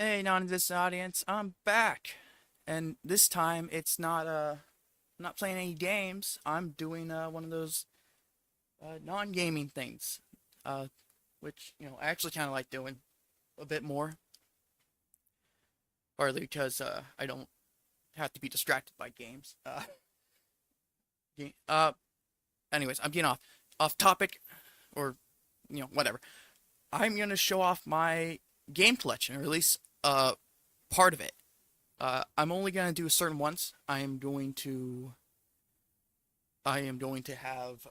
Hey, non-existent audience, I'm back, and this time it's not playing any games. I'm doing one of those non-gaming things, uh, which I actually kind of like doing a bit more, partly because I don't have to be distracted by games. Ga- uh, Anyways, I'm getting off topic, or whatever. I'm gonna show off my game collection, or at least part of it. I'm only gonna do certain ones. I am going to have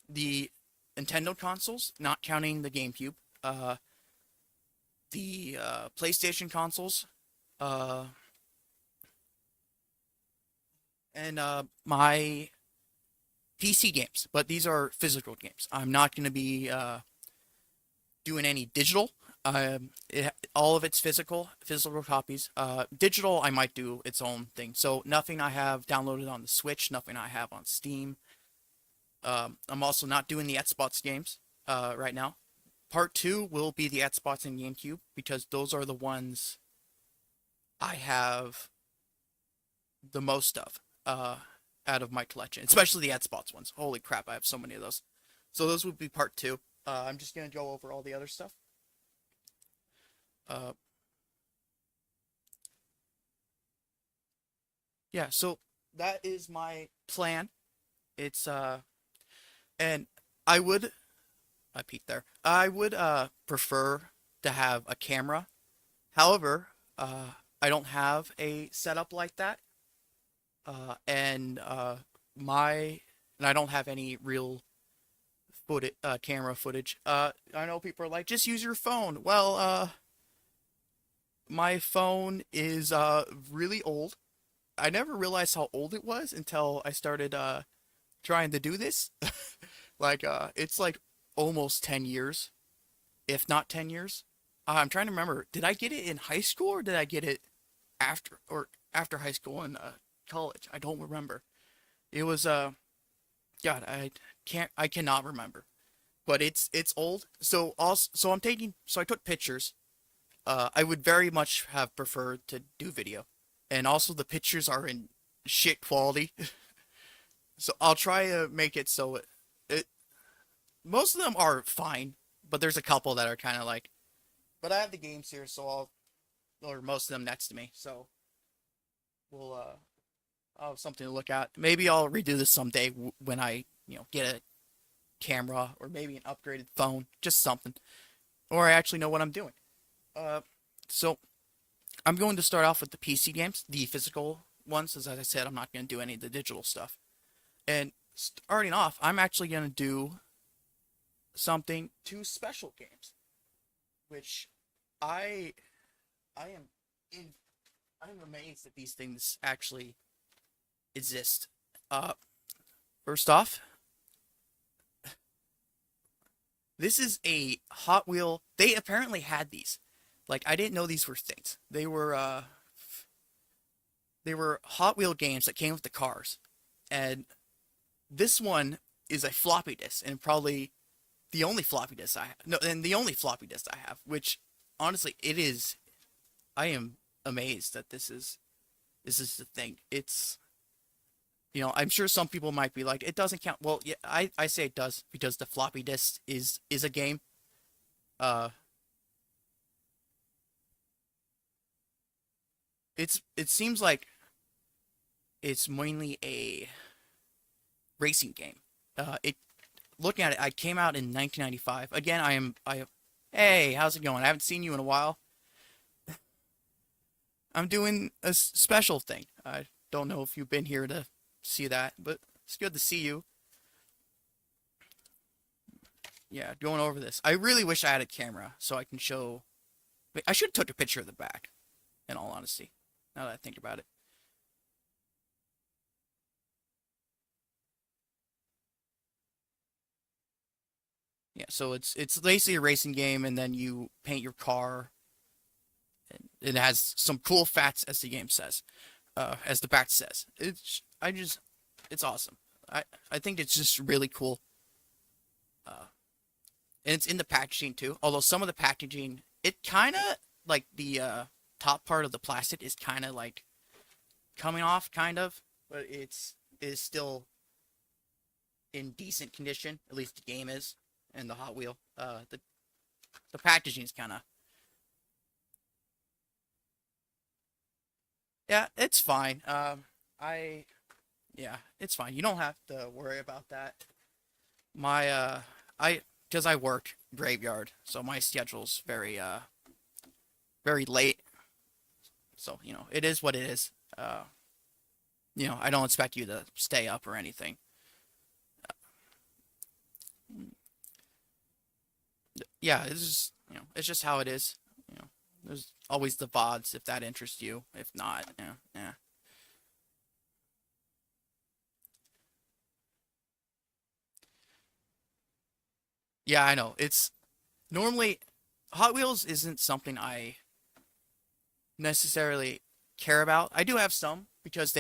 the Nintendo consoles, not counting the GameCube. Uh, the PlayStation consoles, uh, and my PC games. But these are physical games. I'm not gonna be doing any digital. All of it's physical copies. Digital, I might do its own thing. So nothing I have downloaded on the Switch, nothing I have on Steam. I'm also not doing the Xbox games right now. Part two will be the Xbox and GameCube because those are the ones I have the most of out of my collection, especially the Xbox ones. Holy crap, I have so many of those. So those would be part two. I'm just gonna go over all the other stuff. Uh, yeah, so that is my plan. It's and I would I peeked there. I would prefer to have a camera. However, I don't have a setup like that. And my and I don't have any real camera footage. I know people are like, just use your phone. Well, my phone is really old. I never realized how old it was until I started trying to do this. It's like almost 10 years, if not 10 years. I'm trying to remember. Did I get it in high school or did I get it after high school and college? I don't remember. It was God, I cannot remember. But it's old. So I took pictures. I would very much have preferred to do video. And also the pictures are in shit quality. So I'll try to make it so it most of them are fine, but there's a couple that are kind of like. But I have the games here, so or most of them next to me, so we'll I'll have something to look at. Maybe I'll redo this someday when I get a camera or maybe an upgraded phone, just something, or I actually know what I'm doing. Uh, so I'm going to start off with the PC games, the physical ones, as I said, I'm not going to do any of the digital stuff. And starting off, I'm actually going to do two special games, which I I am in I'm amazed that these things actually exist. Uh, First off, this is a Hot Wheel. They apparently had these. Like I didn't know these were things. They were Hot Wheel games that came with the cars, and this one is a floppy disk, and probably the only floppy disk I have. No, and the only floppy disk I have, which honestly it is. I am amazed that this is the thing. I'm sure some people might be like, it doesn't count. Well, yeah, I say it does because the floppy disk is a game. Uh, it seems like it's mainly a racing game. It Looking at it, I came out in 1995. Again, Hey, how's it going? I haven't seen you in a while. I'm doing a special thing. I don't know if you've been here to see that, but it's good to see you. Yeah, going over this. I really wish I had a camera so I can show. I should have took a picture of the back, in all honesty, now that I think about it. Yeah, so it's basically a racing game, and then you paint your car, and it has some cool facts, as the game says, as the back says. It's awesome. I think it's just really cool, uh, and it's in the packaging too. Although some of the packaging, it kind of like the top part of the plastic is kind of like coming off, kind of, but it's is still in decent condition. At least the game is, and the Hot Wheel. The packaging is kind of, yeah, it's fine. I yeah, it's fine. You don't have to worry about that. My I because I work graveyard, so my schedule's very late. So it is what it is. I don't expect you to stay up or anything. Yeah, it's just how it is. There's always the VODs if that interests you. If not, yeah, yeah. Yeah, I know. It's normally Hot Wheels isn't something I necessarily care about. I do have some because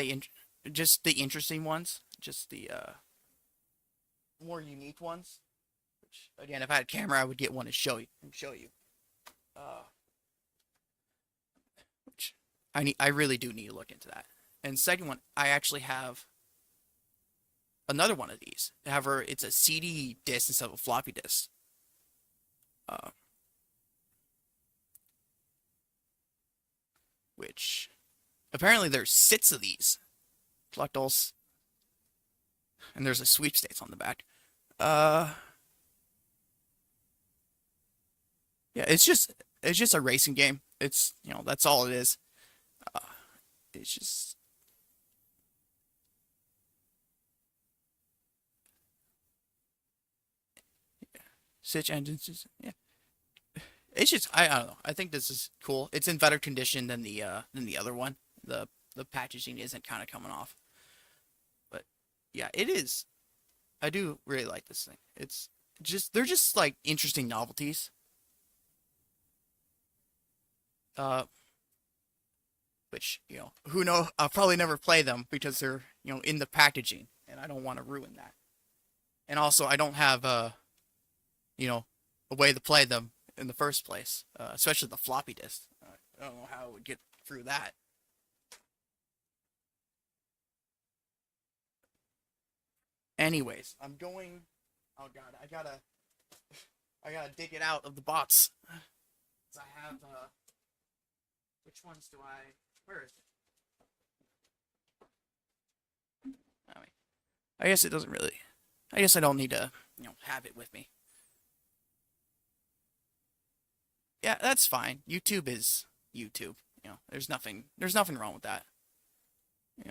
just the interesting ones, just the more unique ones. Which again, if I had a camera, I would get one to show you. Uh, which I really do need to look into that. And second one, I actually have another one of these. However, it's a CD disc instead of a floppy disk. Uh, which apparently there's six of these collectibles, and there's a sweepstakes on the back. Uh, yeah, it's just a racing game. It's that's all it is. Uh, it's just Stitch engines. Yeah, it's just I don't know. I think this is cool. It's in better condition than the other one. The packaging isn't kind of coming off, but yeah, it is. I do really like this thing. It's just they're just like interesting novelties. Uh, which who know I'll probably never play them because they're in the packaging, and I don't want to ruin that. And also, I don't have you know a way to play them in the first place, especially the floppy disk. I don't know how I would get through that. Anyways, I'm going. Oh God, I gotta dig it out of the box. I have which ones do I? Where is it? I mean, I guess it doesn't really. I guess I don't need to have it with me. Yeah, that's fine. YouTube is YouTube. There's nothing wrong with that. You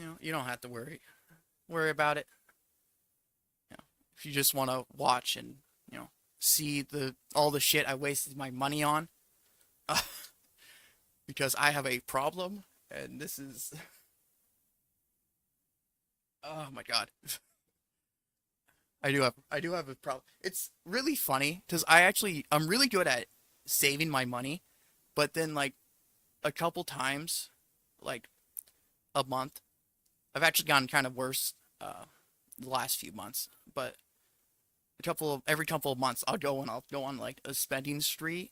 know, you don't have to worry about it. If you just want to watch and see the all the shit I wasted my money on, uh, because I have a problem, and this is oh my God, I do have a problem. It's really funny because I'm really good at saving my money, but then like a couple times, like a month, I've actually gotten kind of worse the last few months, but every couple of months I'll go on like a spending spree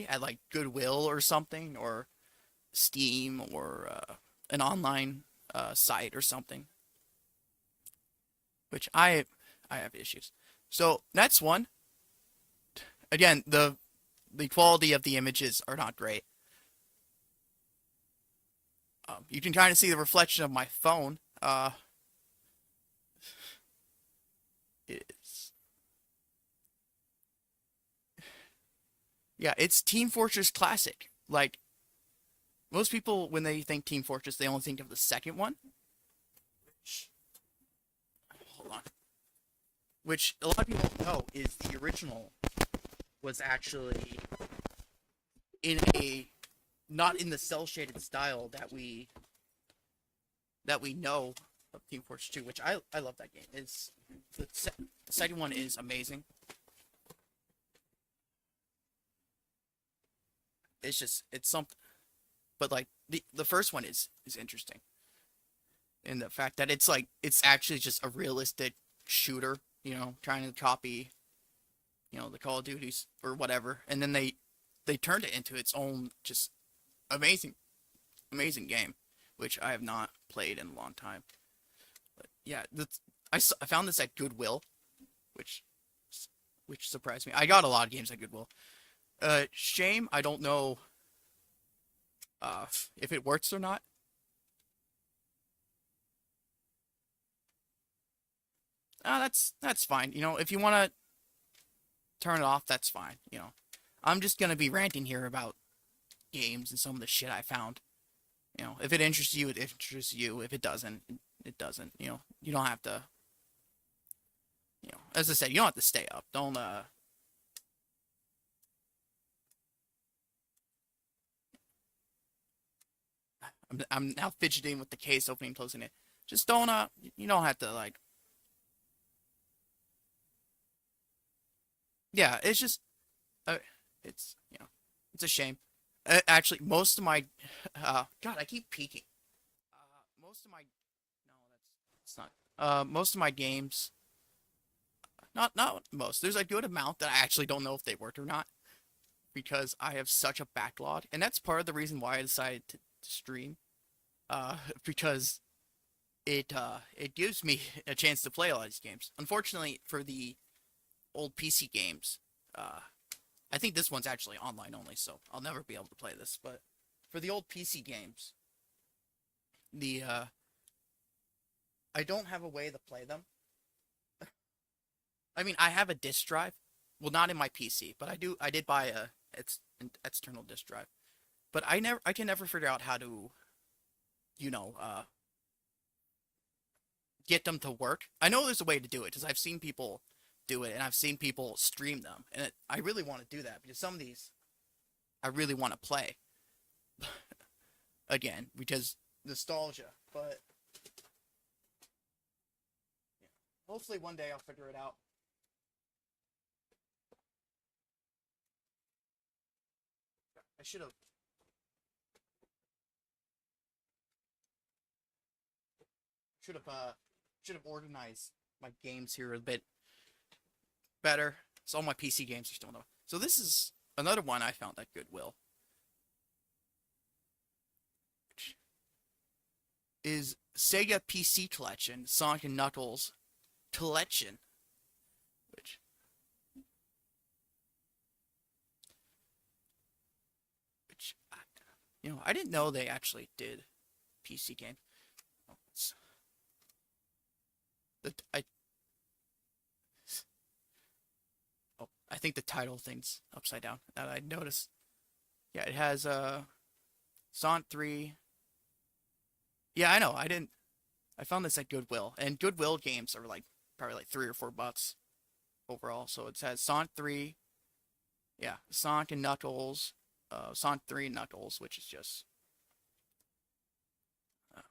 at like Goodwill or something, or Steam, or an online site or something, which I have issues. So that's one. Again, the quality of the images are not great. You can kind of see the reflection of my phone. It's Yeah, it's Team Fortress Classic. Like most people, when they think Team Fortress, they only think of the second one. Hold on. Which a lot of people don't know is the original was actually in a not in the cell shaded style that we know of Team Fortress 2, which I love that game. The second one is amazing. It's something, but like the first one is interesting in the fact that it's actually just a realistic shooter, trying to copy the Call of Duties or whatever, and then they turned it into its own just amazing amazing game, which I have not played in a long time. But yeah, I found this at Goodwill, which which surprised me. I got a lot of games at Goodwill. Shame I don't know if it works or not. That's fine. If you want to turn it off, that's fine. I'm just gonna be ranting here about games and some of the shit I found. If it interests you, it interests you. If it doesn't, it doesn't. You don't have to. As I said, you don't have to stay up. Don't. I'm now fidgeting with the case, opening and closing it. Just don't. You don't have to like. Yeah, it's just. Uh, it's a shame. Actually, most of my. God, I keep peeking. Most of my. No, that's not. Most of my games. Not most. There's a good amount that I actually don't know if they worked or not because I have such a backlog, and that's part of the reason why I decided to stream. Because it gives me a chance to play a lot of these games. Unfortunately, for the old PC games, I think this one's actually online only, so I'll never be able to play this. But for the old PC games, the I don't have a way to play them. I mean, I have a disk drive. Well, not in my PC, but I do. I did buy it's an external disk drive, but I can never figure out how to, you know, uh, get them to work. I know there's a way to do it because I've seen people do it and I've seen people stream them, and I really want to do that because some of these I really want to play again because nostalgia. But yeah, hopefully one day I'll figure it out. I should have should have organized my games here a bit better. So all my PC games are still no. So this is another one I found at Goodwill, which is Sega PC Collection, Sonic and Knuckles Collection, which which I didn't know they actually did PC games. Oh, I I think the title thing's upside down. That I noticed. Yeah, it has Sonic 3. Yeah, I know. I didn't. I found this at Goodwill, and Goodwill games are like probably like $3 or $4 overall. So it has Sonic 3. Yeah, Sonic and Knuckles. Sonic 3 and Knuckles, which is just. Uh,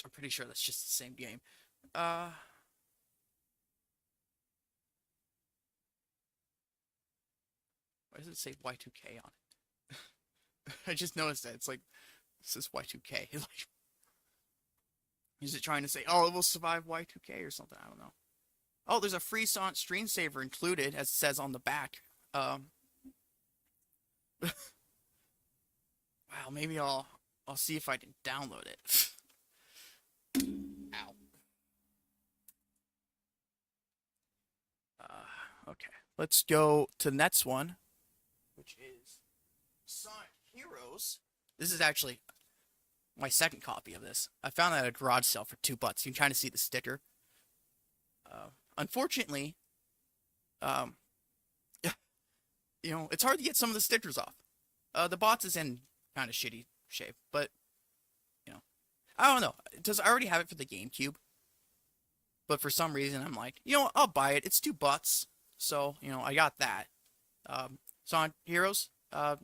I'm pretty sure that's just the same game. Uh, why does it say Y2K on it? I just noticed that it's like it says Y2K. Like, is it trying to say, oh, it will survive Y2K or something? I don't know. Oh, there's a free Sonic stream saver included, as it says on the back. Wow, maybe I'll see if I can download it. Ow. Okay, let's go to the next one, which is Sonic Heroes. This is actually my second copy of this. I found that at a garage sale for $2. You can kind of see the sticker. Unfortunately, um, it's hard to get some of the stickers off. The box is in kind of shitty shape, but I don't know. Does I already have it for the GameCube? But for some reason, I'm like, I'll buy it. It's $2, so I got that. Sonic Heroes, kind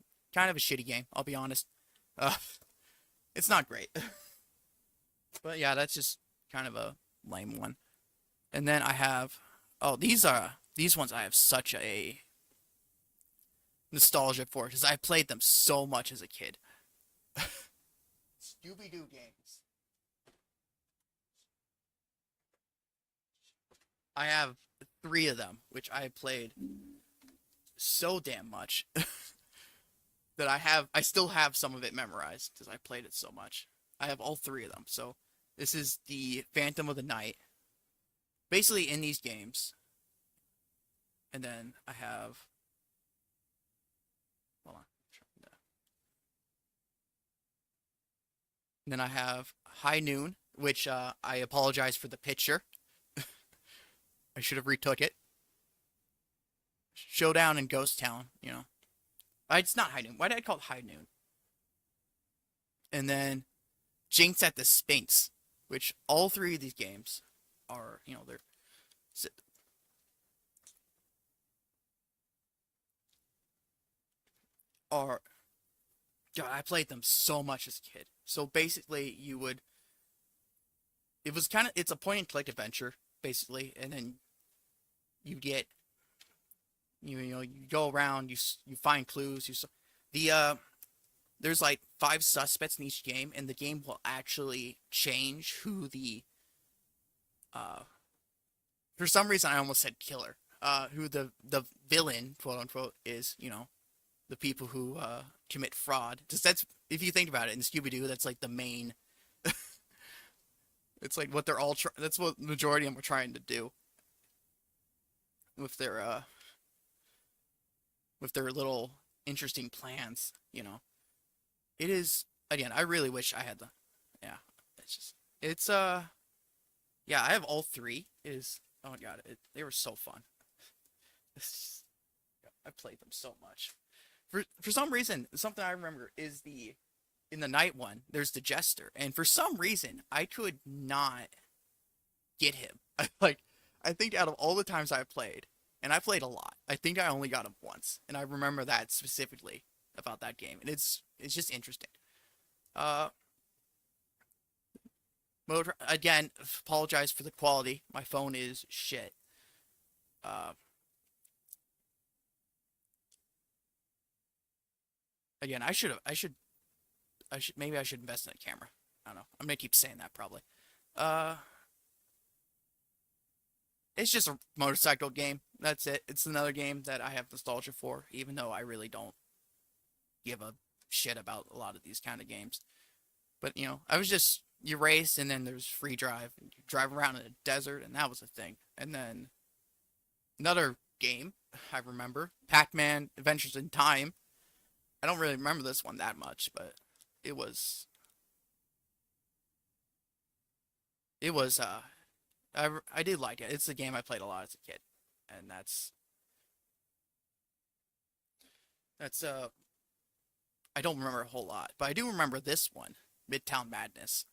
of a shitty game. I'll be honest. Uh, it's not great, but yeah, that's just kind of a lame one. And then I have, oh, these ones I have such a nostalgia for because I played them so much as a kid. Scooby Doo games. I have three of them, which I played so damn much that I still have some of it memorized because I played it so much. I have all three of them. So this is the Phantom of the Night. Basically in these games, and then I have hold on. And then I have High Noon, which I apologize for the picture. I should have retook it. Showdown and Ghost Town, you know. It's not High Noon. Why did I call it High Noon? And then Jinx at the Sphinx, which all three of these games are, you know, are God, I played them so much as a kid. So basically, it's a point and click adventure basically, and then you get you go around, you find clues, the there's like five suspects in each game, and the game will actually change who the uh for some reason I almost said killer, who the villain, quote unquote, is, you know, the people who commit fraud. Just that's if you think about it in Scooby Doo, that's like the main. It's like what they're all. That's what the majority of them are trying to do with their little interesting plans. You know, it is again. I really wish I had the. Yeah, it's yeah. I have all three. It is oh my god, they were so fun. I played them so much. For some reason, something I remember is the in the night one, there's the jester, and for some reason, I could not get him. I think out of all the times I played, and I played a lot, I think I only got him once, and I remember that specifically about that game, and it's just interesting. Uh, mode again. Apologize for the quality. My phone is shit. Uh, again, maybe I should invest in a camera. I don't know. I'm gonna keep saying that probably. Uh, it's just a motorcycle game. That's it. It's another game that I have nostalgia for, even though I really don't give a shit about a lot of these kind of games. But you know, I was just you race and then there's free drive. And you drive around in a desert, and that was a thing. And then another game I remember, Pac-Man Adventures in Time. I don't really remember this one that much, but it was it was I did like it. It's a game I played a lot as a kid, and that's I don't remember a whole lot, but I do remember this one, Midtown Madness.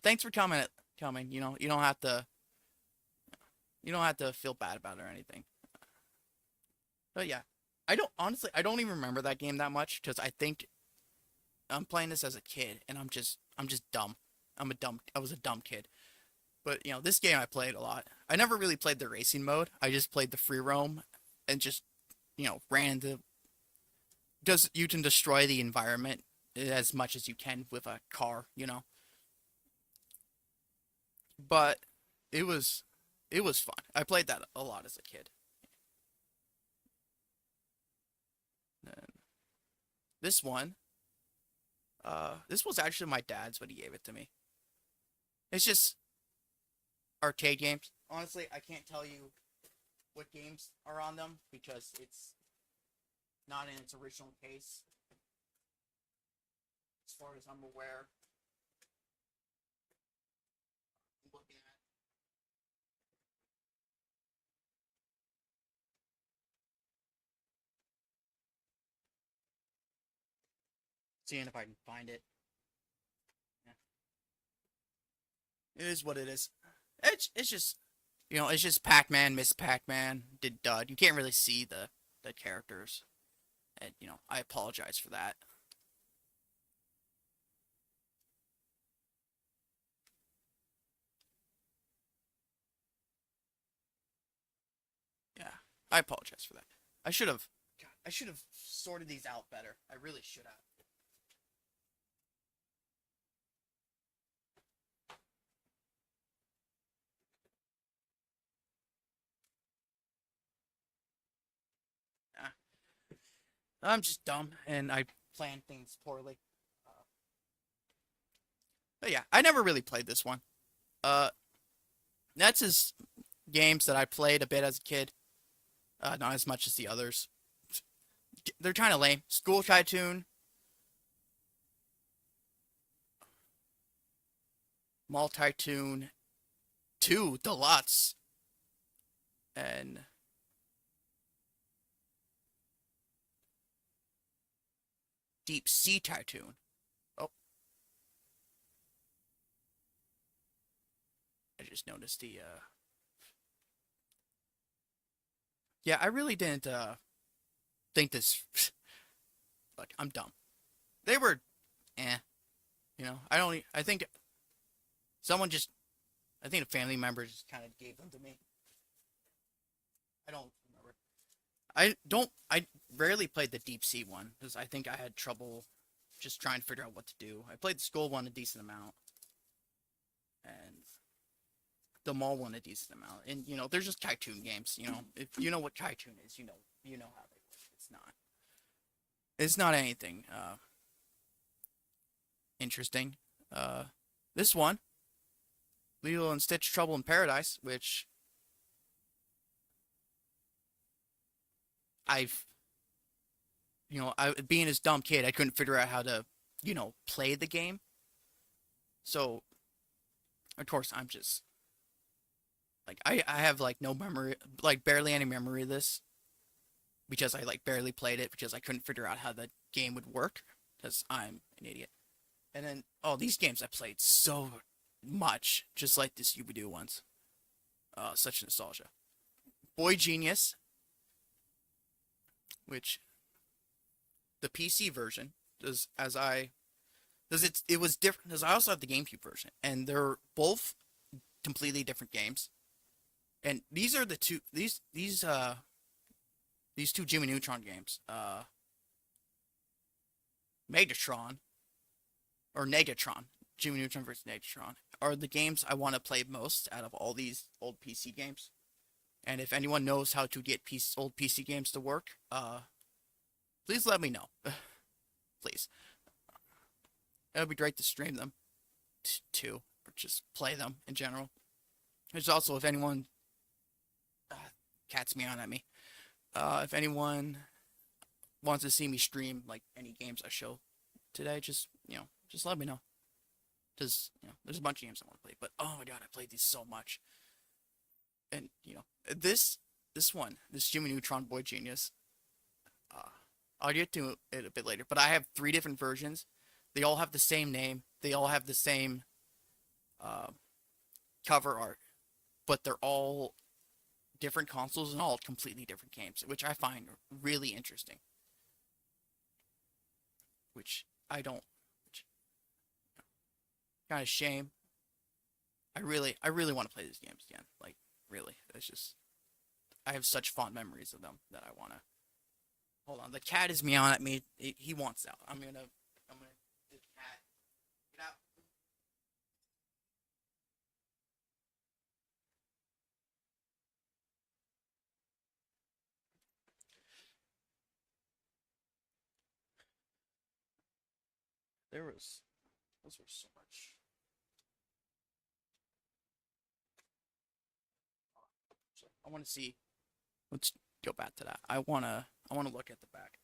Thanks for coming. You know, you don't have to feel bad about it or anything. But yeah, I don't even remember that game that much because I think I'm playing this as a kid, and I'm just dumb. I was a dumb kid. But you know, this game I played a lot. I never really played the racing mode. I just played the free roam and just, you know, ran the does you can destroy the environment as much as you can with a car, you know. But it was it was fun. I played that a lot as a kid. And this one, this was actually my dad's, but he gave it to me. It's just arcade games. Honestly, I can't tell you what games are on them because it's not in its original case, as far as I'm aware. I'm looking at seeing if I can find it. Yeah. It is what it is. It's just you know it's just Pac-Man, Miss Pac-Man, did Dud. You can't really see the characters, and you know I apologize for that. Yeah, I apologize for that. I should have. God, I should have sorted these out better. I really should have. I'm just dumb and I plan things poorly. Uh, but yeah, I never really played this one. Uh, that's his games that I played a bit as a kid. Not as much as the others. They're kind of lame. School Tycoon, Mall Tycoon 2 Deluxe, and Deep Sea Tycoon. Oh, I just noticed the. Yeah, I really didn't think this. Like, I'm dumb. They were, eh. I don't. I think someone just. I think a family member just kind of gave them to me. I don't remember. I don't. I rarely played the deep sea one because I think I had trouble just trying to figure out what to do. I played the school one a decent amount, and the mall one a decent amount. And they're just Tycoon games. If you know what Tycoon is, you know how they work. It's not anything interesting. Uh, this one, Lilo and Stitch Trouble in Paradise, which I've I being this dumb kid, I couldn't figure out how to play the game. So of course I'm just like I have like no memory, like barely any memory of this because I like barely played it because I couldn't figure out how the game would work because I'm an idiot. And then these games I played so much, just like this Scooby Doo ones. Such nostalgia. Boy Genius, which the PC version does as I does it was different because I also have the GameCube version, and they're both completely different games. And these are the two these two Jimmy Neutron games, Megatron or Negatron, Jimmy Neutron versus Negatron, are the games I want to play most out of all these old PC games. And if anyone knows how to get old PC games to work, please let me know. Please. It would be great to stream them too, or just play them in general. There's also, if anyone cats meowing at me, if anyone wants to see me stream like any games I show today, just let me know. Because there's a bunch of games I want to play, but oh my god, I played these so much. And this Jimmy Neutron Boy Genius, uh, I'll get to it a bit later. But I have three different versions. They all have the same name. They all have the same uh, cover art, but they're all different consoles and all completely different games, which I find really interesting. Which I don't. Which, kind of shame. I really want to play these games again. Like really, it's just I have such fond memories of them that I wanna. Hold on, the cat is meowing at me. He wants out. I'm gonna. The cat, get out. There was, those were so much. So I want to see. Let's go back to that. I wanna look at the back.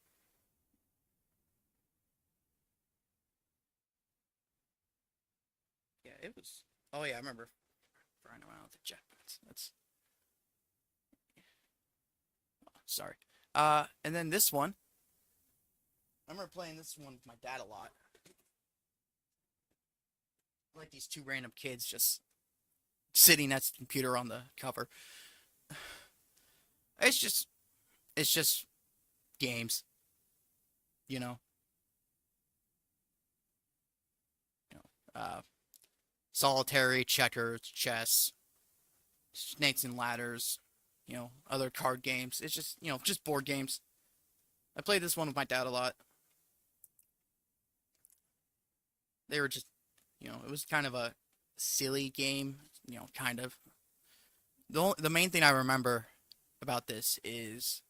Yeah, it was. Oh yeah, I remember flying around with the jetpacks. That's sorry. And then this one. I remember playing this one with my dad a lot. Like these two random kids just sitting at the computer on the cover. It's just it's just games, you know. You know, solitary, checkers, chess, snakes and ladders, other card games. It's just just board games. I played this one with my dad a lot. They were just, it was kind of a silly game, kind of. The main thing I remember about this is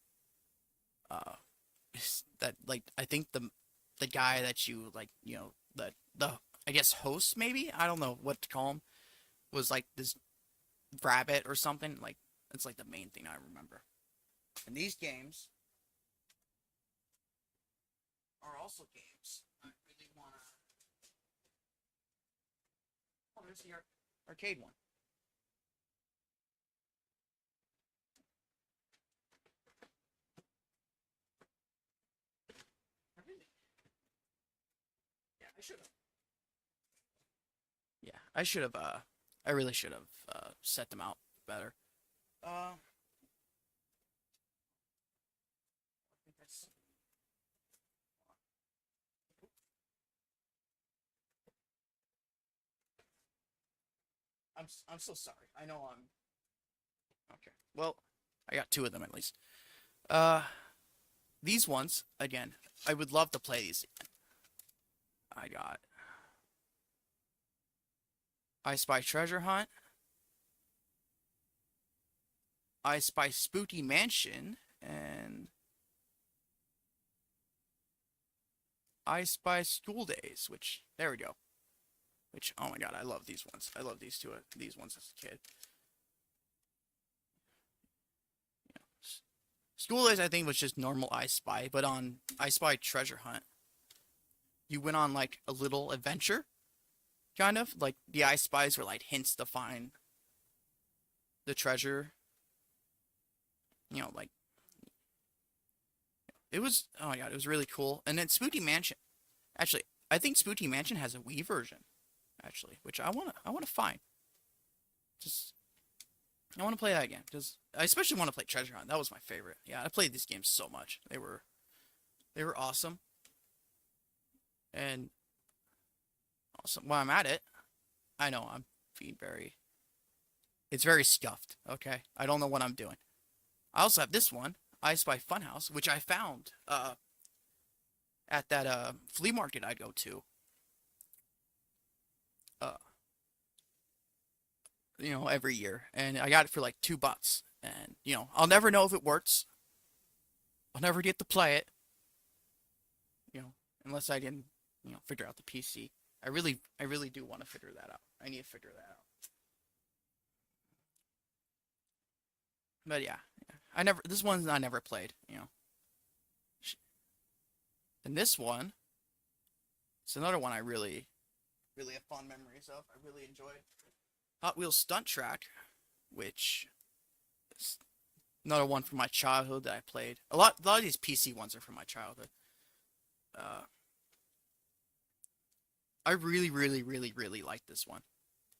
that like I think the guy that you like, the I guess host maybe, I don't know what to call him, was like this rabbit or something. Like it's like the main thing I remember. And these games are also games I really wanna. Oh, there's the arcade one. I really, yeah, I should have. Yeah, I should have. I really should have set them out better. I think that's. I'm so sorry. I know I'm okay. Well, I got two of them at least. Uh, these ones again. I would love to play these. I got I Spy Treasure Hunt, I Spy Spooky Mansion, and I Spy School Days. Which there we go. Which oh my god, I love these ones. I love these two. These ones as a kid. School Days I think was just normal I Spy, but on I Spy Treasure Hunt, you went on like a little adventure, kind of like the I Spies were like hints to find the treasure. Like it was. Oh my god, it was really cool. And then Spooky Mansion. Actually, I think Spooky Mansion has a Wii version. Actually, which I wanna find. Just I want to play that again because I especially want to play Treasure Hunt. That was my favorite. Yeah, I played these games so much. They were awesome. And awesome. While I'm at it, I know I'm being very. It's very scuffed. Okay, I don't know what I'm doing. I also have this one, I Spy Funhouse, which I found at that flea market I go to. Uh, every year, and I got it for like $2. And I'll never know if it works. I'll never get to play it. You know, unless I didn't, figure out the PC. I really do want to figure that out. I need to figure that out. But yeah, I never. This one's I never played. And this one, it's another one I really, really have fond memories of. I really enjoyed Hot Wheels Stunt Track, which is another one from my childhood that I played. A lot of these PC ones are from my childhood. Uh, I really, really, really, really like this one.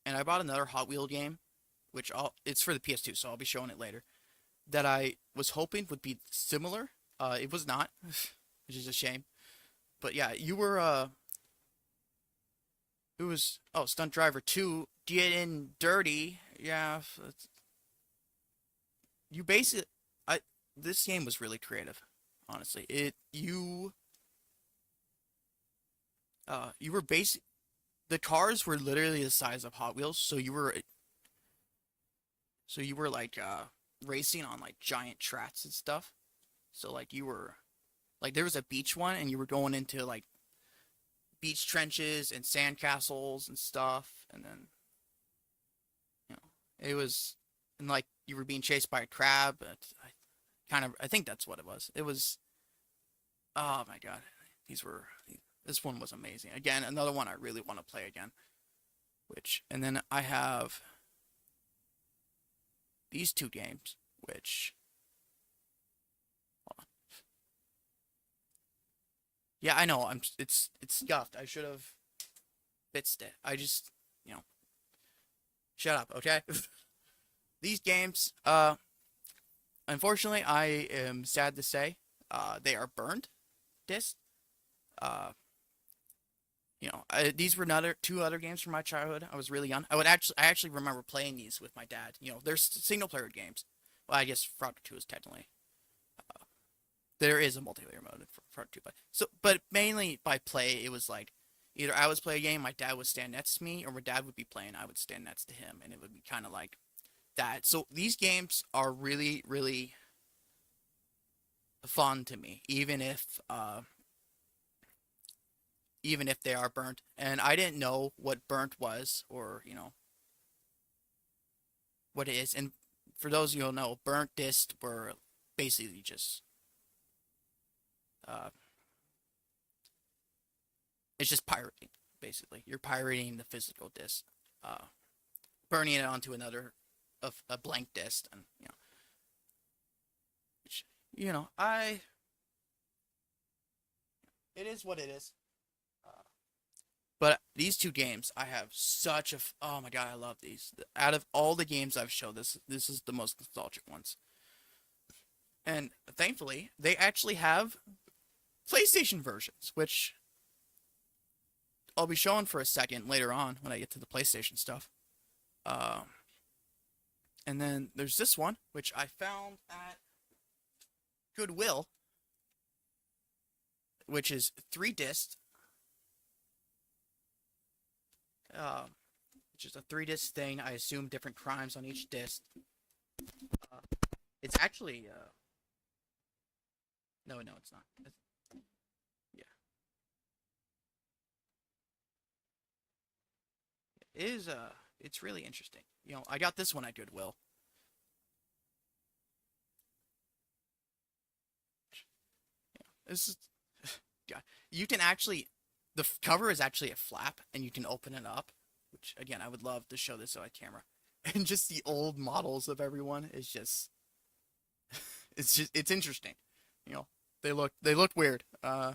And I bought another Hot Wheel game, which it's for the PS2, so I'll be showing it later. That I was hoping would be similar. It was not, which is a shame. But yeah, you were it was Stunt Driver 2 getting dirty. Yeah, you basically I this game was really creative, honestly. You were basic the cars were literally the size of Hot Wheels, so you were like racing on like giant tracks and stuff. So like you were like there was a beach one and you were going into like beach trenches and sand castles and stuff, and then you know it was and like you were being chased by a crab. But I think that's what it was. It was oh my god, these were this one was amazing. Again, another one I really want to play again. And then I have these two games, which yeah, I know it's scuffed. I should have fixed it. I just you know shut up, okay? These games, unfortunately, I am sad to say, they are burned disc. Uh, these were another two other games from my childhood. I was really young. I actually remember playing these with my dad. They're single player games. Well, I guess Frogger 2 is technically there is a multiplayer mode for Frogger 2, but mainly by play, it was like either I was playing a game, my dad would stand next to me, or my dad would be playing, I would stand next to him, and it would be kind of like that. So these games are really, really fun to me, even if they are burnt. And I didn't know what burnt was, or what it is. And for those of you who know, burnt discs were basically just uh, it's just pirating. Basically, you're pirating the physical disc, uh, burning it onto another of a blank disc, and which, I it is what it is. Uh, but these two games, I have such a oh my god, I love these. Out of all the games I've showed, this is the most nostalgic ones. And thankfully, they actually have PlayStation versions, which I'll be showing for a second later on when I get to the PlayStation stuff. Um, and then there's this one, which I found at Goodwill, which is 3 discs, um, which is a 3 disc thing. I assume different crimes on each disc. Uh, it's actually no, no, it's not. Yeah, it is. It's really interesting. I got this one at Goodwill. This is, God, you can actually, the cover is actually a flap, and you can open it up. Which again, I would love to show this on camera. And just the old models of everyone is just, it's interesting. You know, they look weird. Yeah,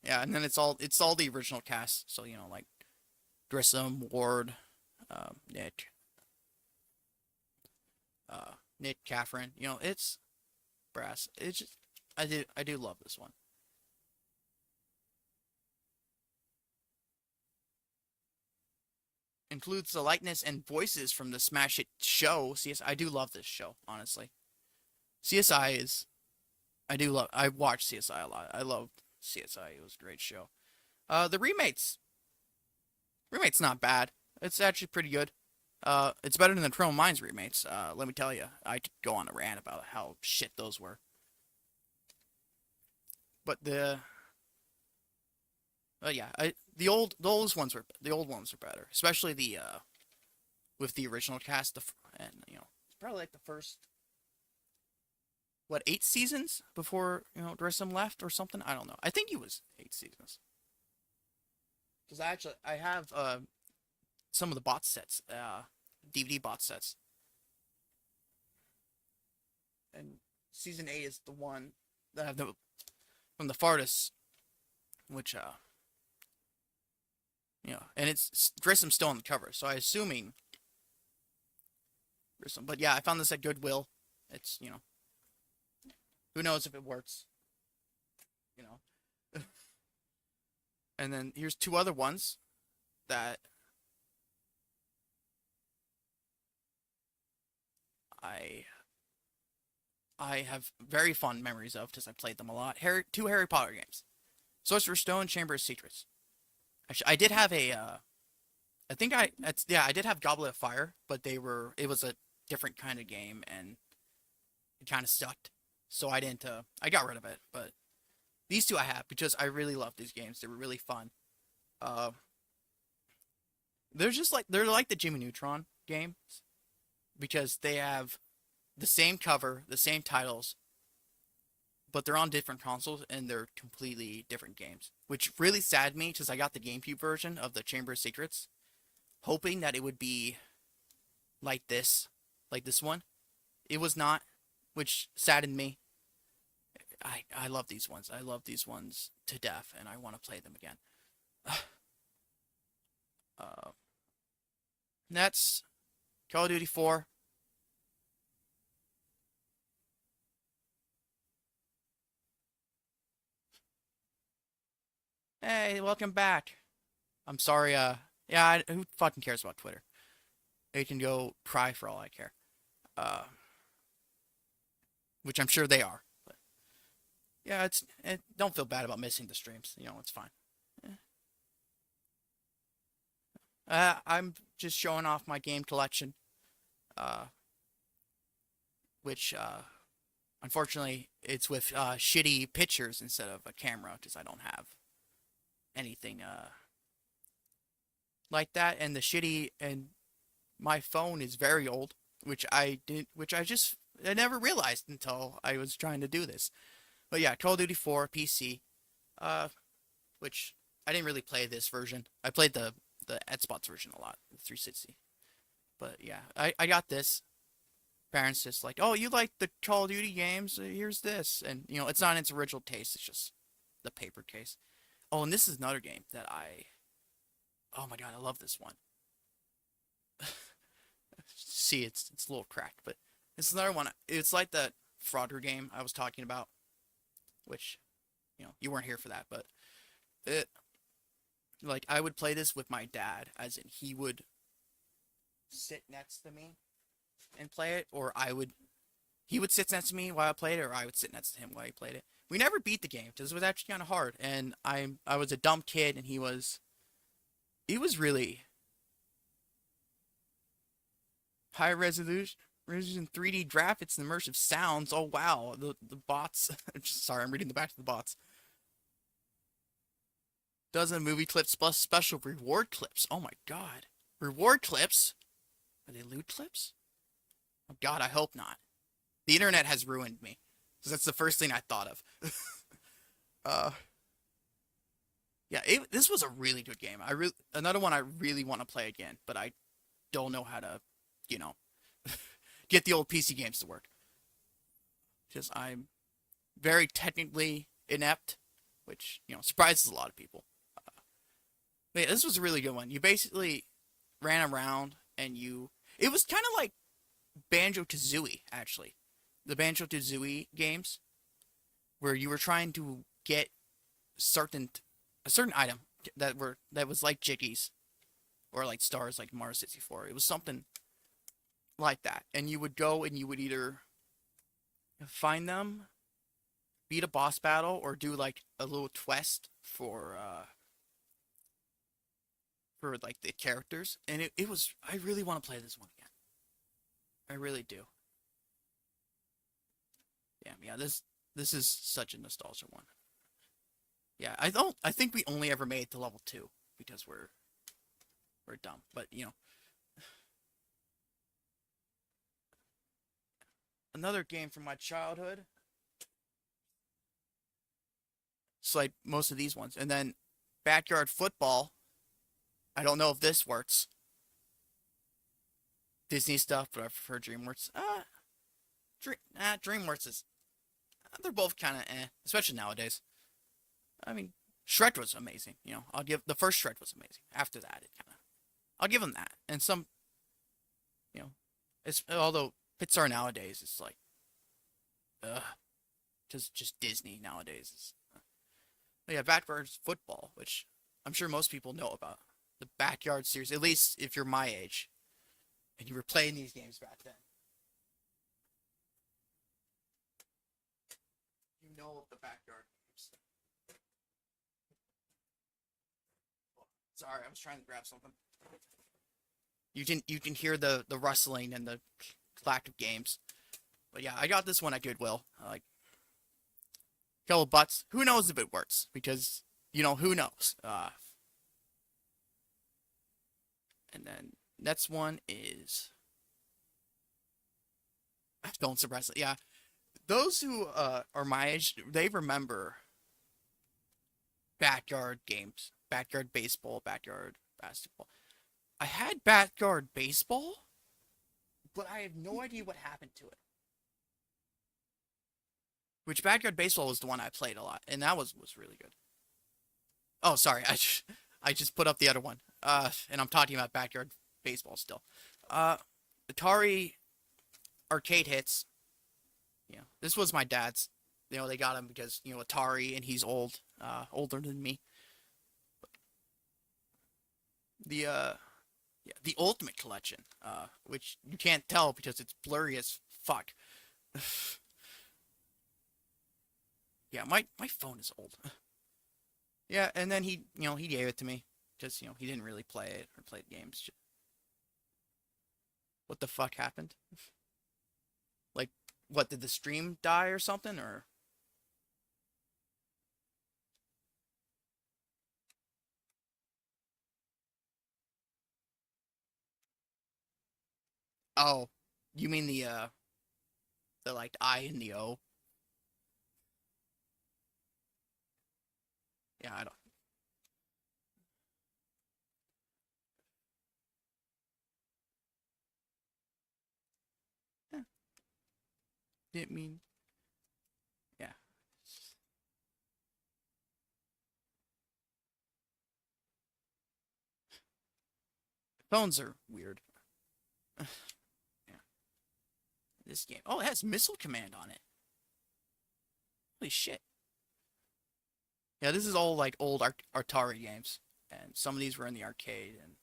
and then it's all the original cast. So like Grissom, Ward, Nick, Nick, Catherine. It's brass. It's just I do love this one. Includes the likeness and voices from the Smash Hit show. CSI. I do love this show, honestly. CSI is. I do love. I watch CSI a lot. I love CSI. It was a great show. The remate's not bad. It's actually pretty good. It's better than the Criminal Minds remakes. Let me tell you, I could go on a rant about how shit those were. But yeah, the old ones are better, especially the with the original cast. And it's probably like the first, what, 8 seasons before Grissom left or something. I don't know. I think he was 8 seasons because I have some of the bot sets, DVD bot sets, and season 8 is the one that I have from the farthest, which and it's Grissom still on the cover, so I assuming Grissom. But yeah, I found this at Goodwill. It's who knows if it works, you know. And then here's two other ones that I I have very fond memories of because I played them a lot. Two Harry Potter games, Sorcerer's Stone, Chamber of Secrets. Actually, I did have I think yeah, I did have Goblet of Fire, but it was a different kind of game, and it kind of sucked. So I didn't, I got rid of it. But these two I have because I really love these games. They were really fun. Uh, they're like the Jimmy Neutron games because they have the same cover, the same titles, but they're on different consoles and they're completely different games. Which really saddened me because I got the GameCube version of the Chamber of Secrets, hoping that it would be like this one. It was not, which saddened me. I love these ones. I love these ones to death, and I want to play them again. uh, that's Call of Duty 4. Hey, welcome back. I'm sorry. Yeah, who fucking cares about Twitter? They can go cry for all I care. Uh, which I'm sure they are. But yeah, don't feel bad about missing the streams. It's fine. Eh. I'm just showing off my game collection, uh, which Unfortunately, it's with shitty pictures instead of a camera because I don't have anything like that. And the shitty and my phone is very old, which I never realized until I was trying to do this. But yeah, Call of Duty 4 PC, uh, which I didn't really play this version. I played the Xbox version a lot, the 360. But yeah, I got this. Parents just like, oh, you like the Call of Duty games? Here's this, and it's not in its original taste. It's just the paper case. Oh, and this is another game that oh my god, I love this one. See, it's a little cracked, but it's another one. It's like the Frogger game I was talking about, which you weren't here for that, but it like I would play this with my dad, as in he would sit next to me and play it, or he would sit next to me while I played it, or I would sit next to him while he played it. We never beat the game because it was actually kind of hard, and I was a dumb kid, and he was really high resolution 3D graphics and immersive sounds. Oh wow, the bots. Sorry, I'm reading the back of the bots. Dozen movie clips plus special reward clips. Oh my god, reward clips? Are they loot clips? Oh god, I hope not. The internet has ruined me, because that's the first thing I thought of. uh, yeah, this was a really good game. Another one I really want to play again, but I don't know how to, you know, get the old PC games to work. Because I'm very technically inept, which surprises a lot of people. But yeah, this was a really good one. You basically ran around and it was kind of like Banjo Tooie, actually. The Banjo Tooie games, where you were trying to get a certain item that was like Jiggies or like stars like Mario 64. It was something like that. And you would go and you would either find them, beat a boss battle, or do like a little quest for like the characters. And it was I really want to play this one again. I really do. Yeah, this is such a nostalgia one. Yeah, I think we only ever made it to level 2 because we're dumb. But another game from my childhood. It's like most of these ones. And then Backyard Football. I don't know if this works. Disney stuff, but I prefer DreamWorks. DreamWorks is they're both kind of especially nowadays. I mean, Shrek was amazing. I'll give the first Shrek was amazing. After that, I'll give them that. And some, it's although Pixar nowadays it's like, ugh, just Disney nowadays is. Yeah, Backyard Football, which I'm sure most people know about the Backyard series. At least if you're my age, and you were playing these games back then, you know of the Backyard games. Sorry, I was trying to grab something. You can hear the rustling and the lack of games. But yeah, I got this one at Goodwill. Like a couple bucks. Who knows if it works? Because who knows? And then next one is don't surprise it. Yeah, those who are my age, they remember backyard games, backyard baseball, backyard basketball. I had backyard baseball, but I have no idea what happened to it. Which backyard baseball was the one I played a lot, and that was really good. Oh, sorry, I just put up the other one. And I'm talking about backyard baseball still. Uh, Atari arcade hits. This was my dad's. They got him because Atari, and he's older than me. The yeah, the Ultimate Collection, which you can't tell because it's blurry as fuck. Yeah, my phone is old. Yeah, and then he gave it to me because he didn't really play it or play games. What the fuck happened? Like, What, did the stream die or something? Or oh, you mean the like I and the O? Yeah, I don't. Yeah, didn't mean. Yeah, phones are weird. Yeah, this game. Oh, it has Missile Command on it. Holy shit. Yeah, this is all like old Atari games, and some of these were in the arcade. And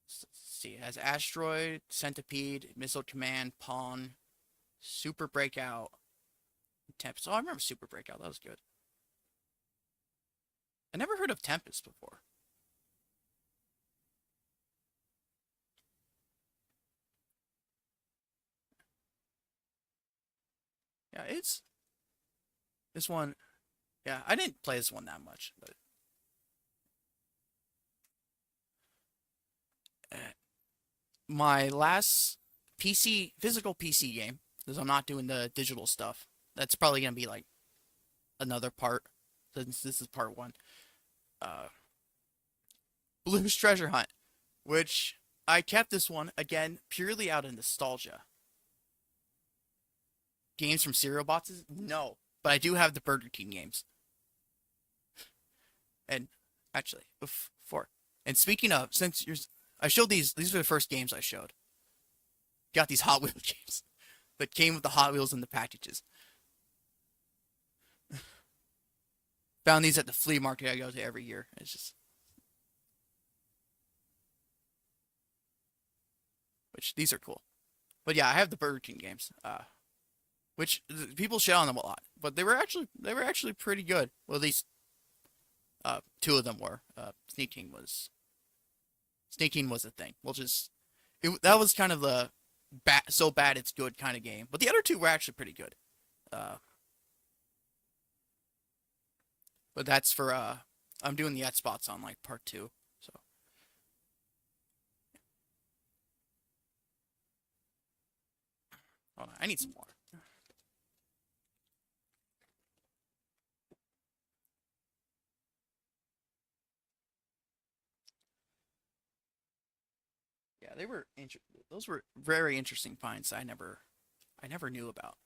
let's see, it has Asteroid, Centipede, Missile Command, Pawn, Super Breakout, Tempest. Oh, I remember Super Breakout. That was good. I never heard of Tempest before. Yeah, it's this one. Yeah, I didn't play this one that much, but uh, my last physical PC game, because I'm not doing the digital stuff. That's probably gonna be like another part, since this is part one. Uh, Blue's Treasure Hunt, which I kept this one again purely out of nostalgia. Games from cereal boxes? No, but I do have the Burger King games, and actually, four. And speaking of, since you're, I showed these. These were the first games I showed. Got these Hot Wheels games that came with the Hot Wheels in the packages. Found these at the flea market I go to every year. It's just, which these are cool. But yeah, I have the Burger King games, which people shit on them a lot, but they were actually pretty good. Well, at least two of them were. Sneaking was a thing. We'll just that was kind of the so bad it's good kind of game. But the other two were actually pretty good. Uh, but that's for I'm doing the et spots on like part two. So hold on, I need some more. Yeah, those were very interesting finds. I never knew about.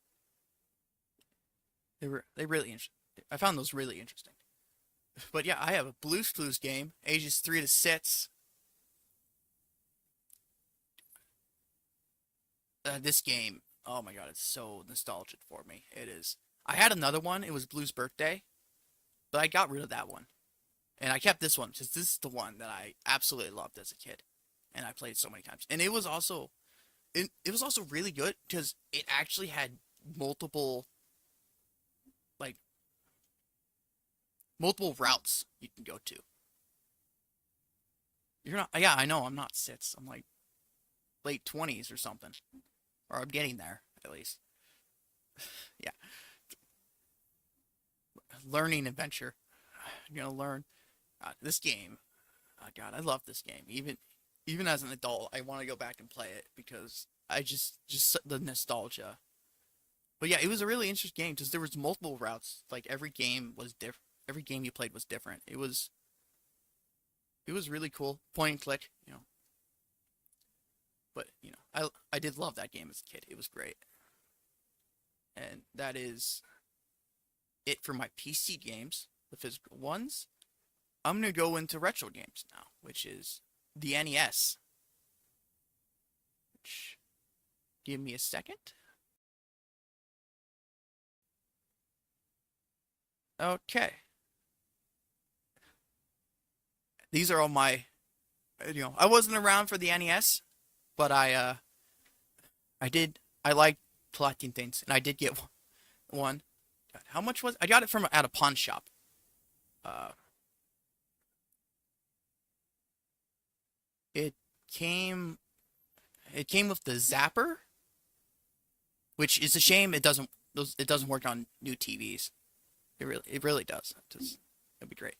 They really interesting. I found those really interesting. But yeah, I have a Blue's Clues game, ages 3 to 6. This game, oh my god, it's so nostalgic for me. It is. I had another one. It was Blue's Birthday, but I got rid of that one, and I kept this one because this is the one that I absolutely loved as a kid, and I played so many times. And it was also really good because it actually had multiple like multiple routes you can go to. You're not. Yeah, I know. I'm not six. I'm like late 20s or something, or I'm getting there at least. Yeah, learning adventure. You're gonna learn this game. God, I love this game. Even as an adult, I want to go back and play it because I just the nostalgia. But yeah, it was a really interesting game because there was multiple routes. Like every game was different. Every game you played was different. It was really cool. Point and click, But I did love that game as a kid. It was great. And that is it for my PC games, the physical ones. I'm gonna go into retro games now, which is the NES. Which, give me a second. Okay, these are all my. I wasn't around for the NES, but I like collecting things, and I did get one. God, how much was? I got it from at a pawn shop. Uh, it came it came with the zapper, which is a shame. It doesn't work on new TVs. It really does. It'd be great.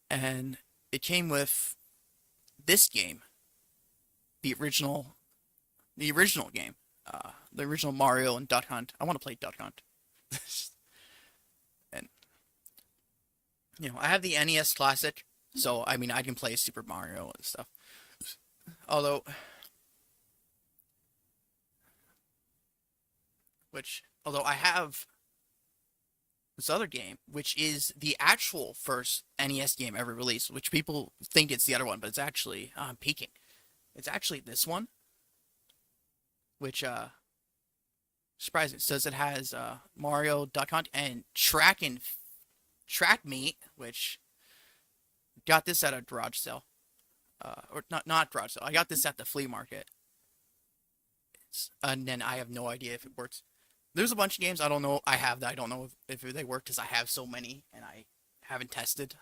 And it came with this game, the original the original game, the original Mario and Duck Hunt. I want to play Duck Hunt. And I have the NES Classic, so I mean I can play Super Mario and stuff. Although, although I have this other game, which is the actual first NES game ever released, which people think it's the other one, but it's actually I'm peeking. It's actually this one, which surprising. It says it has Mario, Duck Hunt, and Track Meet, which got this at a garage sale. Or not garage sale. I got this at the flea market. And then I have no idea if it works. There's a bunch of games I don't know I have that I don't know if they work because I have so many and I haven't tested.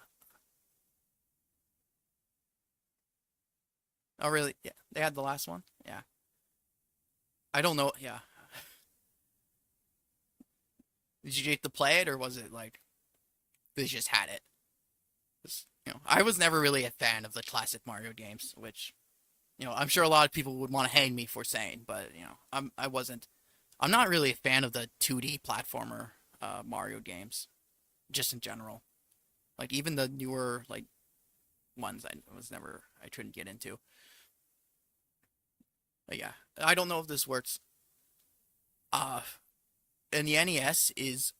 Oh really? Yeah, they had the last one. Yeah, I don't know. Yeah, did you get to play it or was it like they just had it? 'Cause, I was never really a fan of the classic Mario games, which I'm sure a lot of people would want to hang me for saying, but I wasn't. I'm not really a fan of the 2D platformer Mario games, just in general. Like even the newer like ones, I couldn't get into. But yeah, I don't know if this works. Uh, and the NES is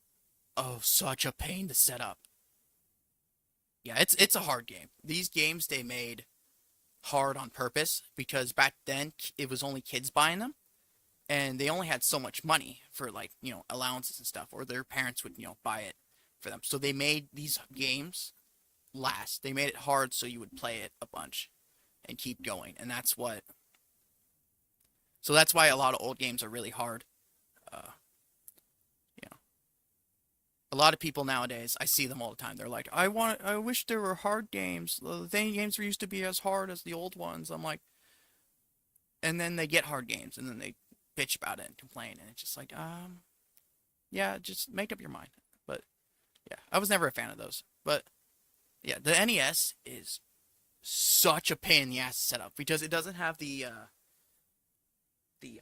such a pain to set up. Yeah, it's a hard game. These games they made hard on purpose because back then it was only kids buying them and they only had so much money for like, allowances and stuff or their parents would, buy it for them. So they made these games last. They made it hard so you would play it a bunch and keep going. And that's why a lot of old games are really hard. Uh, you know, a lot of people nowadays, I see them all the time. They're like, I wish there were hard games. The games used to be as hard as the old ones. I'm like, and then they get hard games, and then they bitch about it and complain, and it's just like, yeah, just make up your mind. But yeah, I was never a fan of those. But yeah, the NES is such a pain in the ass to set up because it doesn't have the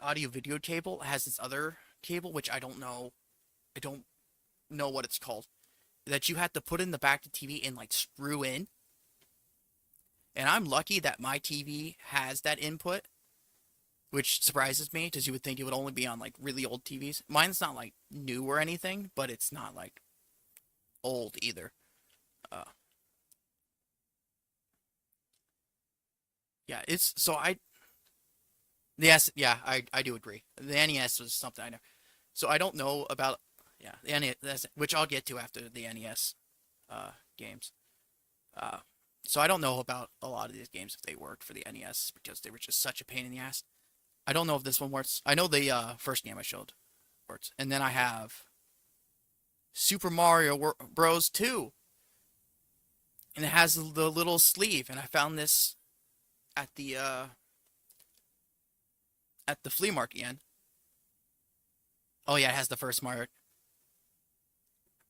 audio video cable. It has this other cable, which I don't know. I don't know what it's called. That you have to put in the back of the TV and like screw in. And I'm lucky that my TV has that input, which surprises me because you would think it would only be on like really old TVs. Mine's not like new or anything, but it's not like old either. Uh, yeah, it's so I yes, yeah, I do agree. The NES was something I know. So I don't know about yeah the NES, which I'll get to after the NES games. Uh, so I don't know about a lot of these games if they worked for the NES because they were just such a pain in the ass. I don't know if this one works. I know the first game I showed works, and then I have Super Mario Bros. 2, and it has the little sleeve, and I found this at the flea market again. Oh yeah, it has the first Mario.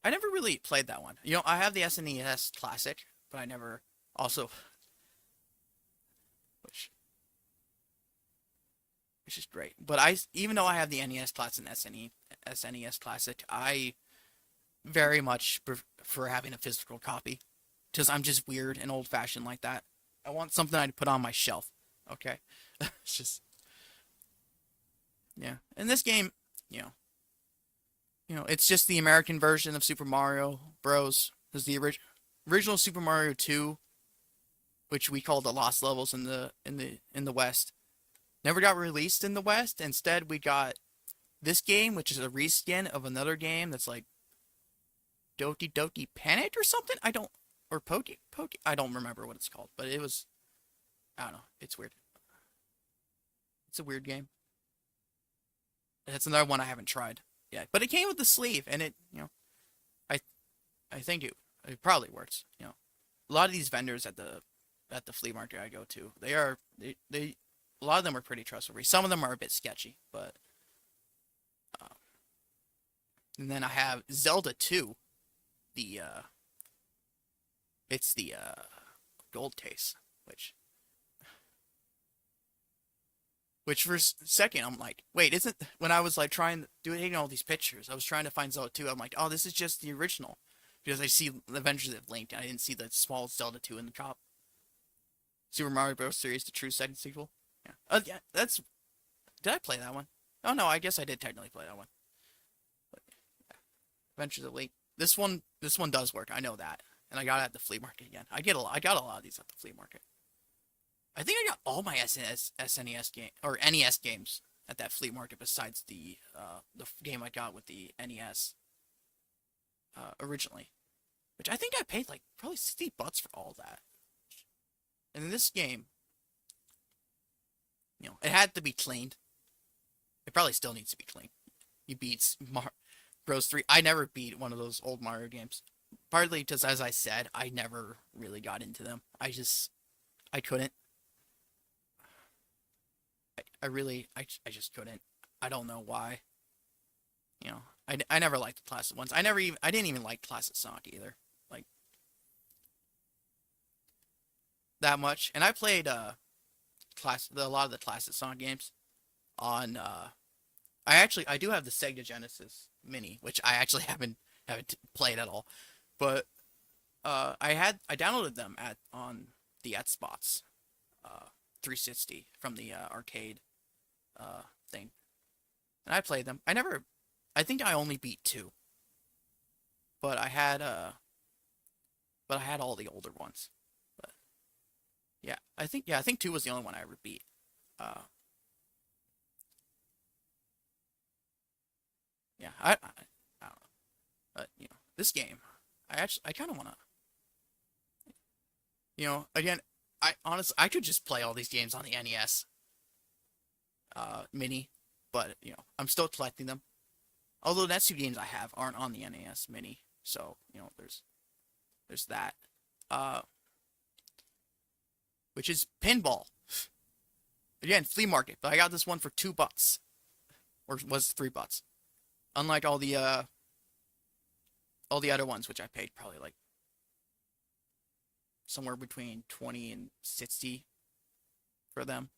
I never really played that one. I have the SNES Classic, but I never also, which is great. But even though I have the NES Classic and SNES Classic, I very much prefer having a physical copy because I'm just weird and old-fashioned like that. I want something I'd put on my shelf. Okay, it's just yeah. And this game, you know, it's just the American version of Super Mario Bros. Because the original Super Mario 2, which we call the Lost Levels in the West, never got released in the West. Instead, we got this game, which is a reskin of another game that's like Doki Doki Panic or something. Or Poke. I don't remember what it's called, but it was. I don't know. It's weird. It's a weird game. That's another one I haven't tried yet, but it came with the sleeve, and I I think it probably works. A lot of these vendors at the flea market I go to, they a lot of them are pretty trustworthy. Some of them are a bit sketchy, but And then I have Zelda 2, the it's the gold case, which for second I'm like, wait, isn't when I was like trying to do taking all these pictures, I was trying to find Zelda 2. I'm like, oh, this is just the original because I see the Adventures of Link. And I didn't see the small Zelda 2 in the top. Super Mario Bros. Series, the true second sequel. Yeah. Yeah. That's. Did I play that one? Oh no, I guess I did technically play that one. But, yeah. Adventures of Link. This one does work. I know that, and I got it at the flea market again. I got a lot of these at the flea market. I think I got all my SNES game or NES games at that flea market besides the game I got with the NES originally, which I think I paid like probably $60 for all that. And in this game, it had to be cleaned. It probably still needs to be cleaned. You beat Bros 3. I never beat one of those old Mario games. Partly because, as I said, I never really got into them. I couldn't. I just couldn't. I don't know why. I never liked the classic ones. I didn't even like classic Sonic either. Like, that much. And I played, a lot of the classic Sonic games on, I do have the Sega Genesis Mini, which I actually haven't played at all. But, I downloaded them on the Xbox, 360 from the, arcade, thing. And I played them. I think I only beat two, but I had all the older ones. But yeah, I think two was the only one I ever beat. Uh, yeah, I don't know, but this game, I kind of want to, again, I could just play all these games on the NES, Mini, but I'm still collecting them. Although the next two games I have aren't on the NES Mini, so there's that. Uh, which is pinball. Again, flea market, but I got this one for $2, or was $3. Unlike all the other ones, which I paid probably like somewhere between 20 and 60 for them.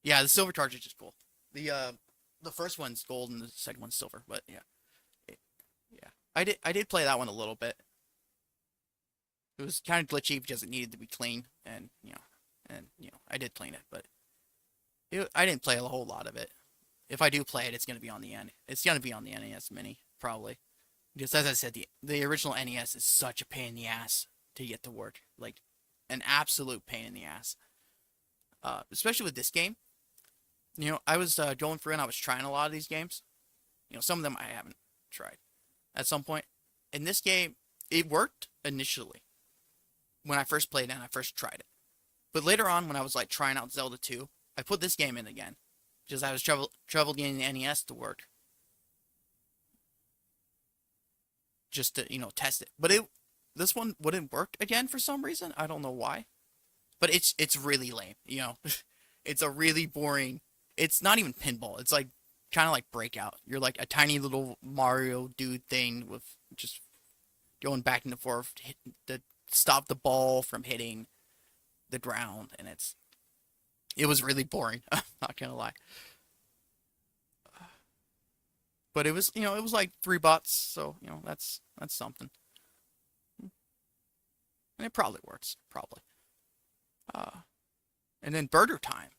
Yeah, the silver cartridge is cool. The first one's gold and the second one's silver, but yeah, yeah. I did play that one a little bit. It was kind of glitchy because it needed to be clean, and I did clean it, but I didn't play a whole lot of it. If I do play it, it's gonna be on the It's gonna be on the NES Mini probably, because as I said, the original NES is such a pain in the ass to get to work, like an absolute pain in the ass. Especially with this game. I was going through and I was trying a lot of these games. Some of them I haven't tried at some point. In this game, it worked initially when I first played it and I first tried it. But later on, when I was like trying out Zelda 2, I put this game in again because I was trouble getting the NES to work, just to test it. But this one wouldn't work again for some reason. I don't know why. But it's really lame. It's a really boring. It's not even pinball. It's like kind of like Breakout. You're like a tiny little Mario dude thing with just going back and forth to stop the ball from hitting the ground, and it was really boring. I'm not gonna lie. But it was it was like $3, so that's something, and it probably works probably. Uh, and then Burger Time,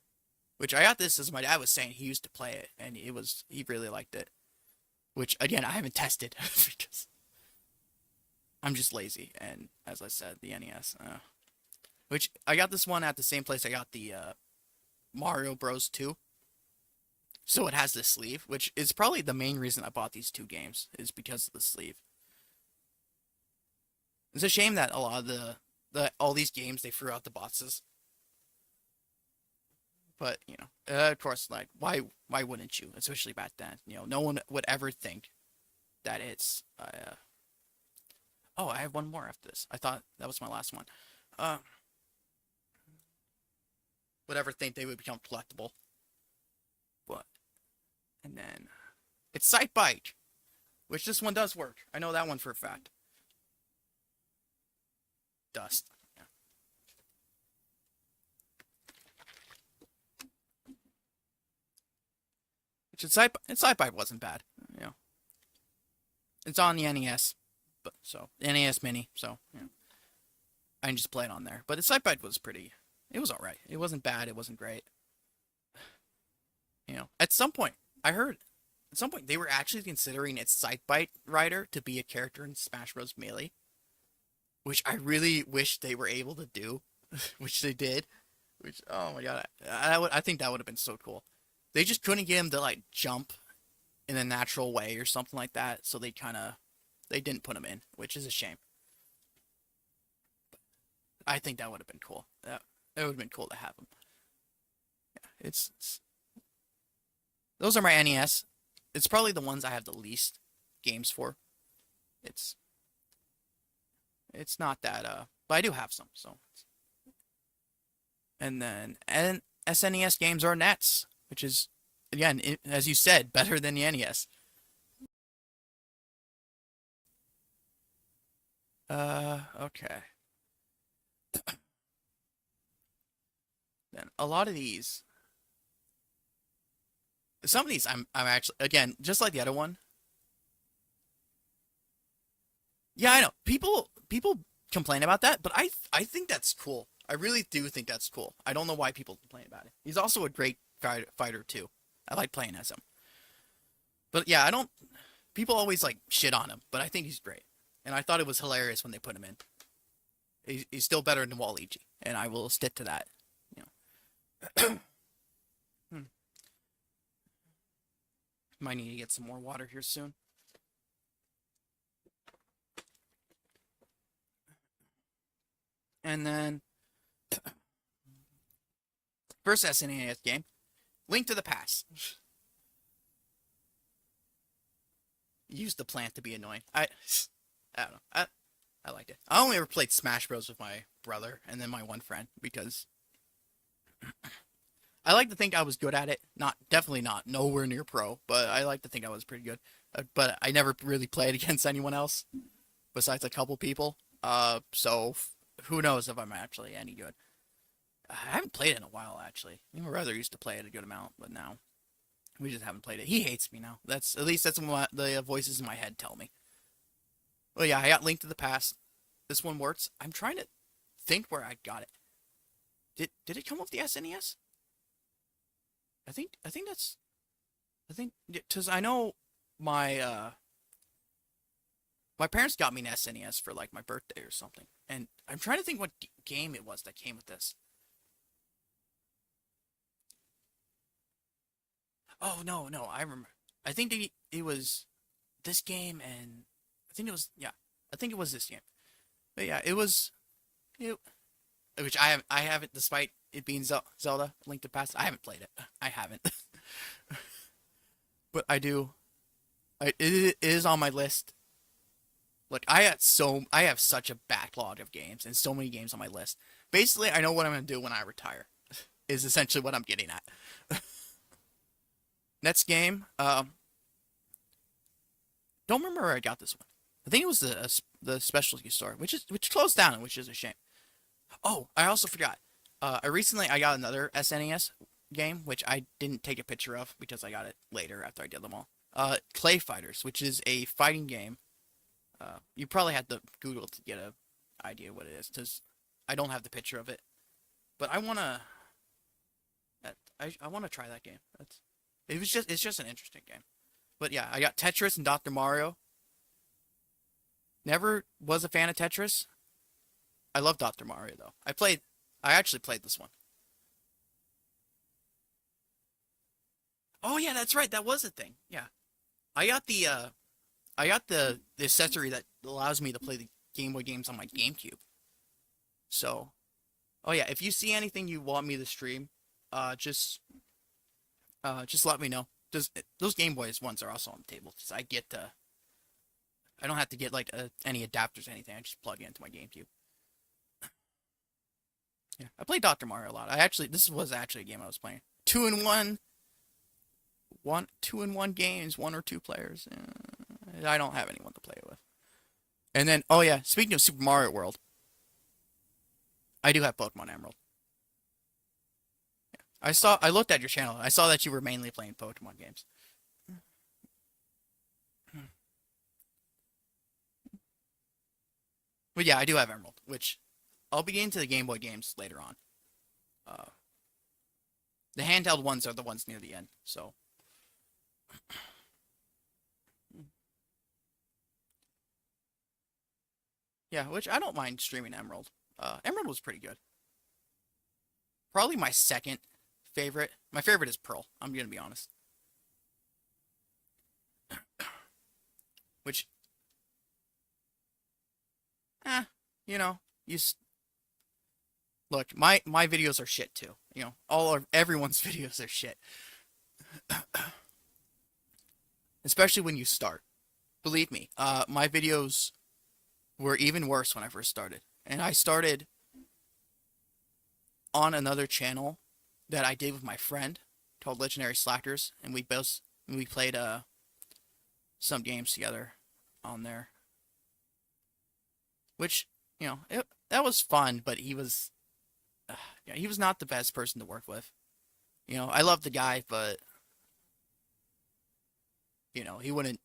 which I got this as my dad was saying he used to play it, and he really liked it. Which again I haven't tested because I'm just lazy, and as I said, the NES. Which I got this one at the same place I got the Mario Bros. 2. So it has this sleeve, which is probably the main reason I bought these two games, is because of the sleeve. It's a shame that a lot of all these games they threw out the boxes. But of course, like why wouldn't you? Especially back then, no one would ever think that it's. Oh, I have one more after this. I thought that was my last one. Uh, would ever think they would become collectible? But and then it's Sight Bike. which this one does work. I know that one for a fact. Dust. Yeah. Which Sci-Fi wasn't bad. You know, it's on the NES, but so the NES Mini. So I can just play it on there. But the Sci-Fi was pretty. It was all right. It wasn't bad. It wasn't great. At some point, I heard at some point they were actually considering its Sci-Fi Rider to be a character in Smash Bros. Melee, which I really wish they were able to do, which they did. Which oh my god, I think that would have been so cool. They just couldn't get him to like jump in a natural way or something like that, so they didn't put him in, which is a shame. I think that would have been cool. It would have been cool to have him. Yeah, it's those are my NES. It's probably the ones I have the least games for. It's it's not that but I do have some. So and then SNES games are nets, which is again as you said better than the NES. Okay. Then a lot of these, some of these I'm actually again just like the other one. Yeah, I know. People complain about that, but I think that's cool. I really do think that's cool. I don't know why people complain about it. He's also a great fighter too. I like playing as him. But yeah, I don't. People always like shit on him, but I think he's great. And I thought it was hilarious when they put him in. He's still better than Waluigi, and I will stick to that. You know. Hmm. Might need to get some more water here soon. And then first SNES game, Link to the Past. Use the plant to be annoying. I don't know. I liked it. I only ever played Smash Bros with my brother and then my one friend because I like to think I was good at it. Not definitely not nowhere near pro, but I like to think I was pretty good. But I never really played against anyone else besides a couple people. So who knows if I'm actually any good. I haven't played it in a while actually. My brother used to play it a good amount, but now we just haven't played it. He hates me now. That's at least that's what the voices in my head tell me. Well, yeah, I got Link to the Past. This one works. I'm trying to think where I got it. Did it come with the SNES? I think because I know my my parents got me an SNES for like my birthday or something, and I'm trying to think what game it was that came with this. Oh no, I remember. I think it was this game, and I think it was yeah, I think it was this game. But yeah, it was it, which I haven't despite it being Zelda Link to the Past. I haven't played it. I haven't, but I do. It is on my list. Look, I have such a backlog of games and so many games on my list. Basically, I know what I'm gonna do when I retire. Is essentially what I'm getting at. Next game, don't remember where I got this one. I think it was the specialty store, which closed down, which is a shame. Oh, I also forgot. I got another SNES game, which I didn't take a picture of because I got it later after I did them all. Clay Fighters, which is a fighting game. You probably had to Google to get a idea what it is, because I don't have the picture of it. But I wanna try that game. It's just an interesting game. But yeah, I got Tetris and Dr. Mario. Never was a fan of Tetris. I love Dr. Mario though. I actually played this one. Oh yeah, that's right. That was a thing. Yeah. I got the accessory that allows me to play the Game Boy games on my GameCube. So, oh yeah, if you see anything you want me to stream, uh just just let me know. Those Game Boys ones are also on the table. Cause I don't have to get like any adapters or anything. I just plug it into my GameCube. Yeah, I played Dr. Mario a lot. This was actually a game I was playing. Two in one games, one or two players. I don't have anyone to play it with. And then, oh yeah, speaking of Super Mario World, I do have Pokemon Emerald. I looked at your channel. I saw that you were mainly playing Pokemon games. But yeah, I do have Emerald, which I'll be getting to the Game Boy games later on. Uh, the handheld ones are the ones near the end. So yeah, which I don't mind streaming Emerald. Emerald was pretty good. Probably my second favorite. My favorite is Pearl. I'm gonna be honest. Which, eh, you know, you look. My videos are shit too. You know, all of everyone's videos are shit. Especially when you start. Believe me, my videos were even worse when I first started. And I started on another channel that I did with my friend called Legendary Slackers, and we played some games together on there, which that was fun. But yeah, he was not the best person to work with. I love the guy, but he wouldn't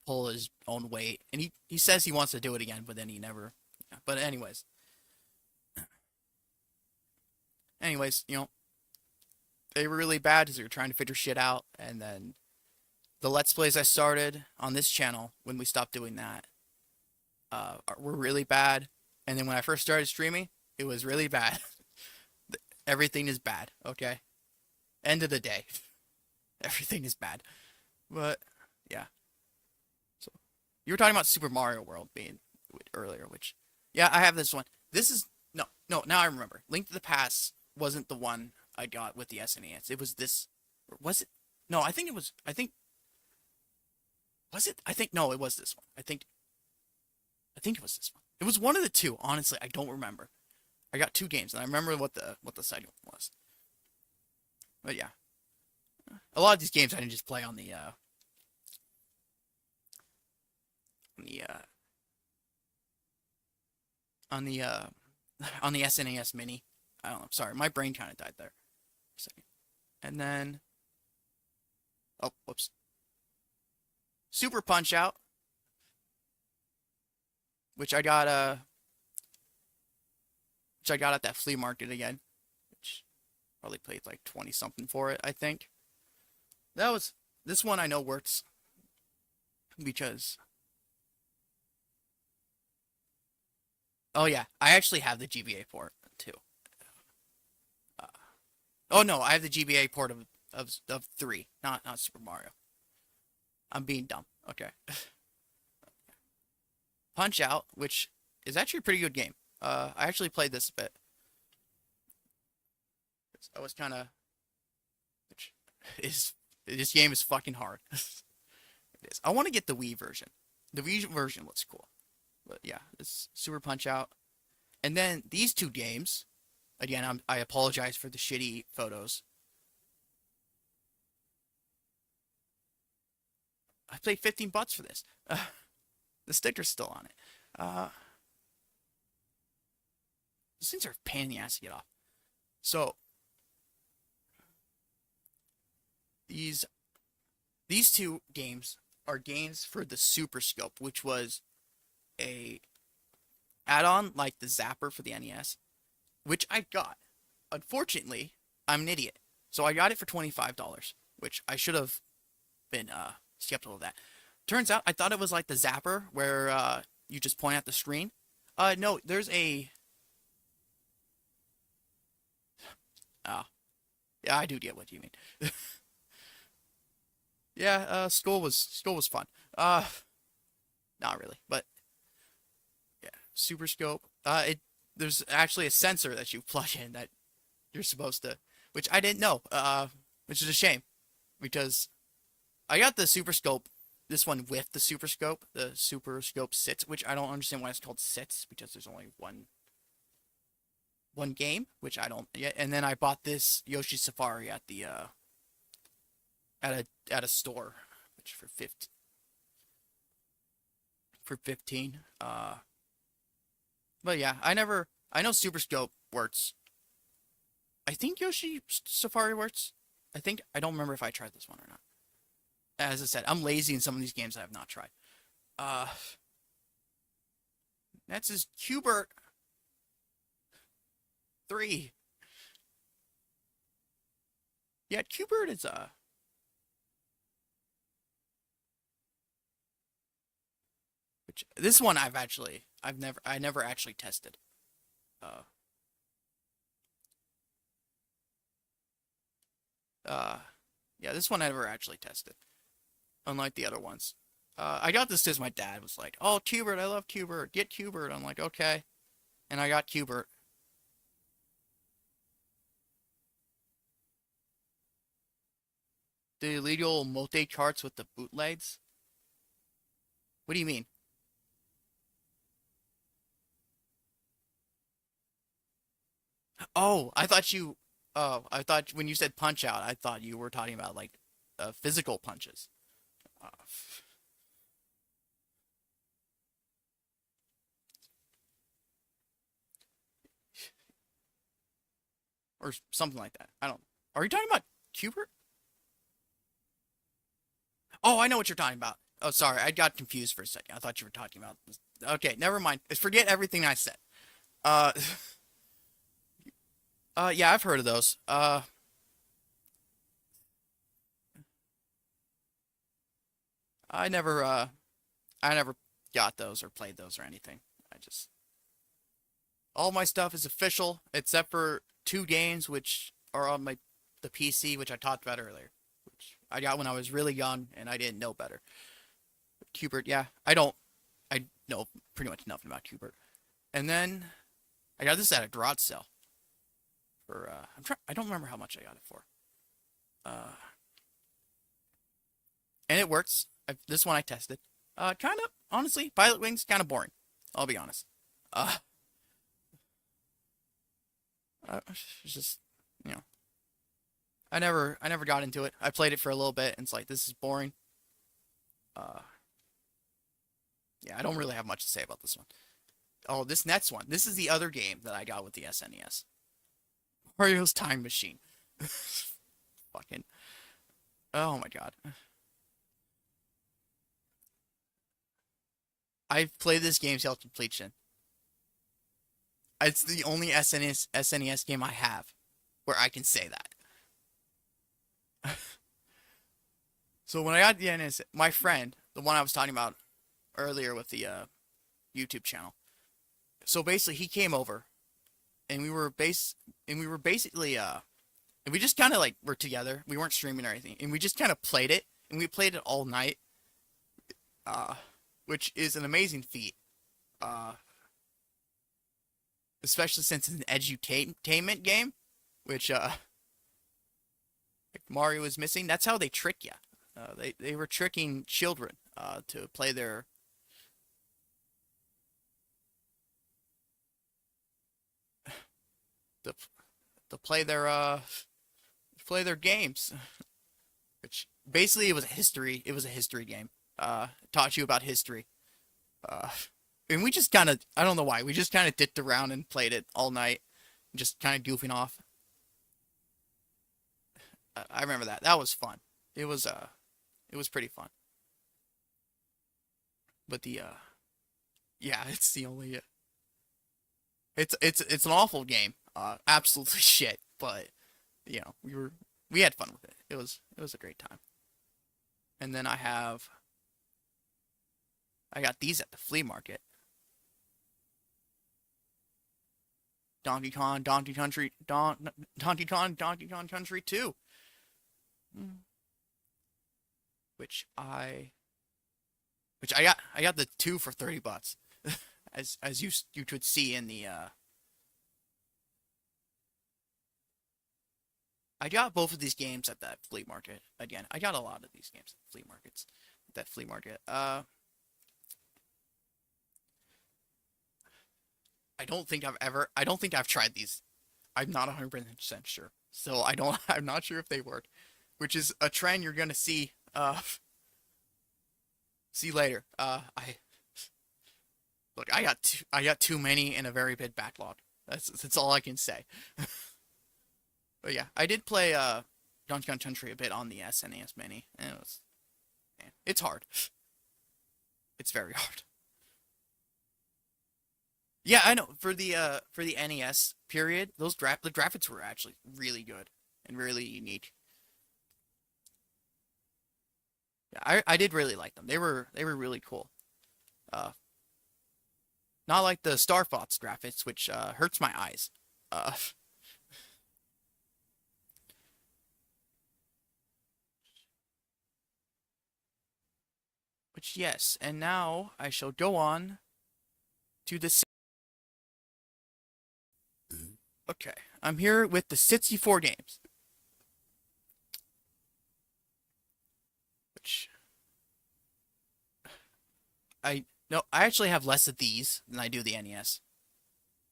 pull his own weight, and he says he wants to do it again, but then he never. Yeah. But anyways, they were really bad because they were trying to figure shit out, and then the Let's Plays I started on this channel when we stopped doing that were really bad, and then when I first started streaming, it was really bad. Everything is bad, okay? End of the day, everything is bad. But yeah, so you were talking about Super Mario World being earlier, which yeah, I have this one. This is no. Now I remember. Link to the Past wasn't the one I got with the SNES. It was this. Was it? No, I think it was. I think. Was it? I think no. It was this one. I think. I think it was this one. It was one of the two. Honestly, I don't remember. I got two games, and I remember what the second one was. But yeah, a lot of these games I didn't just play on on the uh, on the on the SNES Mini. I don't know. Sorry, my brain kind of died there for a second. And then, oh, whoops. Super Punch Out, which I got at that flea market again, which probably paid like 20 something for it, I think. This one I know works because oh yeah, I actually have the GBA port too. Uh, oh no, I have the GBA port of 3, not Super Mario. I'm being dumb. Okay. Punch Out, which is actually a pretty good game. I actually played this a bit. I was kind of, which is this game is fucking hard. It is. I want to get the Wii version. The Wii version looks cool. But yeah, it's Super Punch Out. And then these two games, again, I apologize for the shitty photos. I paid $15 for this. The sticker's still on it. These things are a pain in the ass to get off. So these two games are games for the Super Scope, which was a add-on like the Zapper for the NES, which I got. Unfortunately, I'm an idiot, so I got it for $25, which I should have been skeptical of that. Turns out I thought it was like the Zapper where you just point at the screen. No, there's a yeah, I do get what you mean. Yeah, school was fun. Not really, but yeah, Super Scope. There's actually a sensor that you plug in that you're supposed to, which I didn't know. Which is a shame because I got the Super Scope, this one with the Super Scope, the Super Scope Sits, which I don't understand why it's called Sits because there's only one game, which I don't yet. And then I bought this Yoshi Safari at the at a store, which for 50. for 15. But yeah, I know Super Scope works. I think Yoshi Safari works. I don't remember if I tried this one or not. As I said, I'm lazy in some of these games I have not tried. Uh, that's his Cubert 3. Yeah, Cubert is which this one I never actually tested. Uh, uh, yeah, this one I never actually tested, unlike the other ones. I got this because my dad was like, "Oh, Cubert, I love Cubert. Get Cubert." I'm like, "Okay," and I got Cubert. The illegal multi charts with the bootlegs. What do you mean? Oh, I thought you. Oh, I thought when you said punch out, I thought you were talking about like physical punches, uh, or something like that. I don't. Are you talking about Cubert? Oh, I know what you're talking about. Oh, sorry, I got confused for a second. I thought you were talking about this. Okay, never mind. Forget everything I said. Uh, yeah, I've heard of those. I never, I never got those or played those or anything. I just all my stuff is official except for two games which are on the PC, which I talked about earlier, which I got when I was really young and I didn't know better. Cubert, yeah, I know pretty much nothing about Cubert. And then I got this at a garage sale for I don't remember how much I got it for. Uh, and it works. This one I tested. Kind of honestly, Pilot Wings kind of boring. I'll be honest. Uh, it's just you know, I never got into it. I played it for a little bit and it's like this is boring. Uh, yeah, I don't really have much to say about this one. Oh, this next one. This is the other game that I got with the SNES. Mario's Time Machine. Fucking. Oh my god. I've played this game till completion. It's the only SNES game I have where I can say that. So when I got the NES, my friend, the one I was talking about earlier with the YouTube channel. So basically, he came over, and we were basically and we just kind of like were together. We weren't streaming or anything, and we just kind of played it, and we played it all night, uh, which is an amazing feat. Uh, Especially since it's an edutainment game, which like Mario is missing. That's how they trick you. They were tricking children to play to, to play their games, which basically it was a history game. Taught you about history. Uh, and we just kind of I don't know why we just kind of dicked around and played it all night, just kind of goofing off. I remember that. That was fun. It was it was pretty fun. But the yeah, it's the only it's an awful game. Absolutely shit. But we had fun with it. It was a great time. And then I got these at the flea market. Donkey Kong Country 2, which I got the 2 for $30, as you could see in the I got both of these games at that flea market. Again, I got a lot of these games at flea markets. At that flea market. I don't think I've tried these. I'm not 100% sure. So I'm not sure if they work, which is a trend you're going to see see later. Look, I got too many and a very big backlog. That's all I can say. But yeah, I did play Donkey Kong Country a bit on the SNES Mini, and it was man, it's hard. It's very hard. Yeah, I know. For the NES period, the graphics were actually really good and really unique. Yeah, I did really like them. They were really cool. Uh, Not like the Star Fox graphics, which hurts my eyes. Uh, which yes, and now I shall go on to the. Okay, I'm here with the 64 games, which I no, I actually have less of these than I do the NES.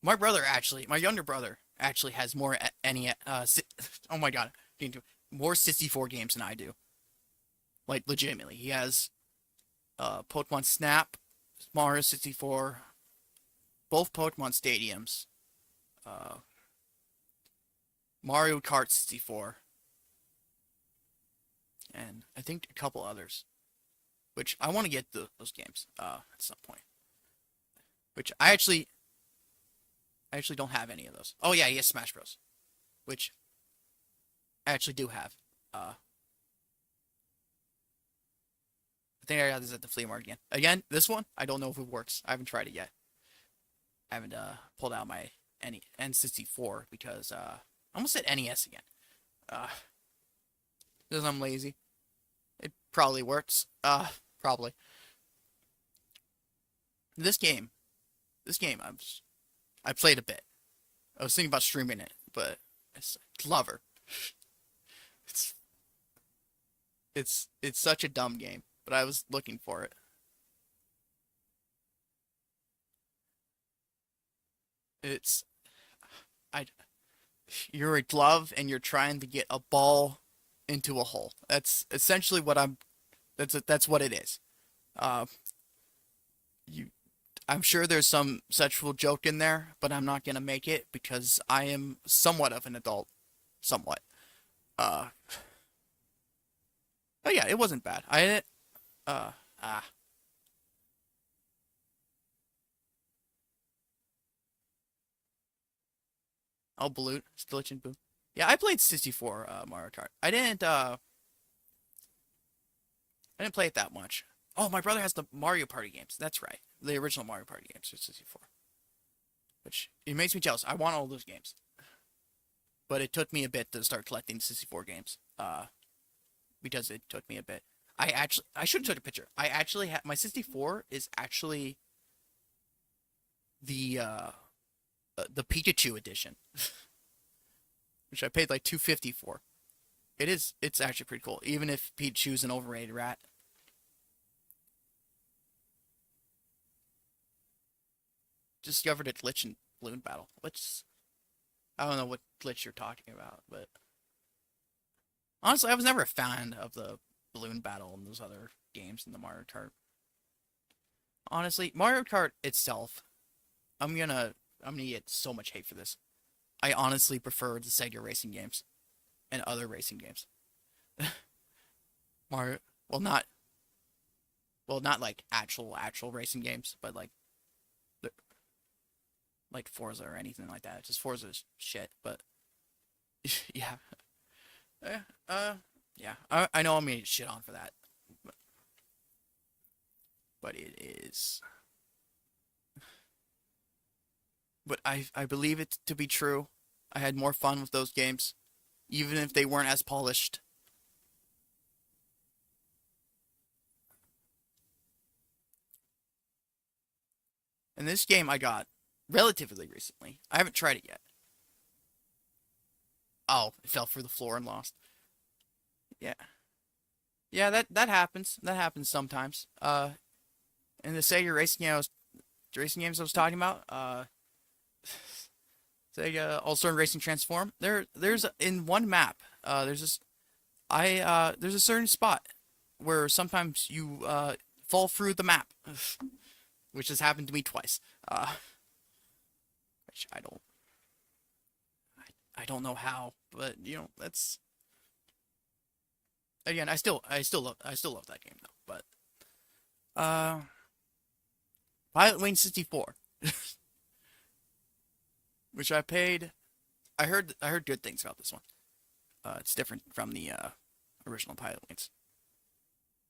My younger brother actually has more NES. Oh my god, more 64 games than I do. Like legitimately, he has Pokemon Snap, Mario 64, both Pokemon Stadiums, uh, Mario Kart 64, and I think a couple others. Which I want to get those games at some point. Which I actually don't have any of those. Oh yeah, he has Smash Bros, which I actually do have. I think I got this at the flea market again. Again, this one I don't know if it works. I haven't tried it yet. I haven't pulled out my N64 because I almost said NES again. Uh, because I'm lazy. It probably works. Probably. This game, this game, I played a bit. I was thinking about streaming it, but it's Glover. It's it's such a dumb game, but I was looking for it. It's I you're a glove and you're trying to get a ball into a hole. That's essentially what I'm. That's what it is. Uh, you I'm sure there's some sexual joke in there, but I'm not gonna make it because I am somewhat of an adult, somewhat. Uh, but yeah, it wasn't bad. I didn't. Uh, ah, oh, Balut, Glitch and Boom. Yeah, I played 64 Mario Kart. I didn't play it that much. Oh, my brother has the Mario Party games. That's right, the original Mario Party games for 64, which it makes me jealous. I want all those games, but it took me a bit to start collecting 64 games. Because it took me a bit. I should have took a picture. I actually have my 64 is actually the the Pikachu edition, which I paid like 250 for. It's actually pretty cool, even if Pikachu's an overrated rat. Discovered a glitch in Balloon Battle. Which I don't know what glitch you're talking about, but honestly, I was never a fan of the Balloon Battle and those other games in the Mario Kart. Honestly, Mario Kart itself, I'm gonna get so much hate for this. I honestly prefer the Sega racing games and other racing games. Mario, well, not like actual racing games, but like Forza or anything like that. Just Forza's shit, but yeah, eh, yeah. I know I'm gonna get shit on for that, but, but it is. But I believe it to be true. I had more fun with those games, even if they weren't as polished. And this game I got relatively recently. I haven't tried it yet. Oh, it fell through the floor and lost. Yeah. Yeah, that happens. That happens sometimes. In the Sega racing games I was talking about, Sega All-Star Racing Transform. There's in one map. There's a certain spot where sometimes you fall through the map. which has happened to me twice. Which I don't know how, but that's again, I still love that game though. But uh, Pilot Wing 64, which I paid. I heard good things about this one. It's different from the original Pilot Wings.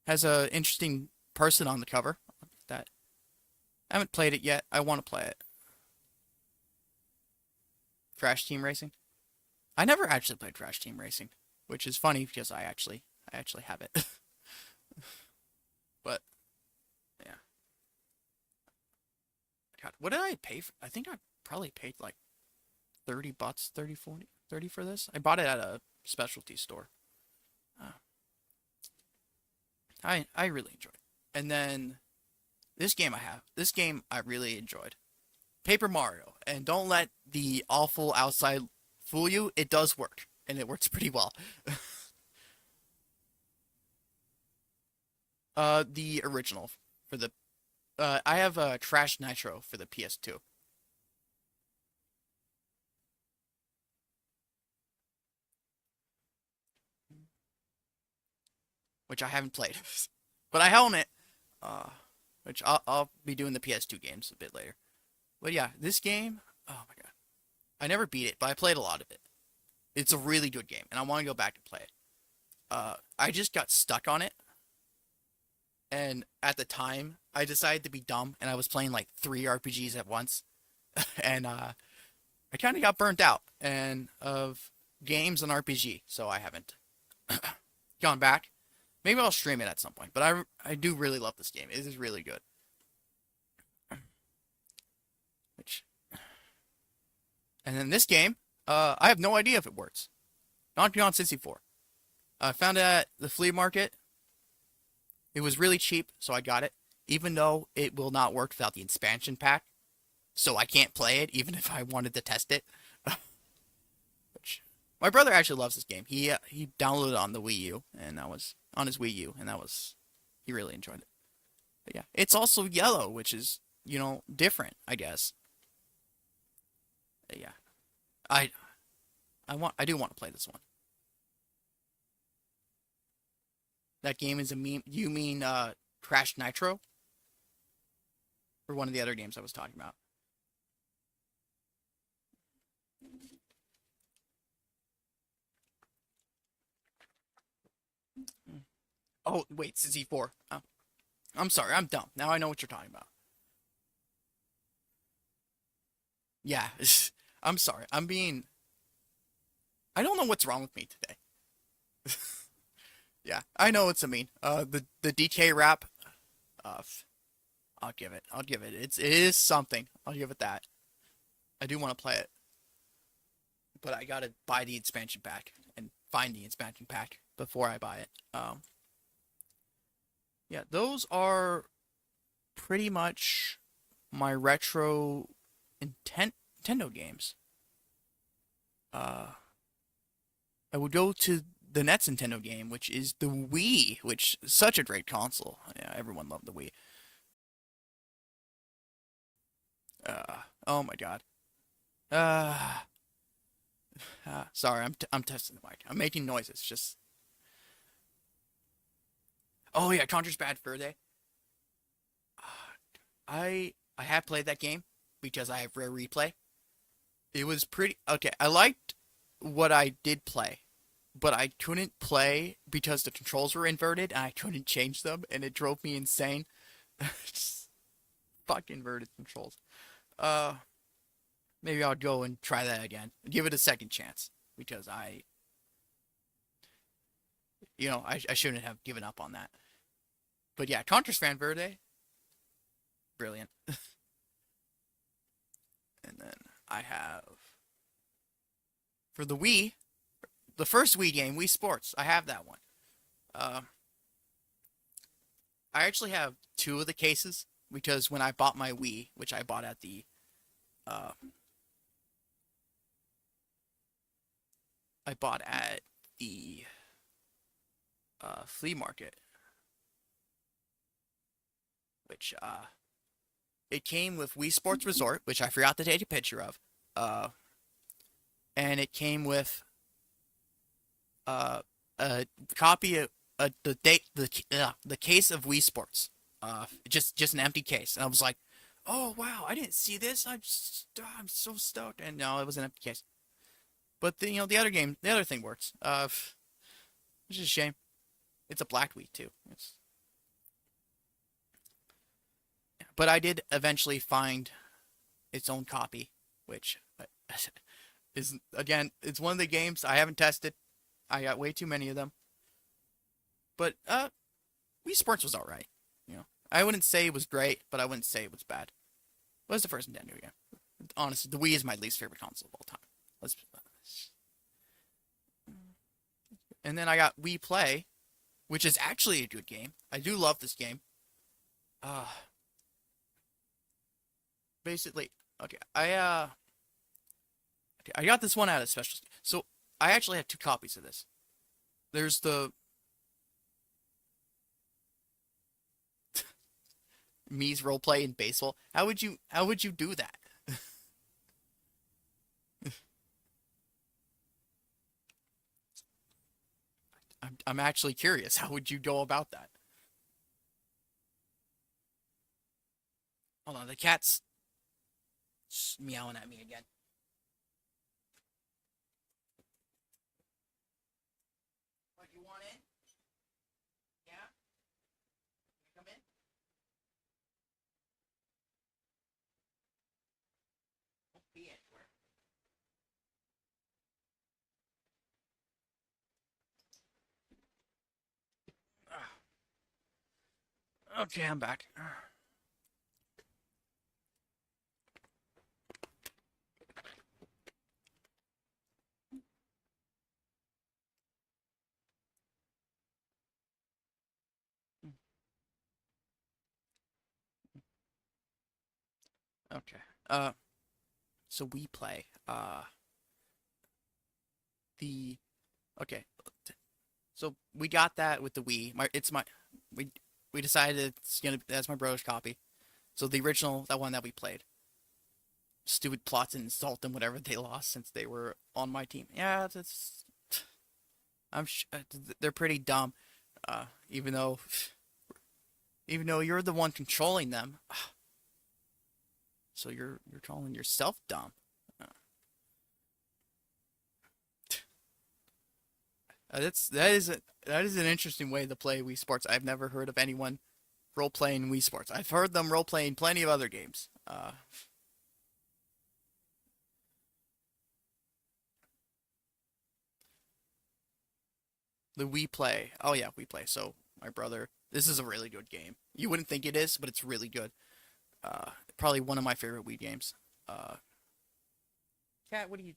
Has a interesting person on the cover that I haven't played it yet. I want to play it. Crash Team Racing. I never actually played Crash Team Racing, which is funny because I actually have it. But yeah, God, what did I pay for? I think I probably paid like 30 bucks, 30, 40, 30 for this. I bought it at a specialty store. Uh, I really enjoyed it. And then this game I really enjoyed. Paper Mario, and don't let the awful outside fool you. It does work, and it works pretty well. The original for the I have Trash Nitro for the PS2, which I haven't played, but I own it. Uh, which I'll be doing the PS2 games a bit later. But yeah, this game, oh my god, I never beat it, but I played a lot of it. It's a really good game, and I want to go back and play it. I just got stuck on it, and at the time, I decided to be dumb, and I was playing like three RPGs at once, and I kind of got burnt out and of games and RPG, so I haven't gone back. Maybe I'll stream it at some point, but I do really love this game. It is really good. Which and then this game, I have no idea if it works. Not Beyond 64. I found it at the flea market. It was really cheap, so I got it. Even though it will not work without the expansion pack, so I can't play it even if I wanted to test it. Which my brother actually loves this game. He downloaded it on the Wii U, and that was on his Wii U, and that was he really enjoyed it. But yeah, it's also yellow, which is different, I guess. But yeah, I I do want to play this one. That game is a meme. You mean Crash Nitro, or one of the other games I was talking about? Oh wait, CZ4. Oh, I'm sorry, I'm dumb. Now I know what you're talking about. Yeah, I'm sorry. I don't know what's wrong with me today. Yeah, I know it's a meme. The DK rap. Uh, I'll give it. I'll give it. It is something. I'll give it that. I do want to play it, but I gotta buy the expansion pack and find the expansion pack before I buy it. Yeah, those are pretty much my retro Nintendo games. Uh, I would go to the next Nintendo game, which is the Wii, which is such a great console. Yeah, everyone loved the Wii. Oh my God. Uh, sorry, I'm testing the mic. I'm making noises. Just oh yeah, Contra's Bad Fur Day. I have played that game because I have Rare Replay. It was pretty okay. I liked what I did play, but I couldn't play because the controls were inverted and I couldn't change them, and it drove me insane. Just fucking inverted controls. Uh, Maybe I'll go and try that again. Give it a second chance because I shouldn't have given up on that. But yeah, Contra's Fan Verde, brilliant. And then I have for the Wii, the first Wii game, Wii Sports. I have that one. Uh, I actually have two of the cases because when I bought my Wii, which I bought at the uh, I bought at the flea market, which it came with Wii Sports Resort, which I forgot to take a picture of. Uh, and it came with uh, a copy of the case of Wii Sports. Just an empty case, and I was like, "Oh wow, I didn't see this. I'm so stoked." And no, it was an empty case. But the other game, the other thing works. It's just a shame. It's a black Wii too. But I did eventually find its own copy, which is again, it's one of the games I haven't tested. I got way too many of them. But Wii Sports was alright. I wouldn't say it was great, but I wouldn't say it was bad. It was the first Nintendo game. Honestly, the Wii is my least favorite console of all time. Let's. And then I got Wii Play, which is actually a good game. I do love this game. Uh, Basically, okay, I got this one out of special. So I actually have two copies of this. There's the Mii's roleplay in baseball. How would you do that? I'm actually curious. How would you go about that? Hold on, the cat's meowing at me again. What, you want in? Yeah? Come in? Don't be anywhere. Okay, I'm back. Okay. So we play. The okay. So we got that with the Wii. We we decided that's my brother's copy. So the original, that one that we played. Stupid plots and insult them whatever they lost since they were on my team. Yeah, that's they're pretty dumb. Uh, even though even though you're the one controlling them, so you're calling yourself dumb. Uh, that is an interesting way to play Wii Sports. I've never heard of anyone role playing Wii Sports. I've heard them role playing plenty of other games. The Wii Play. Oh yeah, Wii Play. So my brother, this is a really good game. You wouldn't think it is, but it's really good. Probably one of my favorite Wii games. Uh, Cat, what do you?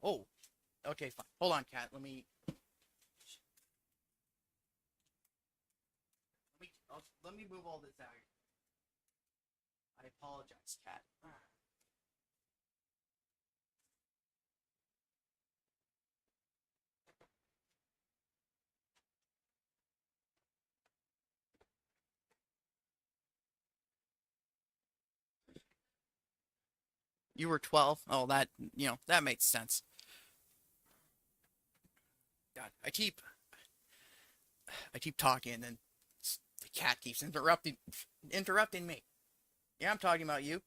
Oh, okay, fine. Hold on, Cat. Let me move all this out. I apologize, Cat. You were 12. Oh, that makes sense. God, I keep talking, and then the cat keeps interrupting me. Yeah, I'm talking about you.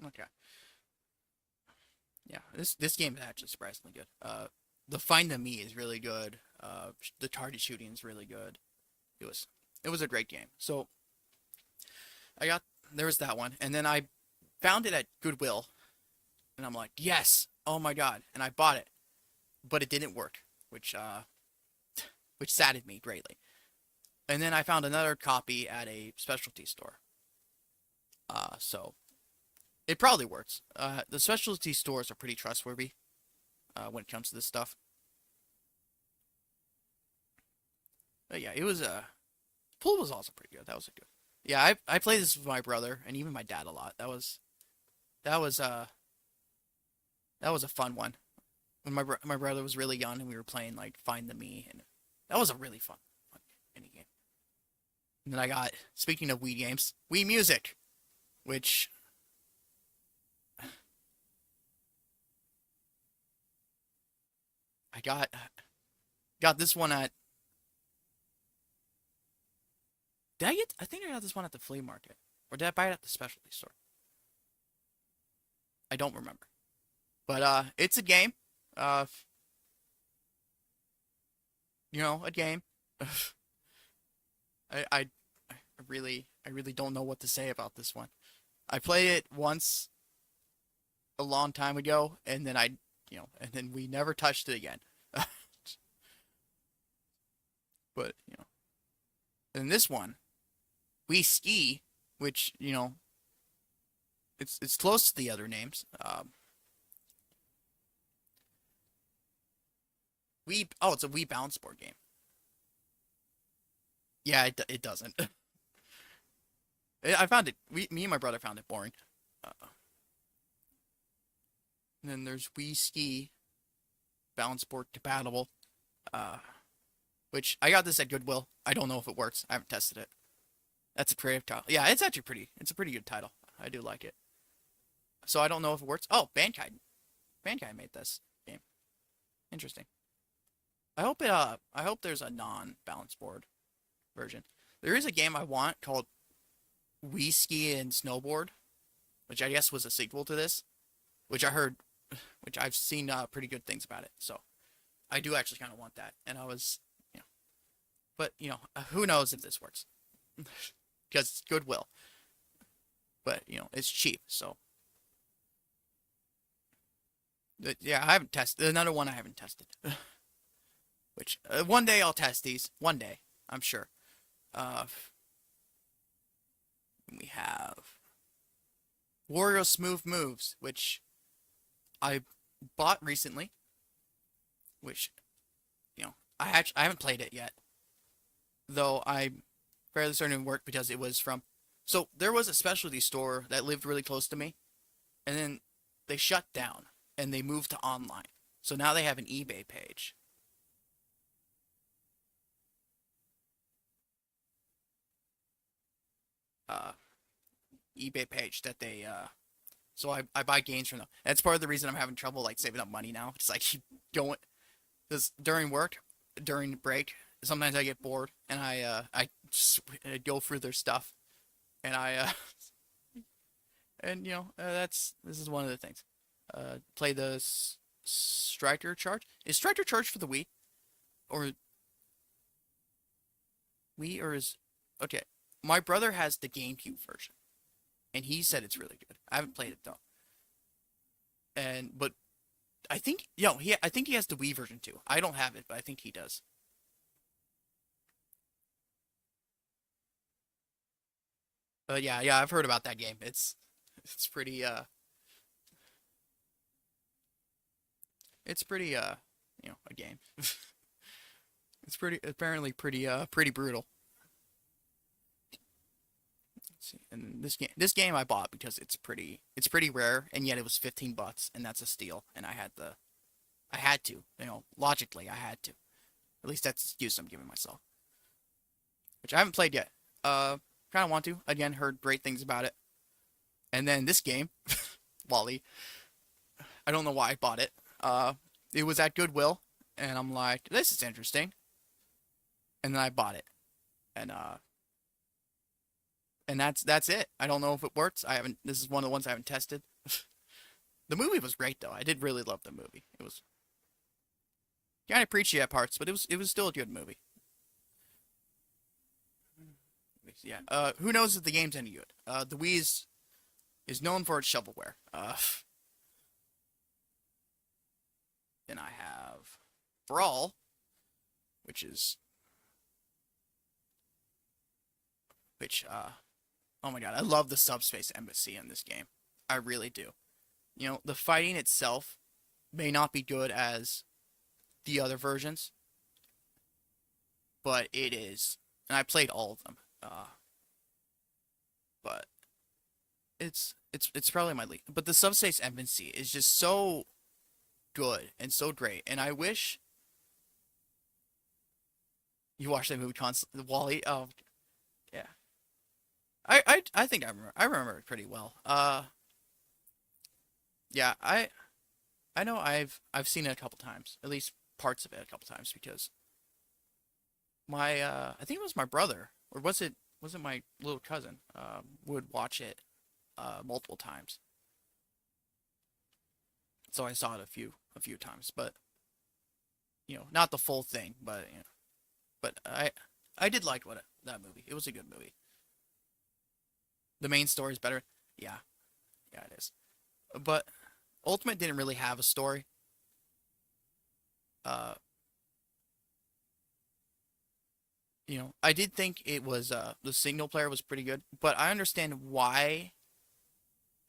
Okay. Yeah, this game is actually surprisingly good. The Find the Me is really good. The target shooting is really good. It was it was a great game. So I got there was that one, and then I found it at Goodwill, and I'm like, yes, oh my god, and I bought it, but it didn't work, which saddened me greatly. And then I found another copy at a specialty store. So it probably works. The specialty stores are pretty trustworthy when it comes to this stuff. But yeah, it was pool was also pretty good. That was a good. Yeah, I played this with my brother and even my dad a lot. That was that was a fun one. When my brother was really young and we were playing like Find the Me, and that was a really fun mini game. And then I got, speaking of Wii games, Wii Music, which I got this one at. Did I get? I think I got this one at the flea market, or did I buy it at the specialty store? I don't remember. But it's a game. Uh, a game. I really don't know what to say about this one. I played it once a long time ago, and then and then we never touched it again. But in this one, we ski, which it's close to the other names. It's a Wii balance board game. Yeah, it doesn't. I found it. Me and my brother found it boring. And then there's Wii Ski, balance board compatible. Uh, which I got this at Goodwill. I don't know if it works. I haven't tested it. That's a creative title. Yeah, it's actually pretty. It's a pretty good title. I do like it. So I don't know if it works. Oh, Bankai made this game. Interesting. I hope there's a non-balance board version. There is a game I want called Wii Ski and Snowboard, which I guess was a sequel to this, which I've seen pretty good things about it. So I do actually kind of want that. And I was, but who knows if this works? Because it's Goodwill. But it's cheap, so. Yeah, I haven't tested another one I haven't tested. Which one day I'll test these. One day, I'm sure. Uh, we have Wario Smooth Moves, which I bought recently. Which I haven't played it yet, though I'm fairly certain it worked because it was from. So there was a specialty store that lived really close to me, and then they shut down and they moved to online. So now they have an eBay page. Uh, eBay page that they so I buy games from them. That's part of the reason I'm having trouble like saving up money now. It's like keep going because during work, during break, sometimes I get bored and I go through their stuff and and this is one of the things. Play the Striker Charge. Is Striker Charge for the Wii or Wii or is okay? My brother has the GameCube version, and he said it's really good. I haven't played it though. But I think I think he has the Wii version too. I don't have it, but I think he does. Yeah, I've heard about that game. It's pretty it's pretty a game. It's pretty apparently pretty brutal. Let's see. And this game I bought because it's pretty rare and yet it was $15 and that's a steal and I had to, logically I had to. At least that's the excuse I'm giving myself. Which I haven't played yet. Kind of want to. Again, heard great things about it. And then this game, Wally. I don't know why I bought it. It was at Goodwill, and I'm like, this is interesting. And then I bought it, and that's it. I don't know if it works. I haven't. This is one of the ones I haven't tested. The movie was great though. I did really love the movie. It was kind of preachy at parts, but it was still a good movie. Yeah. Who knows if the game's any good? The Wii is known for its shovelware. Then I have Brawl, which is which oh my god, I love the subspace embassy in this game. I really do. The fighting itself may not be good as the other versions, but it is. And I played all of them. But it's probably my lead. But the subspace embassy is just so good and so great. And I wish you watched that movie constantly, Wally. Yeah. I think I remember it pretty well. Yeah, I know I've seen it a couple times, at least parts of it a couple times because my I think it was my brother or was it my little cousin would watch it multiple times. So I saw it a few times, but not the full thing, but but I did like that movie. It was a good movie. The main story is better. Yeah, yeah, it is. But Ultimate didn't really have a story. Uh, I did think it was the single player was pretty good, but I understand why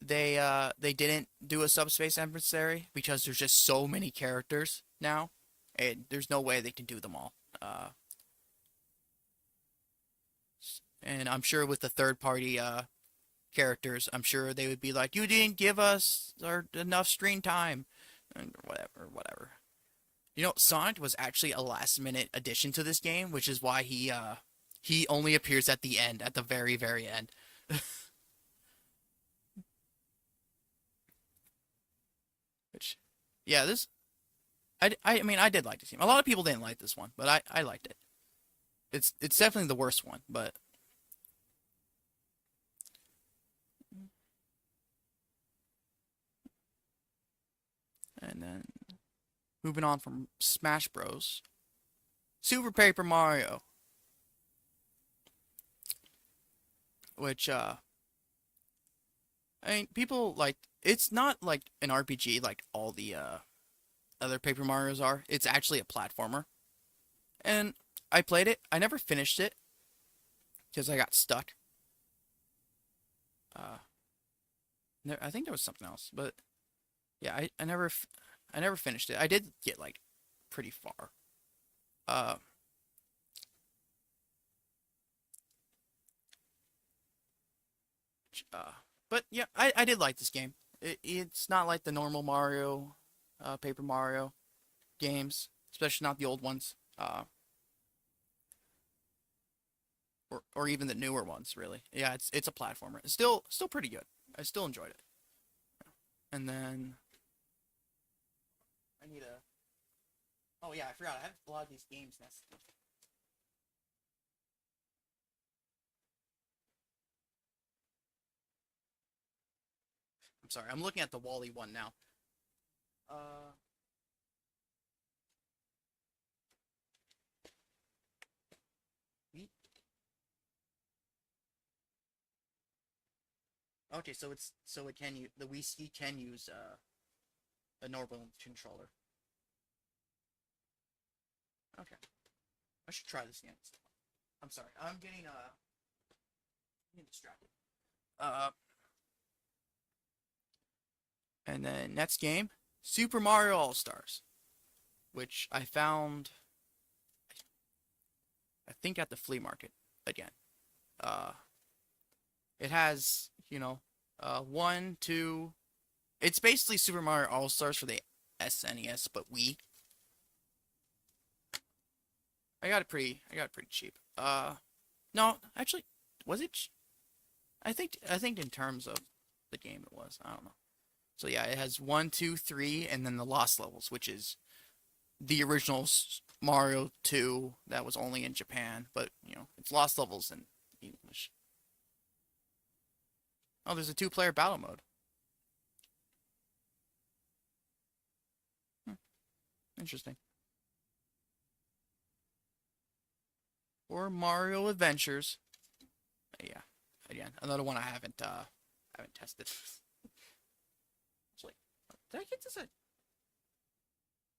they didn't do a subspace emissary because there's just so many characters now, and there's no way they can do them all. Uh, and I'm sure with the third party characters, I'm sure they would be like, "You didn't give us our enough screen time," and whatever, whatever. Sonic was actually a last minute addition to this game, which is why he only appears at the end, at the very very end. Which, yeah, I mean I did like this game. A lot of people didn't like this one, but I liked it. It's definitely the worst one, but and then moving on from Smash Bros. Super Paper Mario, which I mean people like it's not like an RPG like all the other Paper Marios are. It's actually a platformer. And I played it. I never finished it because I got stuck. Uh I think there was something else, but yeah, I never finished it. I did get like pretty far. Uh uh but yeah, I did like this game. It's not like the normal Mario Paper Mario games, especially not the old ones. Or even the newer ones, really. Yeah, it's a platformer. It's still pretty good. I still enjoyed it. And then I need a. Oh yeah, I forgot. I have a lot of these games nested. I'm sorry. I'm looking at the Wally one now. Uh. Okay, so it can use the Wii Ski can use a normal controller. Okay, I should try this again. I'm sorry. I'm getting distracted. Uh. And then next game, Super Mario All Stars, which I found I think at the flea market again. Uh, it has, one, two. It's basically Super Mario All Stars for the SNES, but Wii. I got it pretty cheap. No, actually, was it? I think in terms of the game, it was. I don't know. So yeah, it has one, two, three, and then the Lost Levels, which is the original Mario 2 that was only in Japan, but it's Lost Levels in English. Oh, there's a two-player battle mode. Hmm, interesting. Or Mario Adventures. Yeah, again, another one I haven't tested. Actually, did I get this?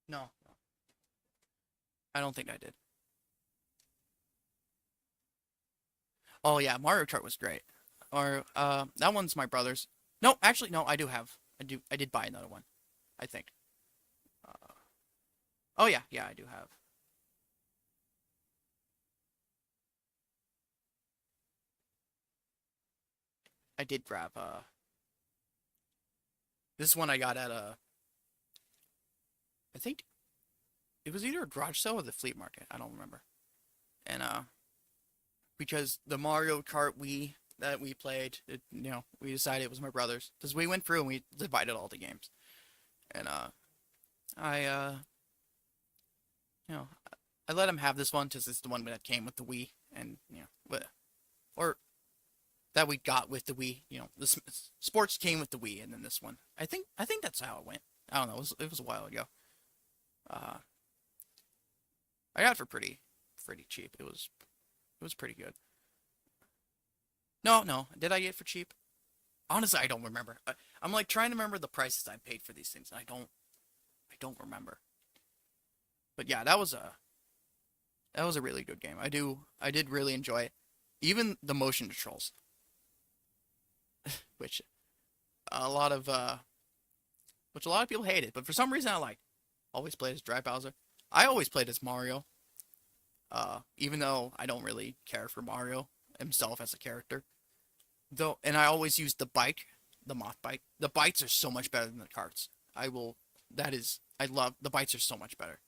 No, no, I don't think I did. Oh yeah, Mario Kart was great. Or that one's my brother's. No, actually, no, I did buy another one. I think. Uh, oh yeah, yeah, I do have. I did grab this one I got at I think it was either a garage sale or the flea market. I don't remember. And because the Mario Kart Wii that we played, we decided it was my brother's because we went through and we divided all the games, and I you know, I let him have this one because it's the one that came with the Wii, and or that we got with the Wii. The sports came with the Wii, and then this one. I think that's how it went. I don't know. It was a while ago. Uh, I got it for pretty cheap. It was pretty good. No, no. Did I get it for cheap? Honestly, I don't remember. I'm like trying to remember the prices I paid for these things, and I don't remember. But yeah, that was a really good game. I did really enjoy it. Even the motion controls, which a lot of which a lot of people hated, but for some reason I like. Always played as Dry Bowser. I always played as Mario. Even though I don't really care for Mario himself as a character. Though, and I always use the bike, the moth bike. The bikes are so much better than the carts. I will. That is, I love the bikes are so much better.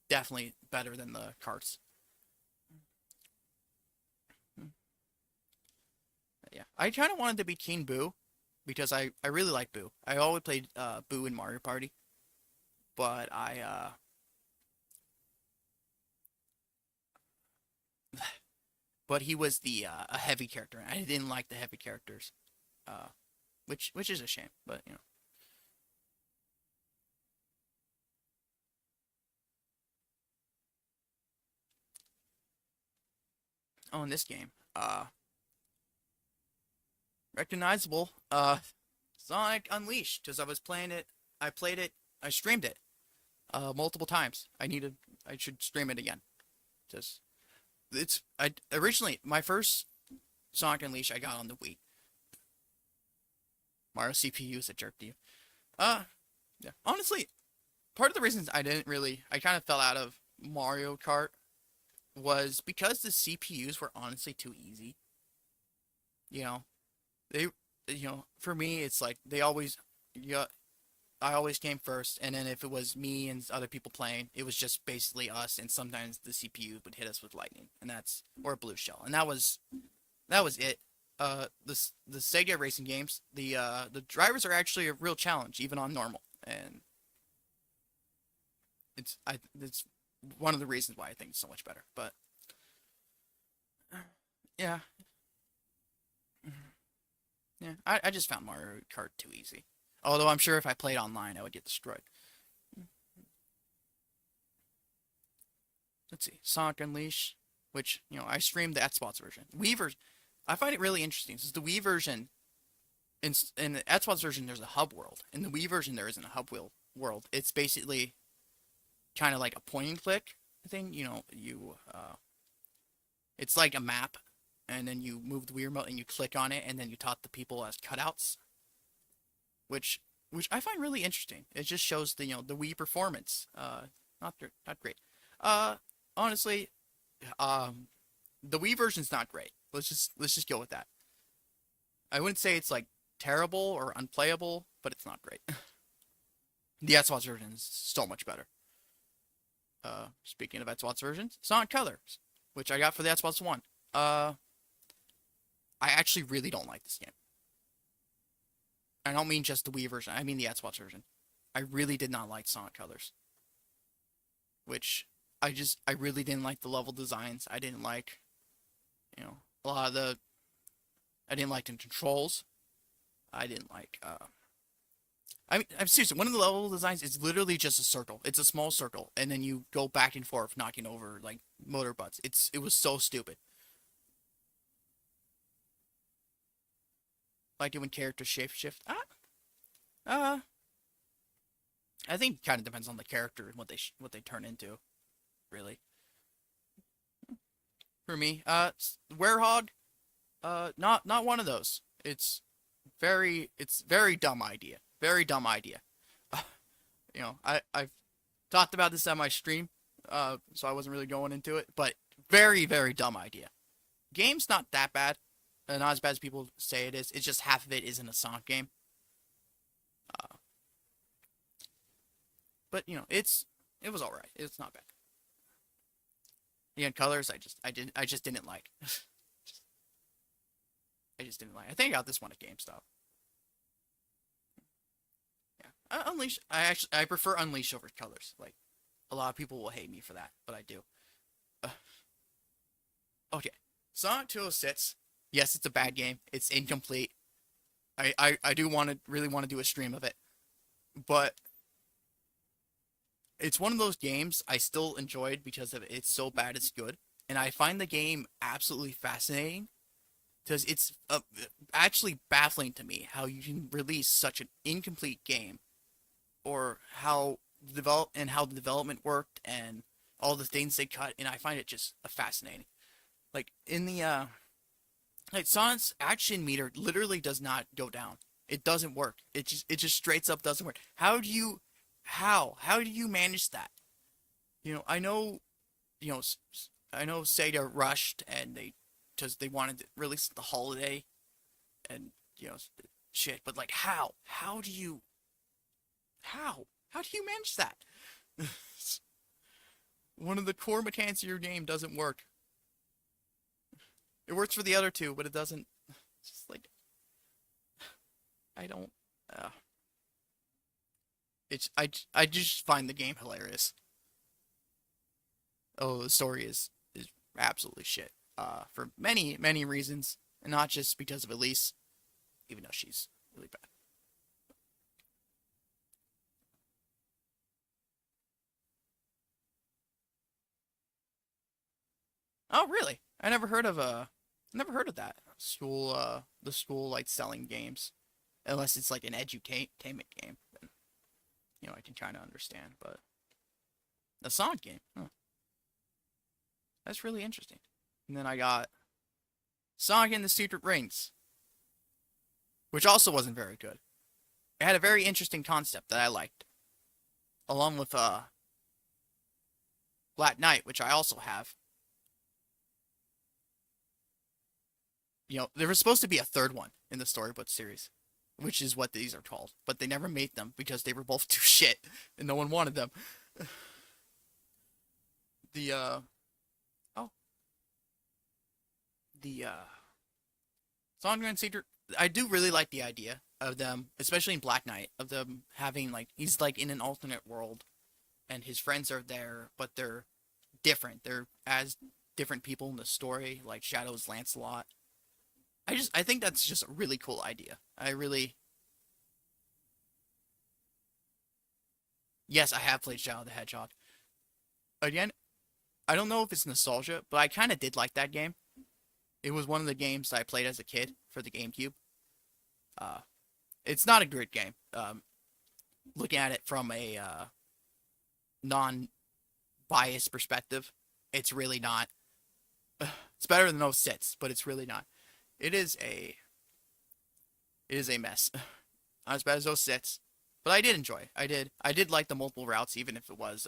Definitely better than the carts. Yeah, I kind of wanted to be King Boo because I really like Boo. I always played Boo in Mario Party, but but he was the a heavy character, and I didn't like the heavy characters, uh, which is a shame. But oh, in this game, recognizable, Sonic Unleashed, because I was playing it, I played it, I streamed it, multiple times. I should stream it again. Just I originally my first Sonic Unleashed I got on the Wii. Mario CPU is a jerk to you. Uh, yeah. Honestly, part of the reasons I kind of fell out of Mario Kart was because the CPUs were honestly too easy. You know, they, for me, it's like they always, yeah, I always came first, and then if it was me and other people playing, it was just basically us, and sometimes the CPU would hit us with lightning, and or a blue shell, and that was it. The Sega racing games, the drivers are actually a real challenge, even on normal, and it's one of the reasons why I think it's so much better. But yeah, yeah, I just found Mario Kart too easy. Although I'm sure if I played online, I would get destroyed. Let's see, Sonic Unleash, which I streamed the Xbox version. Wii version, I find it really interesting. Since the Wii version, in the Xbox version, there's a hub world. In the Wii version, there isn't a world. It's basically kind of like a point and click thing. It's like a map, and then you move the Wii remote and you click on it, and then you talk to people as cutouts, which which I find really interesting. It just shows the Wii performance. Not great. Uh, honestly, um, the Wii version's not great. Let's just go with that. I wouldn't say it's like terrible or unplayable, but it's not great. The Xbox version is so much better. Speaking of Xbox versions, Sonic Colors, which I got for the Xbox One. Uh, I actually really don't like this game. I don't mean just the Wii version. I mean the Xbox version. I really did not like Sonic Colors, which I really didn't like the level designs. I didn't like, a lot of the I didn't like the controls. I didn't like I'm seriously, one of the level designs is literally just a circle. It's a small circle, and then you go back and forth, knocking over like motor butts. It was so stupid. Like it when characters shape shift. Uh, I think it kind of depends on the character and what they turn into. Really, for me, Werehog, not one of those. It's very dumb idea. Very dumb idea. I've talked about this on my stream, so I wasn't really going into it, but very, very dumb idea. Game's not that bad, not as bad as people say it is. It's just half of it isn't a Sonic game. Uh, but it was all right. It's not bad. Again, colors, I just didn't like. I just didn't like. I think I got this one at GameStop. Yeah, Unleash. I prefer Unleash over Colors. Like a lot of people will hate me for that, but I do. Uh, okay, Sonic 206. Yes, it's a bad game. It's incomplete. I do want to really want to do a stream of it, but it's one of those games I still enjoyed because of it's so bad it's good, and I find the game absolutely fascinating because it's actually baffling to me how you can release such an incomplete game, or how the development worked and all the things they cut, and I find it just fascinating. Like in the like Sonic's action meter literally does not go down. It doesn't work. It just straight up doesn't work. How do you manage that? I know you know I know Sega rushed and they because they wanted to release the holiday and shit, but like how do you how do you manage that? One of the core mechanics of your game doesn't work. It works for the other two, but it doesn't. It's just like I don't. Uh, I just find the game hilarious. Oh, the story is absolutely shit. For many reasons, and not just because of Elise, even though she's really bad. Oh, really? Never heard of that the school like selling games, unless it's like an edutainment game. Then I can kind of understand, but a Sonic game, huh? That's really interesting. And then I got Sonic and the Secret Rings, which also wasn't very good. It had a very interesting concept that I liked, along with Black Knight, which I also have. There was supposed to be a third one in the storybook series, which is what these are called, but they never made them because they were both too shit and no one wanted them. The oh the Sonic and Secret. I do really like the idea of them, especially in Black Knight, of them having like he's like in an alternate world, and his friends are there, but they're different. They're as different people in the story, like Shadow's Lancelot. I think that's just a really cool idea. I really Yes, I have played Shadow the Hedgehog. Again, I don't know if it's nostalgia, but I kind of did like that game. It was one of the games I played as a kid for the GameCube. Uh, it's not a great game. Looking at it from a non-biased perspective, it's really not. It's better than 06, but it's really not. It is a it is a mess. Not as bad as 06, but I did enjoy. I did like the multiple routes, even if it was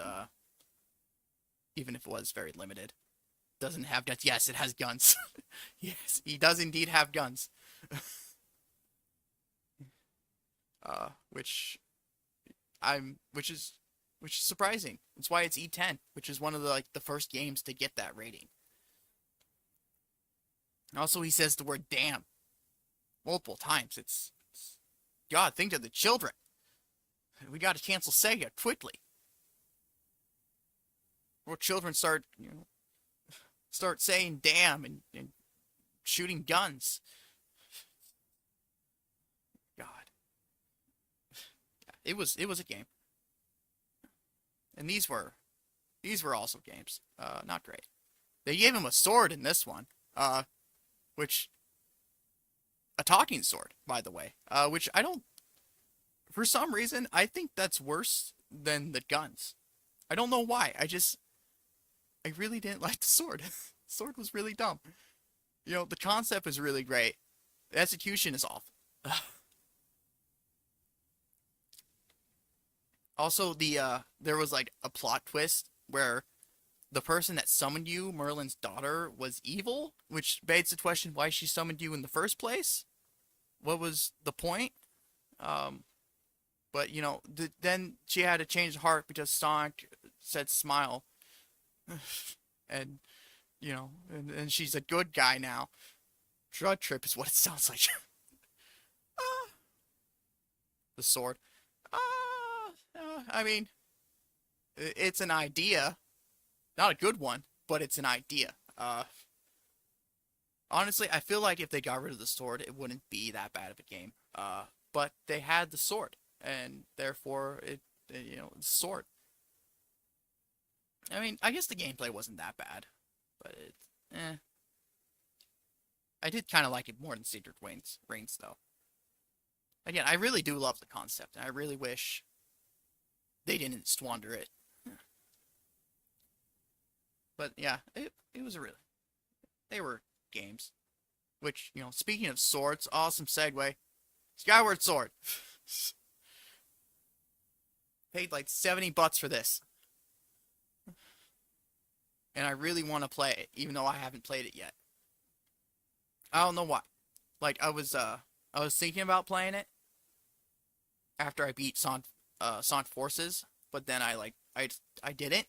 very limited. Doesn't have guns. Yes, it has guns. Yes, he does indeed have guns. Which which is surprising. That's why it's E10, which is one of the first games to get that rating. Also, he says the word "damn" multiple times. It's God, think of the children. We got to cancel Sega quickly, or children start saying "damn" and shooting guns. God, it was a game, and these were also games. Not great. They gave him a sword in this one. Which a talking sword, by the way. Which I don't. For some reason, I think that's worse than the guns. I don't know why. I really didn't like the sword. The sword was really dumb. The concept is really great. The execution is off. Also, there was like a plot twist where the person that summoned you, Merlin's daughter, was evil, which begs the question why she summoned you in the first place. What was the point? Um, but then she had to change the heart because Sonic said smile, and and she's a good guy now. Drug trip is what it sounds like. uh, the sword. I mean, it's an idea. Not a good one, but it's an idea. Honestly, I feel like if they got rid of the sword, it wouldn't be that bad of a game. But they had the sword, and therefore the sword. I mean, I guess the gameplay wasn't that bad, but eh. I did kind of like it more than Secret Reigns, though. Again, I really do love the concept, and I really wish they didn't squander it. But yeah, it was a really they were games. Which, speaking of swords, awesome segue. Skyward Sword. Paid like $70 for this. And I really want to play it, even though I haven't played it yet. I don't know why. Like I was thinking about playing it after I beat Sonic Forces, but then I didn't.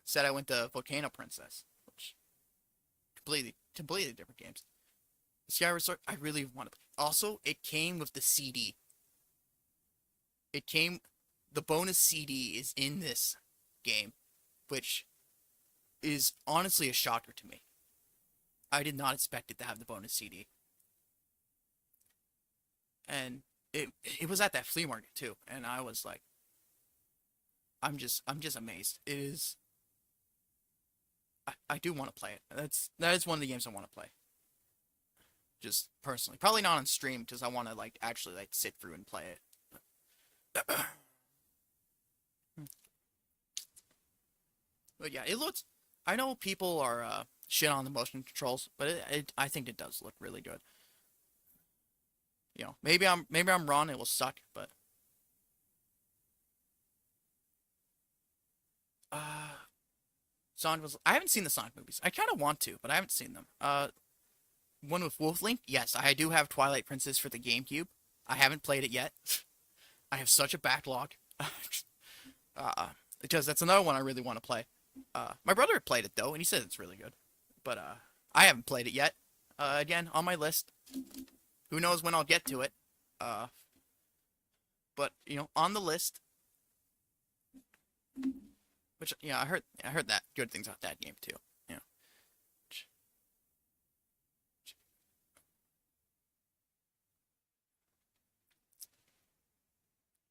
Said I went to Volcano Princess, which completely different games. Skyward Sword, I really want to. Also, it came with the CD. The bonus CD is in this game, which is honestly a shocker to me. I did not expect it to have the bonus CD. And it was at that flea market too, and I was like, I'm just amazed. It is. I do want to play it. That is one of the games I want to play. Just personally, probably not on stream because I want to actually sit through and play it. But yeah, it looks. I know people are shit on the motion controls, but I think it does look really good. Maybe I'm wrong. It will suck, but Sonic was. I haven't seen the Sonic movies. I kind of want to, but I haven't seen them. One with Wolf Link. Yes, I do have Twilight Princess for the GameCube. I haven't played it yet. I have such a backlog. Because that's another one I really want to play. My brother played it though, and he said it's really good. But I haven't played it yet. Again, on my list. Who knows when I'll get to it. But on the list. Which I heard that good things about that game too.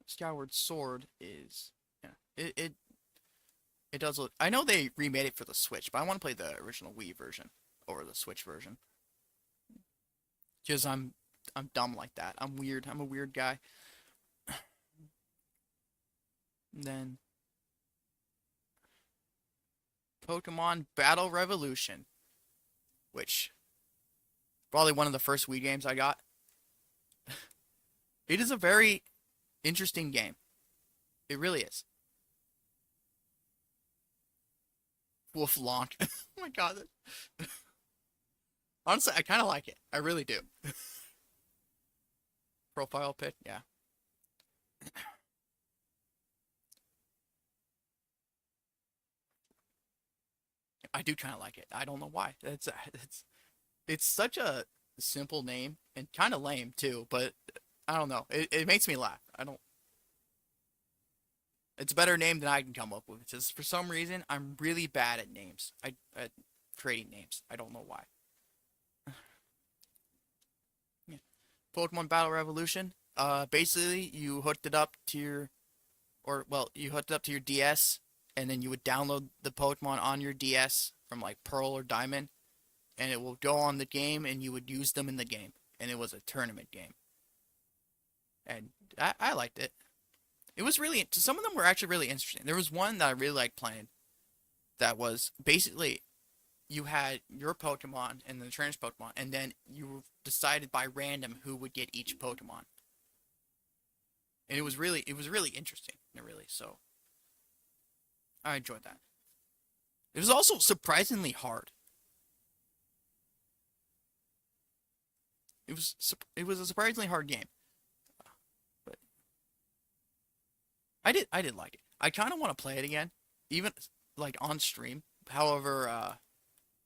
Skyward Sword is it does look. I know they remade it for the Switch, but I want to play the original Wii version over the Switch version. Because I'm dumb like that. I'm weird. I'm a weird guy. And then Pokemon Battle Revolution, which probably one of the first Wii games I got. It is a very interesting game. It really is. Wolf Lonk. Oh my god. Honestly, I kind of like it. I really do. Profile pic, yeah. I do kind of like it. I don't know why. It's such a simple name and kind of lame too, but I don't know. It makes me laugh. I don't. It's a better name than I can come up with. It's just for some reason I'm really bad at names. At creating names. I don't know why. Yeah. Pokemon Battle Revolution. Basically you hooked it up to you hooked it up to your DS, and then you would download the Pokemon on your DS from Pearl or Diamond, and it will go on the game, and you would use them in the game, and it was a tournament game, and I liked it. It was really some of them were actually really interesting. There was one that I really liked playing. That was basically you had your Pokemon and the trainers Pokemon, and then you decided by random who would get each Pokemon. And it was really interesting. So I enjoyed that. It was also surprisingly hard. It was a surprisingly hard game, but I did like it. I kind of want to play it again, even on stream. However,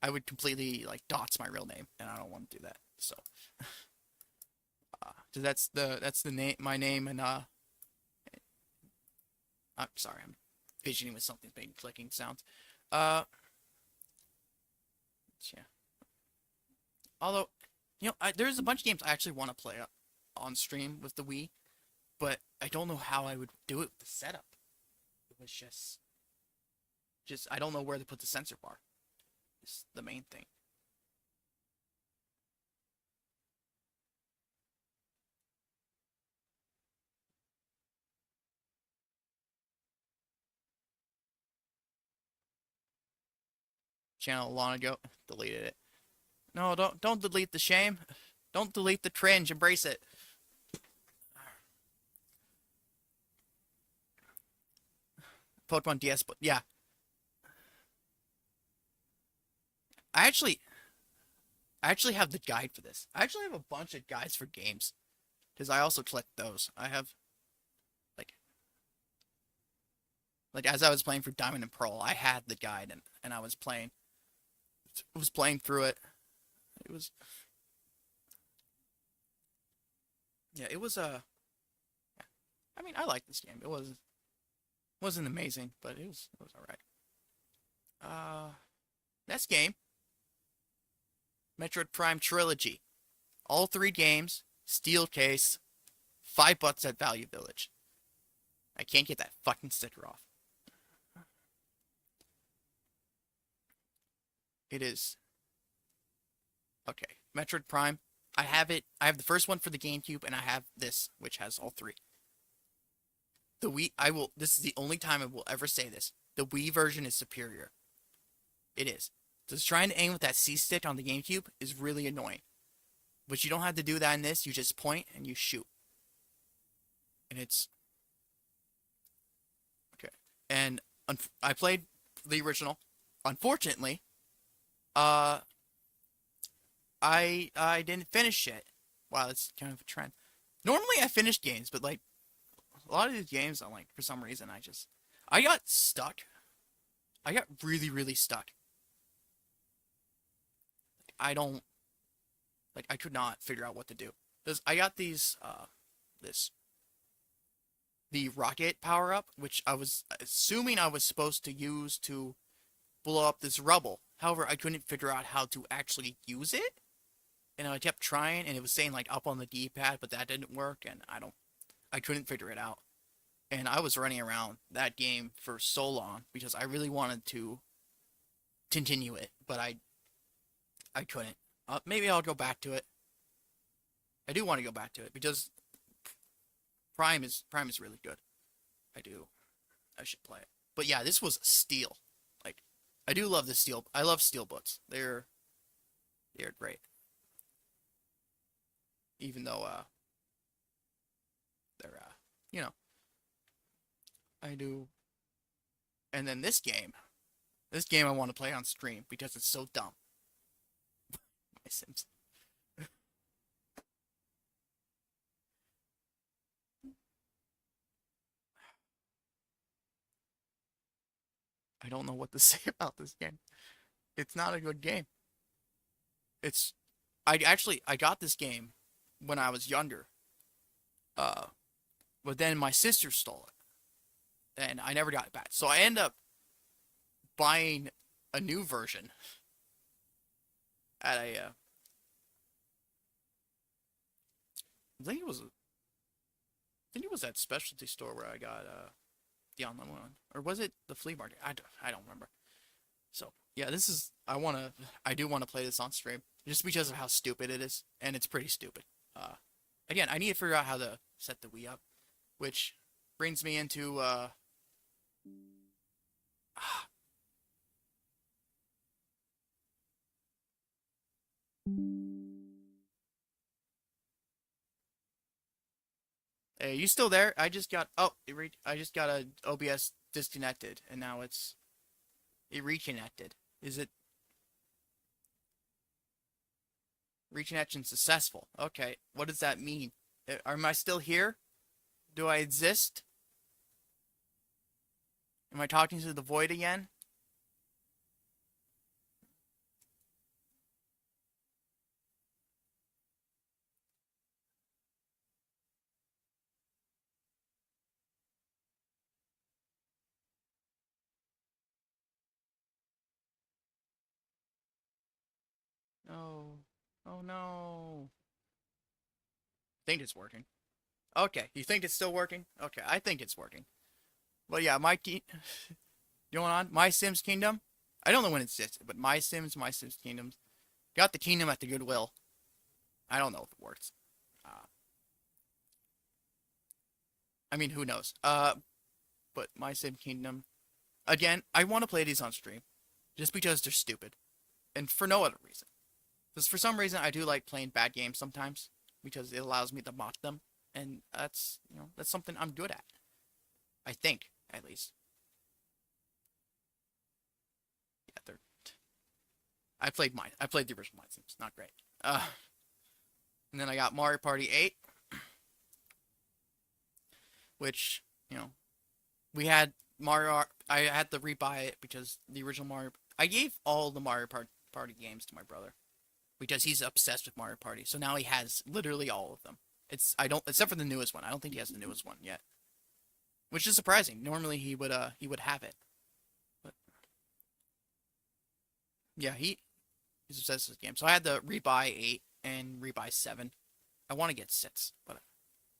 I would completely like dots my real name, and I don't want to do that. So that's the name, my name, and I'm sorry, I'm fidgeting with something making clicking sounds. Uh, yeah. Although, there's a bunch of games I actually want to play on stream with the Wii, but I don't know how I would do it with the setup. It was just I don't know where to put the sensor bar. Is the main thing. Channel long ago, deleted it. No, don't delete the shame. Don't delete the cringe. Embrace it. Pokemon DS, but yeah, I actually I actually have the guide for this. I actually have a bunch of guides for games because I also collect those. I have like as I was playing for Diamond and Pearl, I had the guide and I was playing through it. It was yeah, it was I mean, I like this game. It wasn't amazing, but it was all right. Next game, Metroid Prime Trilogy. All three games, steel case, $5 at Value Village. I can't get that fucking sticker off. It is okay. Metroid Prime. I have it. I have the first one for the GameCube, and I have this, which has all three. The Wii. I will. This is the only time I will ever say this. The Wii version is superior. It is. Just trying to aim with that C stick on the GameCube is really annoying. But you don't have to do that in this. You just point and you shoot, and it's okay. And I played the original. Unfortunately, uh, I didn't finish it. Wow, that's kind of a trend. Normally I finish games, but like a lot of these games, I'm like for some reason I got stuck. I got really stuck. I don't like I could not figure out what to do because I got this the rocket power up, which I was assuming I was supposed to use to blow up this rubble. However, I couldn't figure out how to actually use it. And I kept trying, and it was saying like up on the D-pad, but that didn't work, and I couldn't figure it out. And I was running around that game for so long because I really wanted to continue it, but I couldn't. Maybe I'll go back to it. I do want to go back to it because Prime is really good. I do. I should play it. But yeah, this was steel. Like I do love the steel. I love steel books. They're great. Even though they're you know, I do. And then this game I want to play on stream because it's so dumb. My Sims. I don't know what to say about this game. It's not a good game. It's I got this game when I was younger. Uh, but then my sister stole it, and I never got it back. So I end up buying a new version at I think it was that specialty store where I got the online one, or was it the flea market? I don't remember. So yeah, I do want to play this on stream just because of how stupid it is, and it's pretty stupid. Uh, Again, I need to figure out how to set the Wii up, which brings me into hey, you still there? I just got a OBS disconnected, and now it reconnected. Is it reconnection successful? Okay, what does that mean? Am I still here? Do I exist? Am I talking to the void again? Oh no. Think it's working. Okay, you think it's still working? Okay, I think it's working. But yeah, going on? My Sims Kingdom. I don't know when it exists, but My Sims Kingdoms. Got the kingdom at the Goodwill. I don't know if it works. Uh, I mean, who knows? But My Sim Kingdom. Again, I want to play these on stream, just because they're stupid, and for no other reason. Because for some reason, I do like playing bad games sometimes, because it allows me to mock them, and that's something I'm good at. I think, at least. Yeah, they're. I played the original My Sims. Not great. And then I got Mario Party 8, which we had Mario. I had to rebuy it because the original Mario. I gave all the Party games to my brother because he's obsessed with Mario Party. So now he has literally all of them. I don't except for the newest one. I don't think he has the newest one yet, which is surprising. Normally he would have it, but yeah, he's obsessed with the game. So I had to rebuy 8 and rebuy 7. I want to get 6, but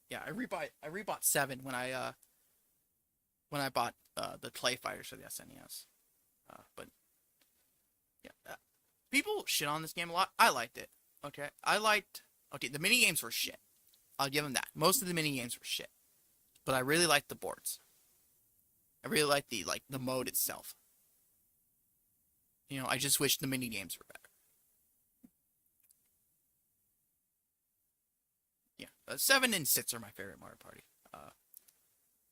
yeah, I rebought 7 when I bought the Clay Fighters for the SNES. But yeah, people shit on this game a lot. I liked it. Okay, Okay, the mini games were shit. I'll give them that. Most of the mini games were shit, but I really liked the boards. I really liked the mode itself. I just wish the mini games were better. Yeah, 7 and 6 are my favorite Mario Party.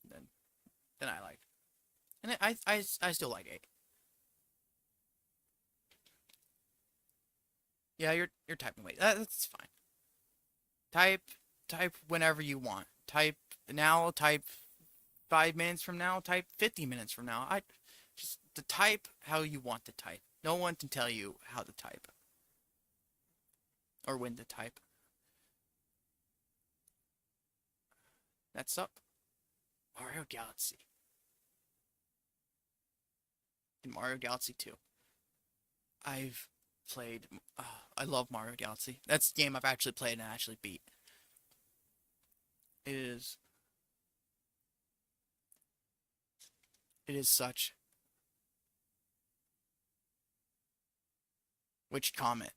Then I like, and I still like 8. Yeah, you're typing. Wait, that's fine. Type type whenever you want. Type now. Type 5 minutes from now. Type 50 minutes from now. I just to type how you want to type. No one can tell you how to type or when to type. That's up. Mario Galaxy. In Mario Galaxy 2. I've played. I love Mario Galaxy. That's the game I've actually played and actually beat. It is. It is such. Which comment?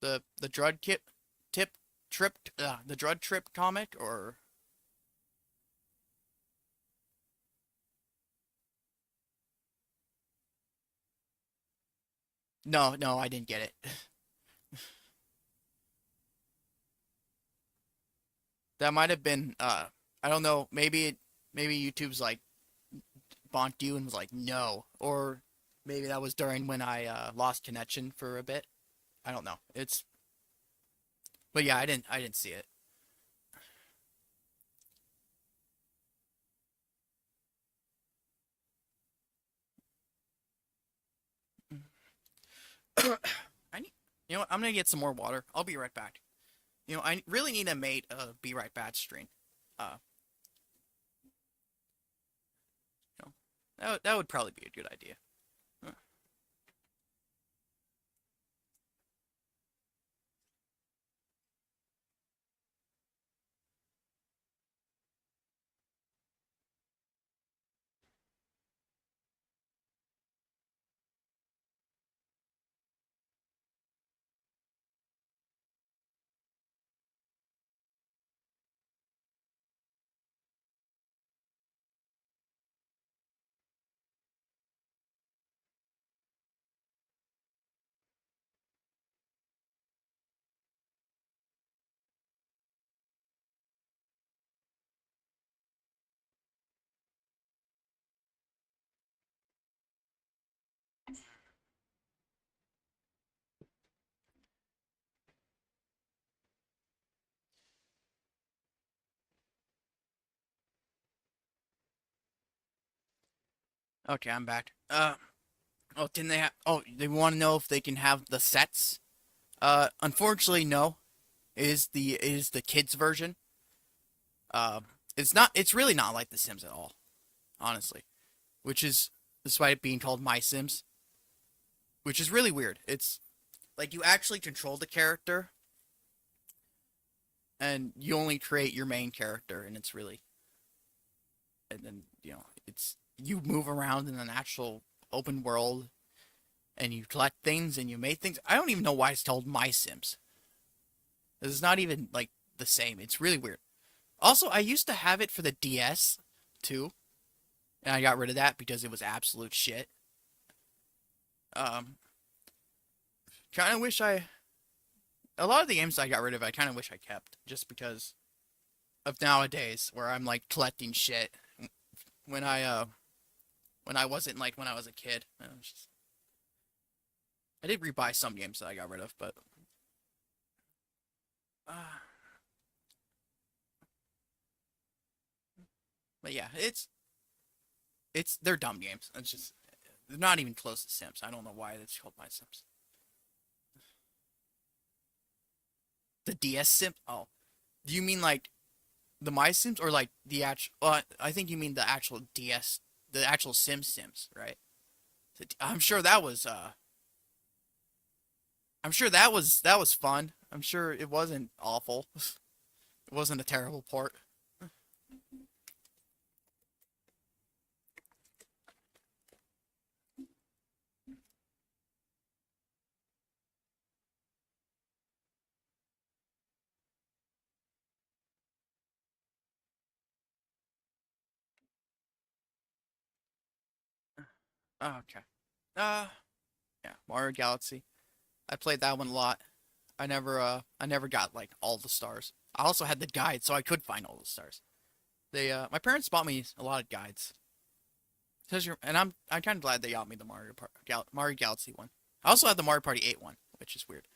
The Drud Kip Tip Trip the Drud Trip comic or no, I didn't get it. That might have been I don't know, maybe YouTube's like bonked you and was like no, or maybe that was during when I lost connection for a bit. I don't know. But yeah, I didn't see it. I need I'm gonna get some more water. I'll be right back. I really need to make a be right back stream. Uh, that would probably be a good idea. Okay, I'm back. Oh, didn't they have? Oh, they want to know if they can have the sets. Unfortunately, no. It is the kids version. Uh, it's not. It's really not like The Sims at all, honestly. Which is despite it being called My Sims. which is really weird. It's like you actually control the character, and you only create your main character, and it's really, and then it's you move around in an actual open world, and you collect things and you make things. I don't even know why it's called My Sims. It's not even like the same. It's really weird. Also, I used to have it for the DS too, and I got rid of that because it was absolute shit. Um, kind of wish I. A lot of the games I got rid of, I kind of wish I kept, just because of nowadays, where I'm like collecting shit when I wasn't like when I was a kid. I did rebuy some games that I got rid of, uh, but yeah, it's they're dumb games. It's just they're not even close to Sims. I don't know why it's called My Sims. The DS Sim? Oh, do you mean like the My Sims or like the actual? I think you mean the actual DS, the actual Sims, right? I'm sure that was I'm sure that was fun. I'm sure it wasn't awful. It wasn't a terrible port. Oh, okay. Uh, yeah, Mario Galaxy. I played that one a lot. I never got like all the stars. I also had the guide, so I could find all the stars. My parents bought me a lot of guides. And I'm kind of glad they got me the Mario Galaxy one. I also had the Mario Party 8 one, which is weird.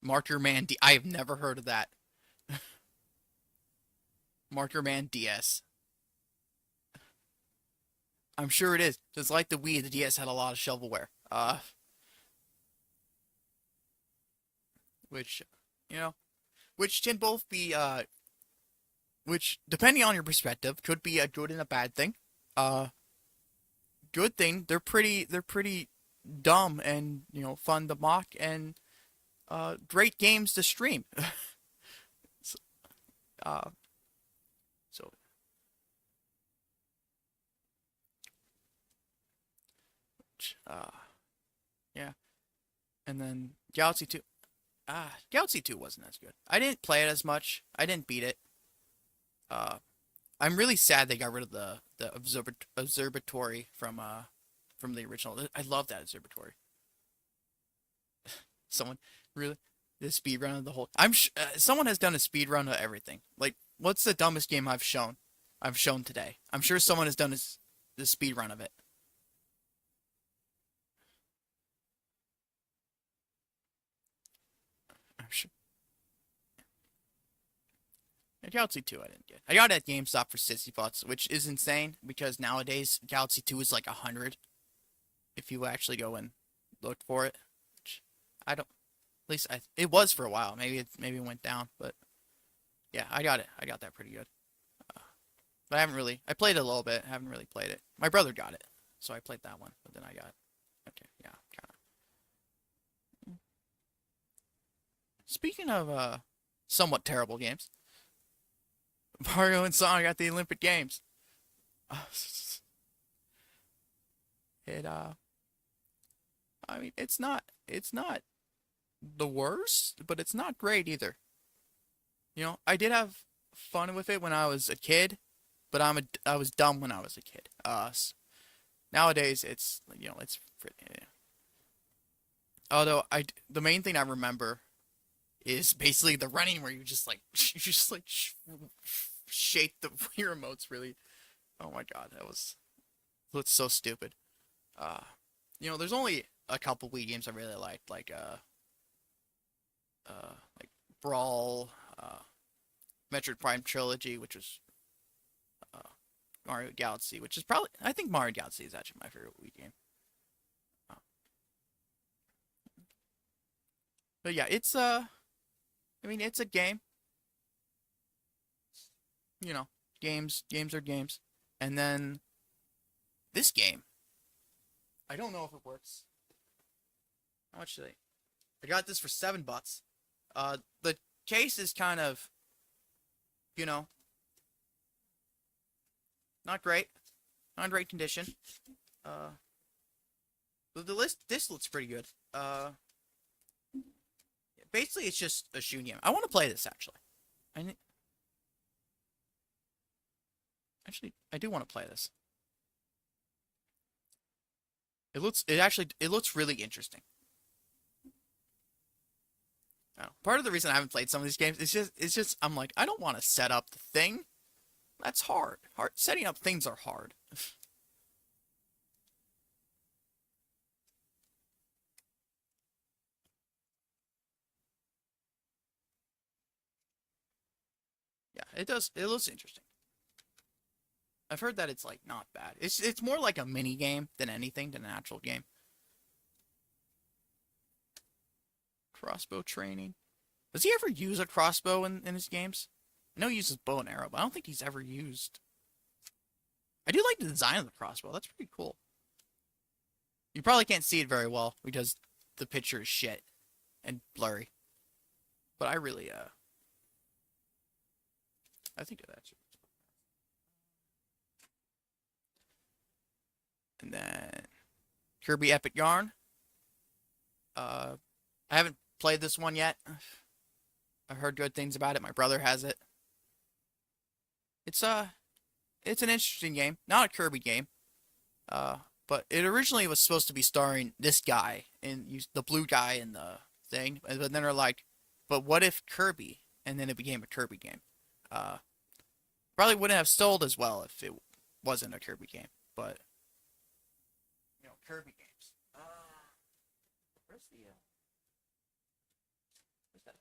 Marker Man D. I have never heard of that. Marker Man DS. I'm sure it is. Just like the Wii, the DS had a lot of shovelware. Which, you know, which can both be which depending on your perspective could be a good and a bad thing. Uh, Good thing they're pretty dumb and fun to mock and great games to stream. So, uh, so uh, yeah, and then Galaxy 2. Galaxy 2 wasn't as good. I didn't play it as much. I didn't beat it. Uh, I'm really sad they got rid of the observatory from the original. I love that observatory. Someone really the speed run of the whole. Someone has done a speed run of everything. Like, what's the dumbest game I've shown? I've shown today. I'm sure someone has done the speed run of it. I'm sure. Galaxy 2 I didn't get. I got it at GameStop for 60 bucks, which is insane because nowadays Galaxy 2 is like 100 if you actually go and look for it. Which I don't. At least it was for a while. Maybe it went down, but yeah, I got it. I got that pretty good. Uh, but I haven't really. I played it a little bit. I haven't really played it. My brother got it, so I played that one. But then I got. Okay, yeah, kind of. Speaking of somewhat terrible games, Mario and Sonic at the Olympic Games. It I mean, it's not the worst, but it's not great either. I did have fun with it when I was a kid, but I was dumb when I was a kid. Nowadays it's pretty. Although the main thing I remember is basically the running where you just like you just like shake the your remotes really. Oh my god, looks so stupid. Uh, there's only a couple Wii games I really liked, like Brawl, Metroid Prime Trilogy, which was uh, Mario Galaxy, which is probably I think Mario Galaxy is actually my favorite Wii game. Uh, but yeah, I mean it's a game. You know, games are games. And then this game, I don't know if it works. How much should I got this for $7. The case is kind of, you know, not great, not in great condition. Uh, the list this looks pretty good. Basically it's just a shooting game. I want to play this actually. I actually I do want to play this. It looks really interesting. Part of the reason I haven't played some of these games is just I'm like I don't want to set up the thing. That's hard. Setting up things are hard. Yeah, it does. It looks interesting. I've heard that it's like not bad. It's more like a mini game than anything than an actual game. Crossbow training. Does he ever use a crossbow in his games? I know he uses bow and arrow, but I don't think he's ever used. I do like the design of the crossbow. That's pretty cool. You probably can't see it very well because the picture is shit and blurry. But I really I think of that. And then Kirby Epic Yarn. I haven't played this one yet. I've heard good things about it. My brother has it. It's it's an interesting game. Not a Kirby game. But it originally was supposed to be starring this guy and the blue guy in the thing. But then they're like, but what if Kirby? And then it became a Kirby game. Probably wouldn't have sold as well if it wasn't a Kirby game. But Kirby games. Where's the where's that?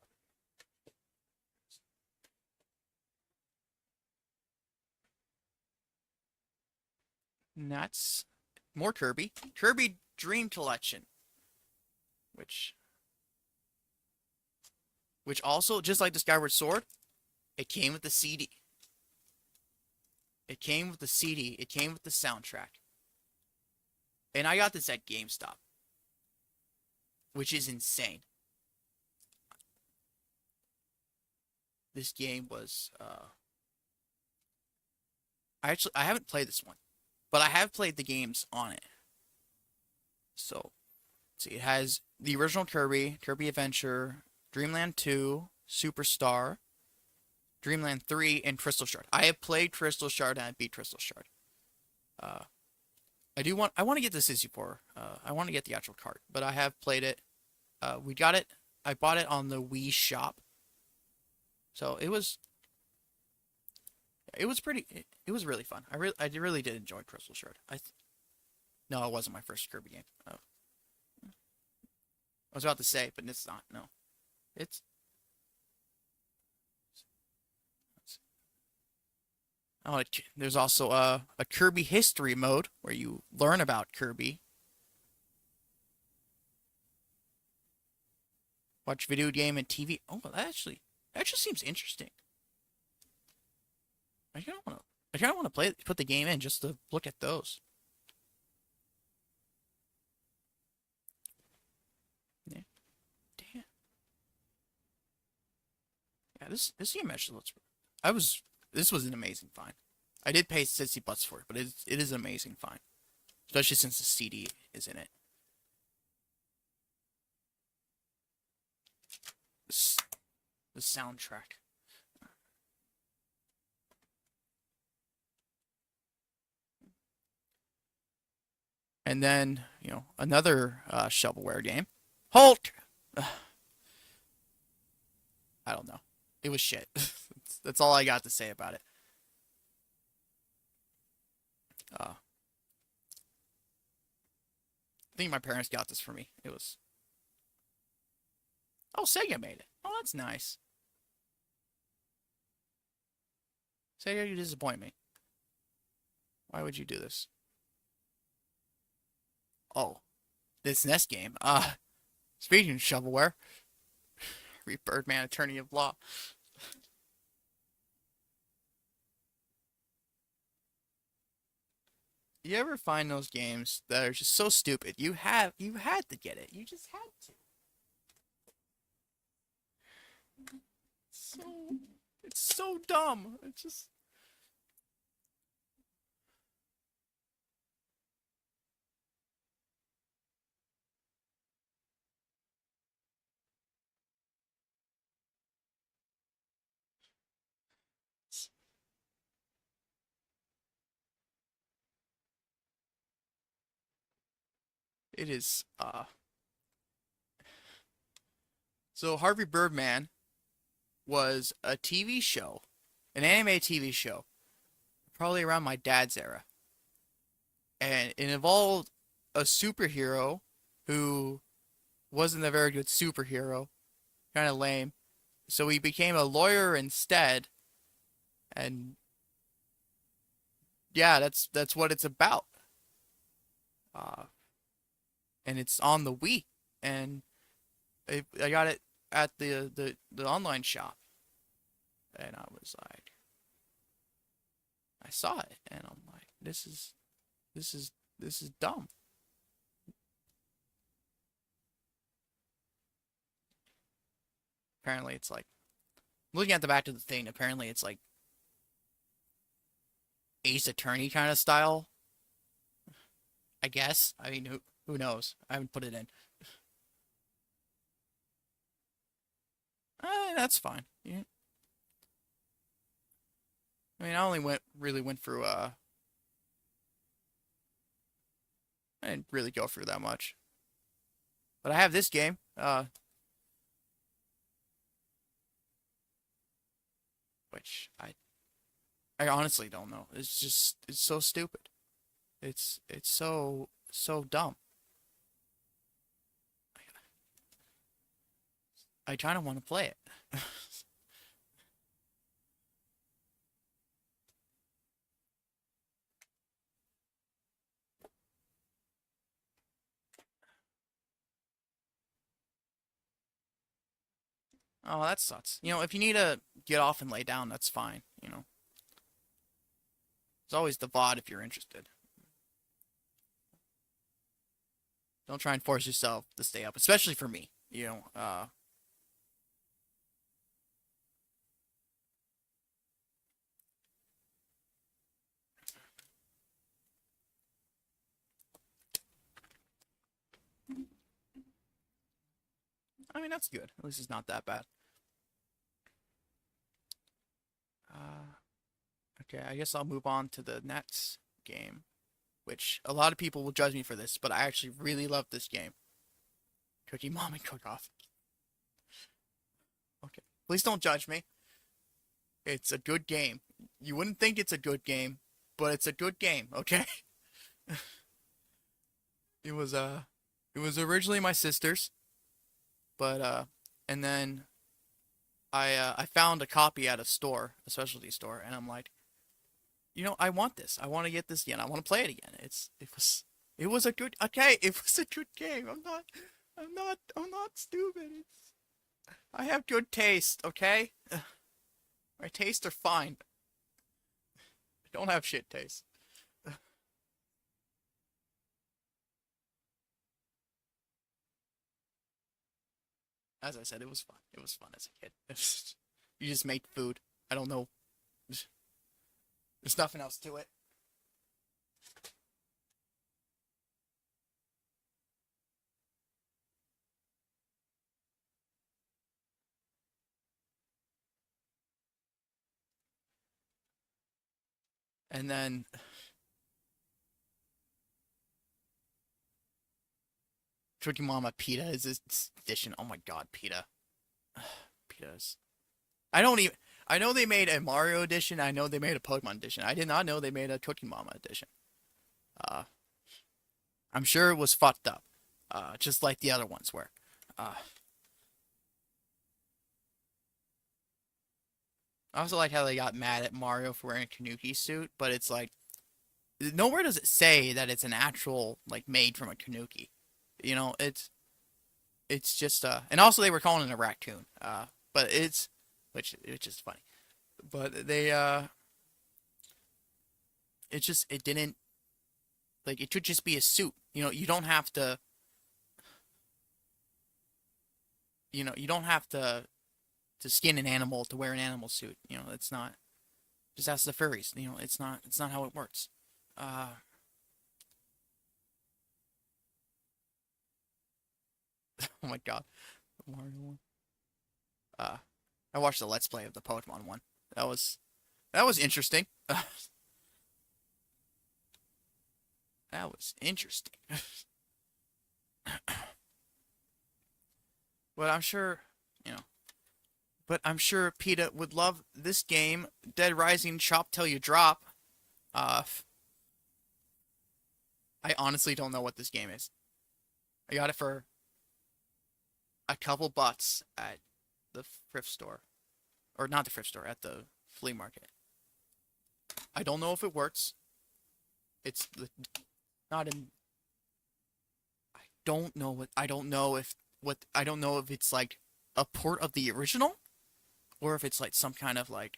Nuts. More Kirby. Kirby Dream Collection. Which also, just like the Skyward Sword, it came with the CD. It came with the CD. It came with the soundtrack. And I got this at GameStop. Which is insane. This game was, I haven't played this one. But I have played the games on it. So, let's see, it has the original Kirby, Kirby Adventure, Dreamland 2, Superstar, Dreamland 3, and Crystal Shard. I have played Crystal Shard and I beat Crystal Shard. I want to get the Sissy 4. I want to get the actual cart, but I have played it. We got it. I bought it on the Wii shop. So it was pretty. It was really fun. I really did enjoy Crystal Shard. No, it wasn't my first Kirby game. Oh. I was about to say, but it's not. No, it's. Oh, there's also a Kirby history mode where you learn about Kirby. Watch video game and TV. Oh, that actually seems interesting. I kind of want to put the game in just to look at those. Yeah. Damn. Yeah, this game actually looks. This was an amazing find. I did pay 60 bucks for it, but it is an amazing find, especially since the CD is in it. The soundtrack. And then, another shovelware game. Hulk! I don't know. It was shit. That's all I got to say about it. I think my parents got this for me. It was... Oh, Sega made it. Oh, that's nice. Sega, you disappoint me. Why would you do this? Oh, this NES game. Speaking of shovelware, read Birdman, Attorney of Law. You ever find those games that are just so stupid? You had to get it. You just had to. So it's so dumb. It's just it is so Harvey Birdman was a TV show, an anime TV show, probably around my dad's era. And it involved a superhero who wasn't a very good superhero, kind of lame. So he became a lawyer instead, and yeah, that's what it's about. Uh, and it's on the Wii, and I got it at the online shop, and I was like, I saw it, and I'm like, this is this is dumb. Apparently, it's like looking at the back of the thing. Apparently, it's like Ace Attorney kind of style. I guess. I mean, who knows? I haven't put it in. That's fine. Yeah. I mean, I only went through I didn't really go through that much. But I have this game, which I honestly don't know. It's just it's so stupid. It's so dumb. I kind of want to play it. Oh, that sucks. You know, if you need to get off and lay down, that's fine. You know, there's always the VOD if you're interested. Don't try and force yourself to stay up, especially for me. You know, I mean that's good. At least it's not that bad. Uh, okay, I guess I'll move on to the next game, which a lot of people will judge me for this, but I actually really love this game. Cookie Mom and Cook Off. Okay, please don't judge me. It's a good game. You wouldn't think it's a good game, but it's a good game. Okay. It was it was originally my sister's, but and then I found a copy at a store, a specialty store, and I'm like, you know, I want this. I want to get this again. I want to play it again. It was a good okay. It was a good game. I'm not stupid. I have good taste. Okay, my tastes are fine. I don't have shit taste. As I said, it was fun. It was fun as a kid. You just make food. I don't know. There's nothing else to it. And then Cookie Mama Pita is this edition. Oh my god, Pita. Pita's. I don't even. I know they made a Mario edition. I know they made a Pokemon edition. I did not know they made a Cookie Mama edition. Uh, I'm sure it was fucked up, just like the other ones were. Uh, I also like how they got mad at Mario for wearing a Kanuki suit, but it's like nowhere does it say that it's an actual like made from a Kanuki. You know, it's just and also they were calling it a raccoon. But it's which is funny. But they it just it didn't Like it should just be a suit. You don't have to. You don't have to skin an animal to wear an animal suit. It's not. Just ask the furries. It's not how it works. Uh, oh my God, the Mario one. Uh, I watched the Let's Play of the Pokemon one. That was interesting. That was interesting. But I'm sure, you know, but I'm sure PETA would love this game, Dead Rising Shop Till You Drop. Uh, I honestly don't know what this game is. I got it for a couple bucks at the thrift store, or not the thrift store, at the flea market. I don't know if it works. It's not in. I don't know what. I don't know if what. I don't know if it's like a port of the original, or if it's like some kind of like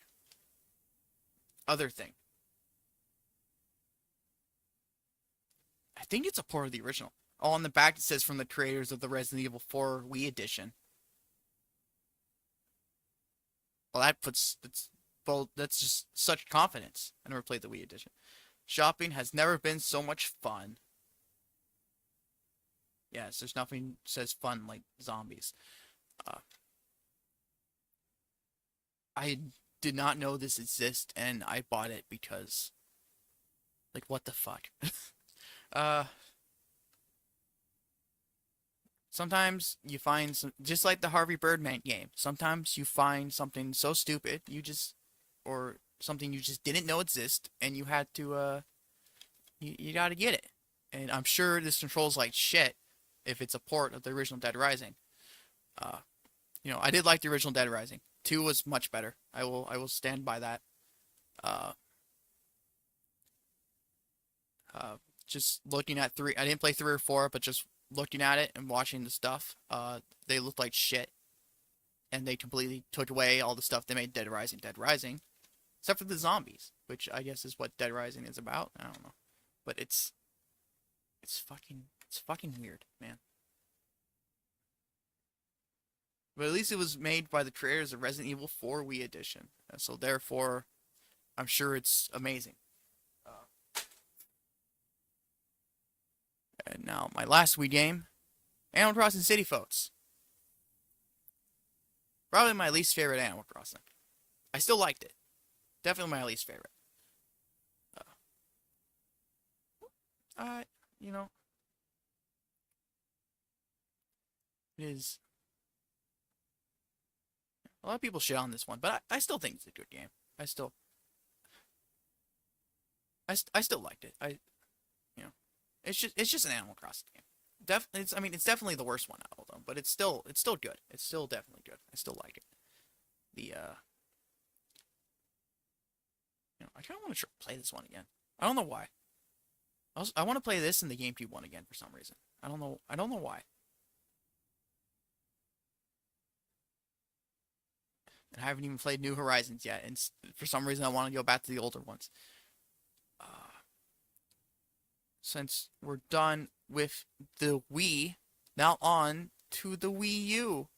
other thing. I think it's a port of the original. Oh, on the back it says from the creators of the Resident Evil 4 Wii edition. Well, that's just such confidence. I never played the Wii edition. Shopping has never been so much fun. Yes, there's nothing says fun like zombies. Uh, I did not know this exists, and I bought it because, like, what the fuck? uh, Sometimes you find just like the Harvey Birdman game. Sometimes you find something so stupid or something you just didn't know exist, and you had to, you got to get it. And I'm sure this controls like shit if it's a port of the original Dead Rising. Uh, I did like the original Dead Rising. 2 was much better. I will stand by that. Uh, uh, just looking at 3, I didn't play 3 or 4, but just looking at it and watching the stuff, they looked like shit, and they completely took away all the stuff they made Dead Rising, except for the zombies, which I guess is what Dead Rising is about. I don't know, but it's fucking weird, man. But at least it was made by the creators of Resident Evil 4 Wii Edition, so therefore, I'm sure it's amazing. Uh, and now my last Wii game, Animal Crossing City Folks. Probably my least favorite Animal Crossing. I still liked it. Definitely my least favorite. Uh, uh you know, it is. A lot of people shit on this one, but I still think it's a good game. I still, I still liked it. You know, it's just an Animal Crossing game. It's definitely the worst one out of them, but it's still good. It's still definitely good. I still like it. The I kind of want to play this one again. I don't know why. I want to play this and the GameCube one again for some reason. I don't know. I don't know why. And I haven't even played New Horizons yet, and for some reason I want to go back to the older ones. Uh, since we're done with the Wii, now on to the Wii U.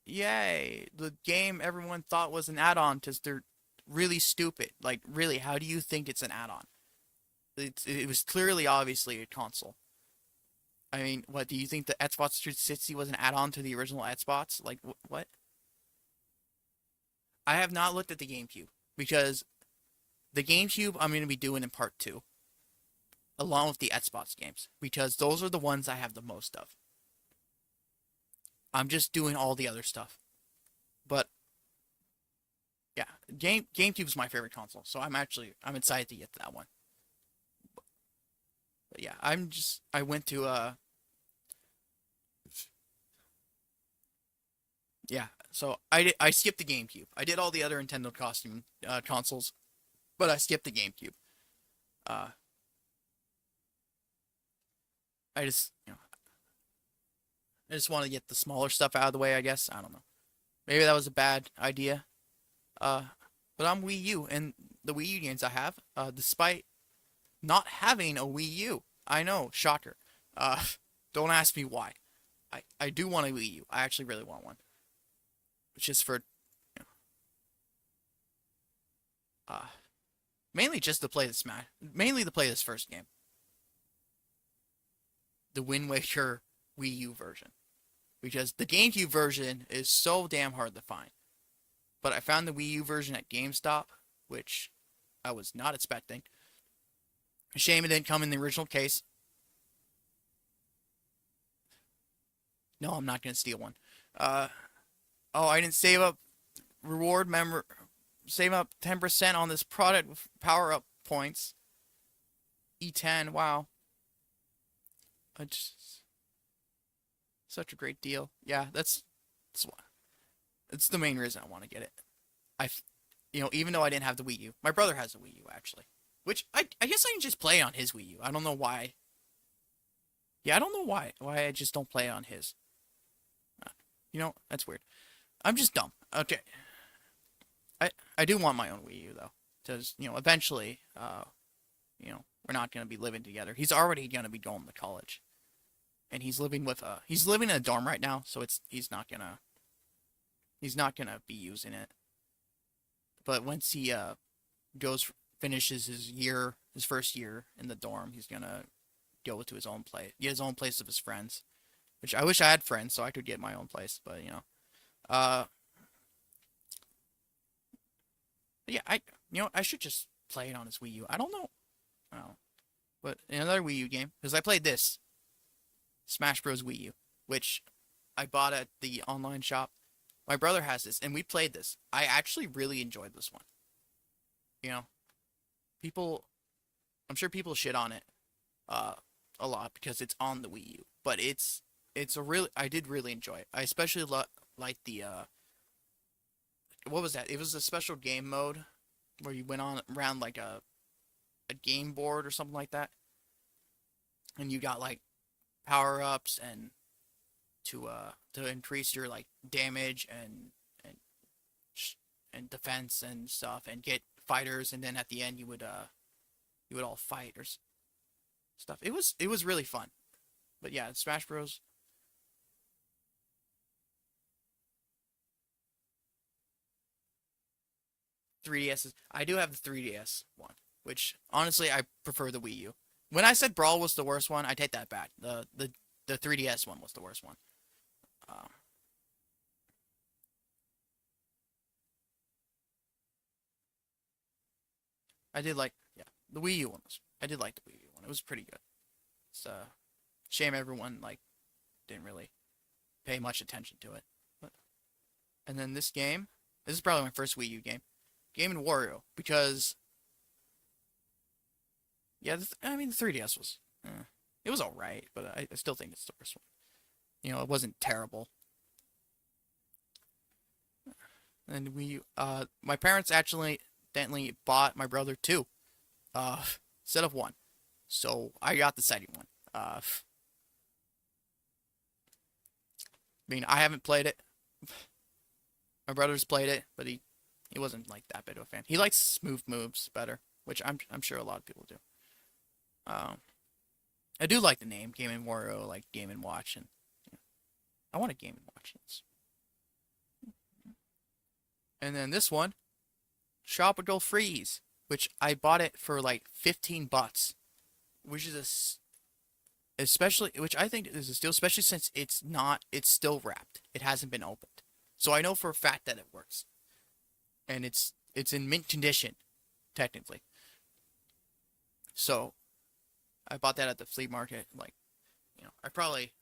Yay! The game everyone thought was an add-on because they're really stupid. Like, really, how do you think it's an add-on? It was clearly, obviously, a console. I mean, what, do you think the Xbox 360 was an add-on to the original Xbox? Like, what? I have not looked at the GameCube, because the GameCube I'm going to be doing in part 2, along with the Xbox games, because those are the ones I have the most of. I'm just doing all the other stuff. But, yeah, GameCube's my favorite console, so I'm excited to get to that one. But yeah, I went to, yeah, so I skipped the GameCube. I did all the other Nintendo costume consoles, but I skipped the GameCube. Uh, I just I just want to get the smaller stuff out of the way, I guess. I don't know. Maybe that was a bad idea. Uh, but I'm Wii U, and the Wii U games I have, despite not having a Wii U. I know, shocker. Uh, don't ask me why. I do want a Wii U. I actually really want one. Just for, you know, mainly just to play the Smash. Mainly to play this first game, the Wind Waker Wii U version, because the GameCube version is so damn hard to find. But I found the Wii U version at GameStop, which I was not expecting. Shame it didn't come in the original case. No, I'm not gonna steal one. Uh, oh, I didn't save up reward member, save up 10% on this product with power up points. E10, wow, just, such a great deal. Yeah, that's that's the main reason I want to get it. I, even though I didn't have the Wii U, my brother has a Wii U actually, which I guess I can just play on his Wii U. I don't know why. Yeah, I don't know why I just don't play on his. That's weird. I'm just dumb. Okay. I do want my own Wii U though, because eventually, we're not gonna be living together. He's already gonna be going to college, and he's living in a dorm right now, so he's not gonna be using it. But once he goes finishes his first year in the dorm, he's gonna go to his own place, get his own place with his friends. Which I wish I had friends so I could get my own place, but uh, yeah, I should just play it on his Wii U. I don't know, but another Wii U game because I played this Smash Bros. Wii U, which I bought at the online shop. My brother has this, and we played this. I actually really enjoyed this one. You know, people, I'm sure people shit on it, uh, a lot because it's on the Wii U, but I did really enjoy it. I especially like the what was that? It was a special game mode where you went on around like a game board or something like that, and you got like power ups and to increase your like damage and and defense and stuff, and get fighters, and then at the end you would all fight or stuff. It was really fun. But yeah, Smash Bros. 3DS. I do have the 3DS one, which honestly I prefer the Wii U. When I said Brawl was the worst one, I take that back. The 3DS one was the worst one. Um, I did like, yeah, the Wii U one was. I did like the Wii U one. It was pretty good. It's shame everyone like didn't really pay much attention to it. But and then this game, this is probably my first Wii U game, Game and Wario, because yeah, I mean the 3DS was, it was all right, but I still think it's the worst one. It wasn't terrible. And my parents actually accidentally bought my brother two, uh, instead of one, so I got the second one. I mean, I haven't played it. My brother's played it, but he wasn't like that big of a fan. He likes smooth moves better, which I'm sure a lot of people do. Um, I do like the name Game and Wario, like Game and Watch, and I want a Game and Watch. And then this one, Tropical Freeze, which I bought it for like 15 bucks, which is especially, which I think is a steal, especially since it's still wrapped. It hasn't been opened. So I know for a fact that it works. And it's in mint condition, technically. So I bought that at the flea market. Like, I probably,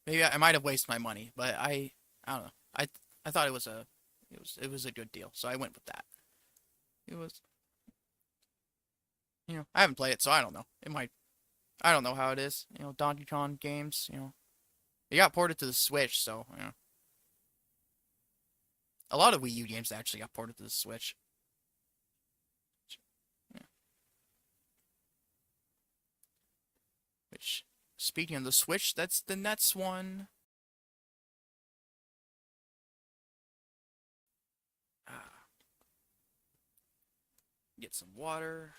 maybe I might have wasted my money, but I don't know. I thought it was a good deal, so I went with that. It was, I haven't played it, so I don't know. I don't know how it is. Donkey Kong games, it got ported to the Switch, so a lot of Wii U games actually got ported to the Switch. Yeah. Which, speaking of the Switch, that's the next one. Ah, Get some water.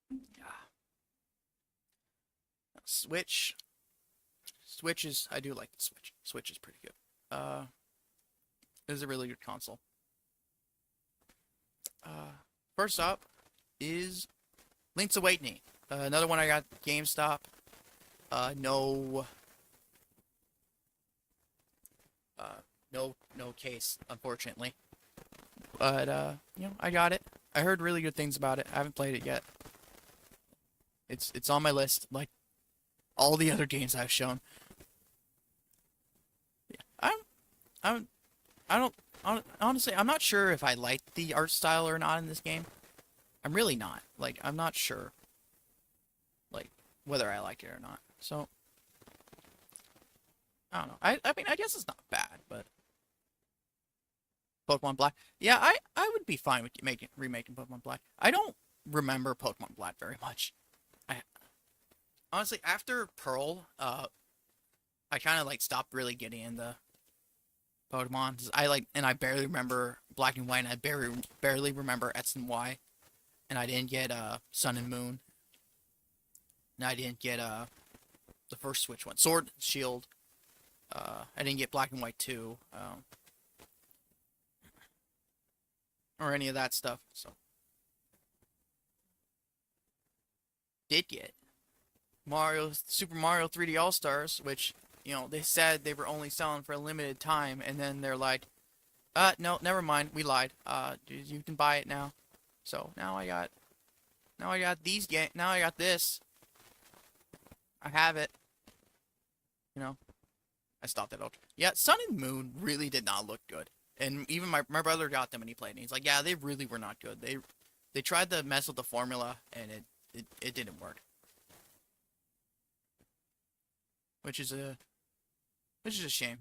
Yeah. Switch. Switch is, I do like the Switch. Switch is pretty good. It is a really good console. First up is Link's Awakening. Another one I got at GameStop. No, no case, unfortunately. But I got it. I heard really good things about it. I haven't played it yet. It's on my list, like all the other games I've shown. Yeah, I'm, I don't, honestly, I'm not sure if I like the art style or not in this game. I'm really not. Like, I'm not sure, like, whether I like it or not. So, I don't know. I mean, I guess it's not bad, but Pokemon Black. Yeah, I would be fine with remaking Pokemon Black. I don't remember Pokemon Black very much. I honestly, after Pearl, I kind of like stopped really getting into Pokemon. And I barely remember Black and White, and I barely remember X and Y, and I didn't get Sun and Moon, and I didn't get the first Switch one, Sword and Shield. I didn't get Black and White 2, or any of that stuff. So did get Super Mario 3D All Stars, which they said they were only selling for a limited time, and then they're like, no, never mind, we lied. You can buy it now. So now I got these games. Now I got this. I have it. I stopped it out. Yeah, Sun and Moon really did not look good. And even my brother got them and he played, and he's like, yeah, they really were not good. They tried to mess with the formula, and it didn't work. Which is a shame.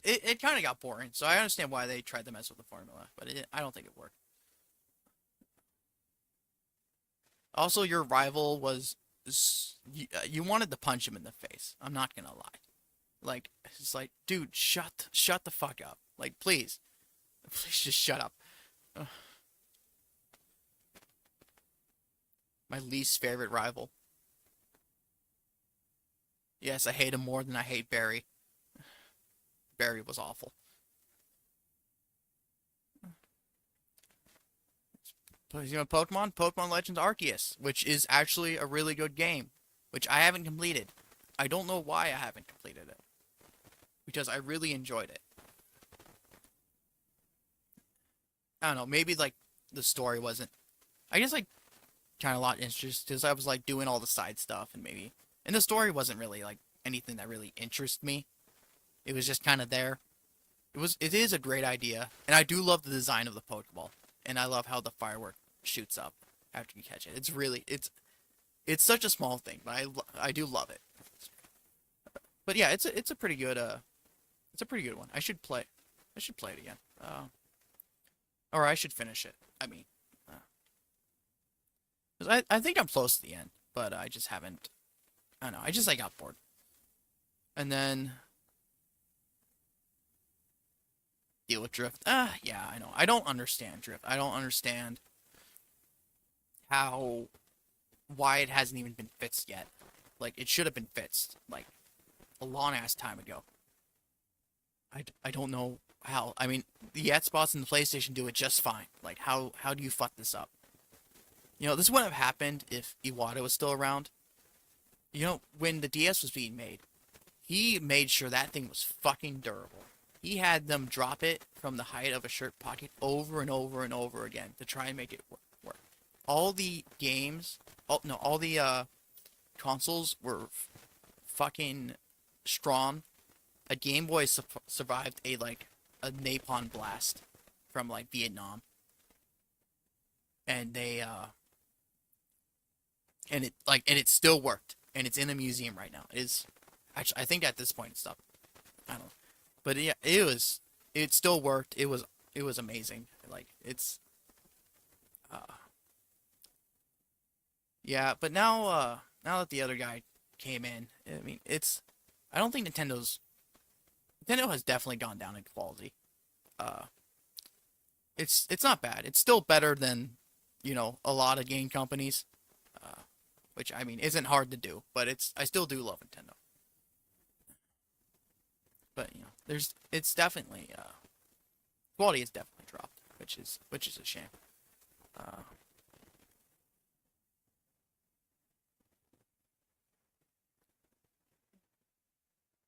It kind of got boring. So I understand why they tried to mess with the formula, but I don't think it worked. Also, your rival was you wanted to punch him in the face. I'm not gonna lie. Like, it's like, dude, shut the fuck up. Like, please, please just shut up. Ugh. My least favorite rival. Yes, I hate him more than I hate Barry. Barry was awful. But Pokemon Legends Arceus, which is actually a really good game, which I haven't completed. I don't know why I haven't completed it, because I really enjoyed it. I don't know, maybe like the story wasn't. I guess like kind of a lot interest because I was like doing all the side stuff, and the story wasn't really like anything that really interested me. It was just kind of there. It is a great idea, and I do love the design of the Pokeball, and I love how the firework shoots up after you catch it. It's such a small thing, but I do love it. But yeah, it's a pretty good one. I should play it again. Or I should finish it. I mean, 'cause I think I'm close to the end, but I just haven't. I don't know. I got bored. And then deal with Drift. Yeah, I know. I don't understand Drift. I don't understand why it hasn't even been fixed yet. Like, it should have been fixed, like, a long ass time ago. I don't know how. I mean, the spots in the PlayStation do it just fine. Like, how do you fuck this up? This wouldn't have happened if Iwata was still around. When the DS was being made, he made sure that thing was fucking durable. He had them drop it from the height of a shirt pocket over and over and over again to try and make it work. All the games, all the consoles were fucking strong. A Game Boy survived a napalm blast from like Vietnam, and it still worked, and it's in a museum right now. It is actually, I think at this point it's stopped. I don't know. But yeah, it still worked. It was amazing. Like, it's yeah, but now that the other guy came in, I mean, I don't think Nintendo has definitely gone down in quality. Uh, it's not bad. It's still better than, a lot of game companies, uh, which I mean isn't hard to do. But I still do love Nintendo. But it's definitely quality has definitely dropped, which is a shame. Uh,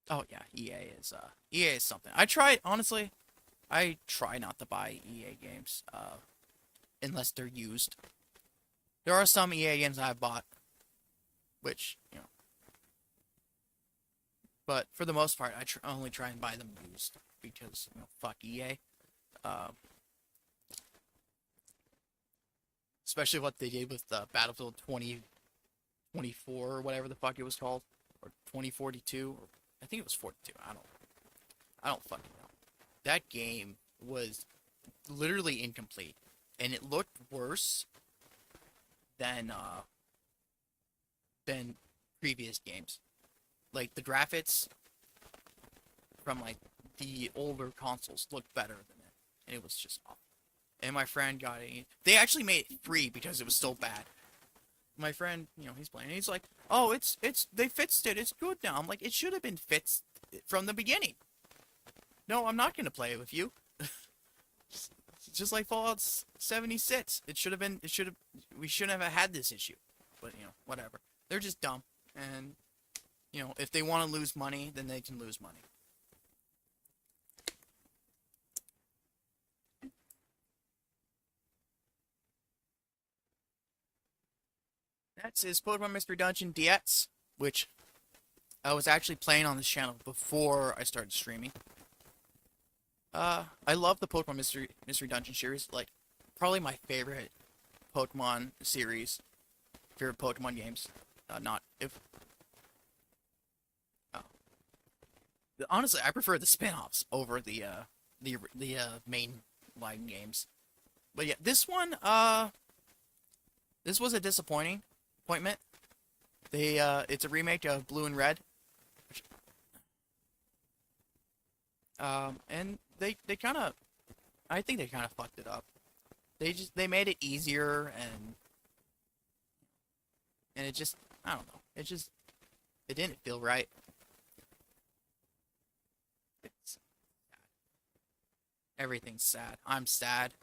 oh yeah, EA is something. I try not to buy EA games unless they're used. There are some EA games I've bought, which but for the most part, I only try and buy them used because fuck EA. Um, Especially what they did with Battlefield 2044 or whatever the fuck it was called, or 2042. I think it was 42. I don't fucking know. That game was literally incomplete, and it looked worse than than previous games. Like the graphics from like the older consoles looked better than it, and it was just awful. And my friend got it. They actually made it free because it was so bad. My friend, he's playing. And he's like, "Oh, it's they fixed it. It's good now." I'm like, "It should have been fixed from the beginning." No, I'm not gonna play it with you. It's just like Fallout 76. It should have been. It should have. We shouldn't have had this issue. But whatever. They're just dumb. And if they want to lose money, then they can lose money. Next is Pokemon Mystery Dungeon DX, which I was actually playing on this channel before I started streaming. I love the Pokemon Mystery Dungeon series. Like, probably my favorite Pokemon series, favorite Pokemon games. Not if. Oh. Honestly, I prefer the spin-offs over the main line games. But yeah, this was a disappointment. It's a remake of Blue and Red, and they kind of, I think they kind of fucked it up. They made it easier, and it just, I don't know, it didn't feel right. It's Everything's sad. I'm sad.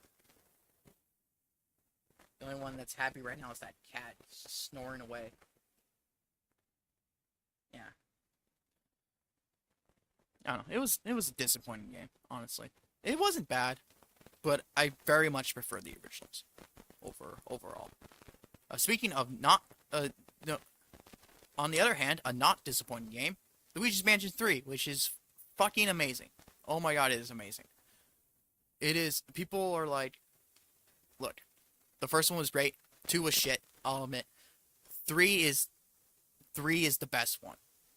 The only one that's happy right now is that cat snoring away. Yeah. I don't know. It was a disappointing game, honestly. It wasn't bad, but I very much prefer the originals overall. Speaking of not no, on the other hand, a not disappointing game, Luigi's Mansion 3, which is fucking amazing. Oh my god, it is amazing. It is. People are like, look, the first one was great. 2 was shit. I'll admit. 3 is 3 is the best one.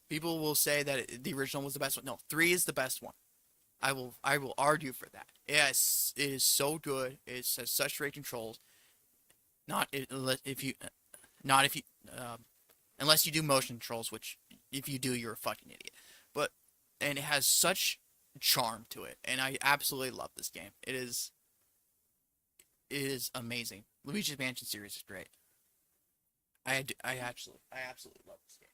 People will say that the original was the best one. No, 3 is the best one. I will argue for that. Yes, it is so good. It has such great controls. Not if you, not if you, unless you do motion controls, which if you do, you're a fucking idiot. But and it has such charm to it, and I absolutely love this game. It is amazing. Luigi's Mansion series is great. I absolutely love this game.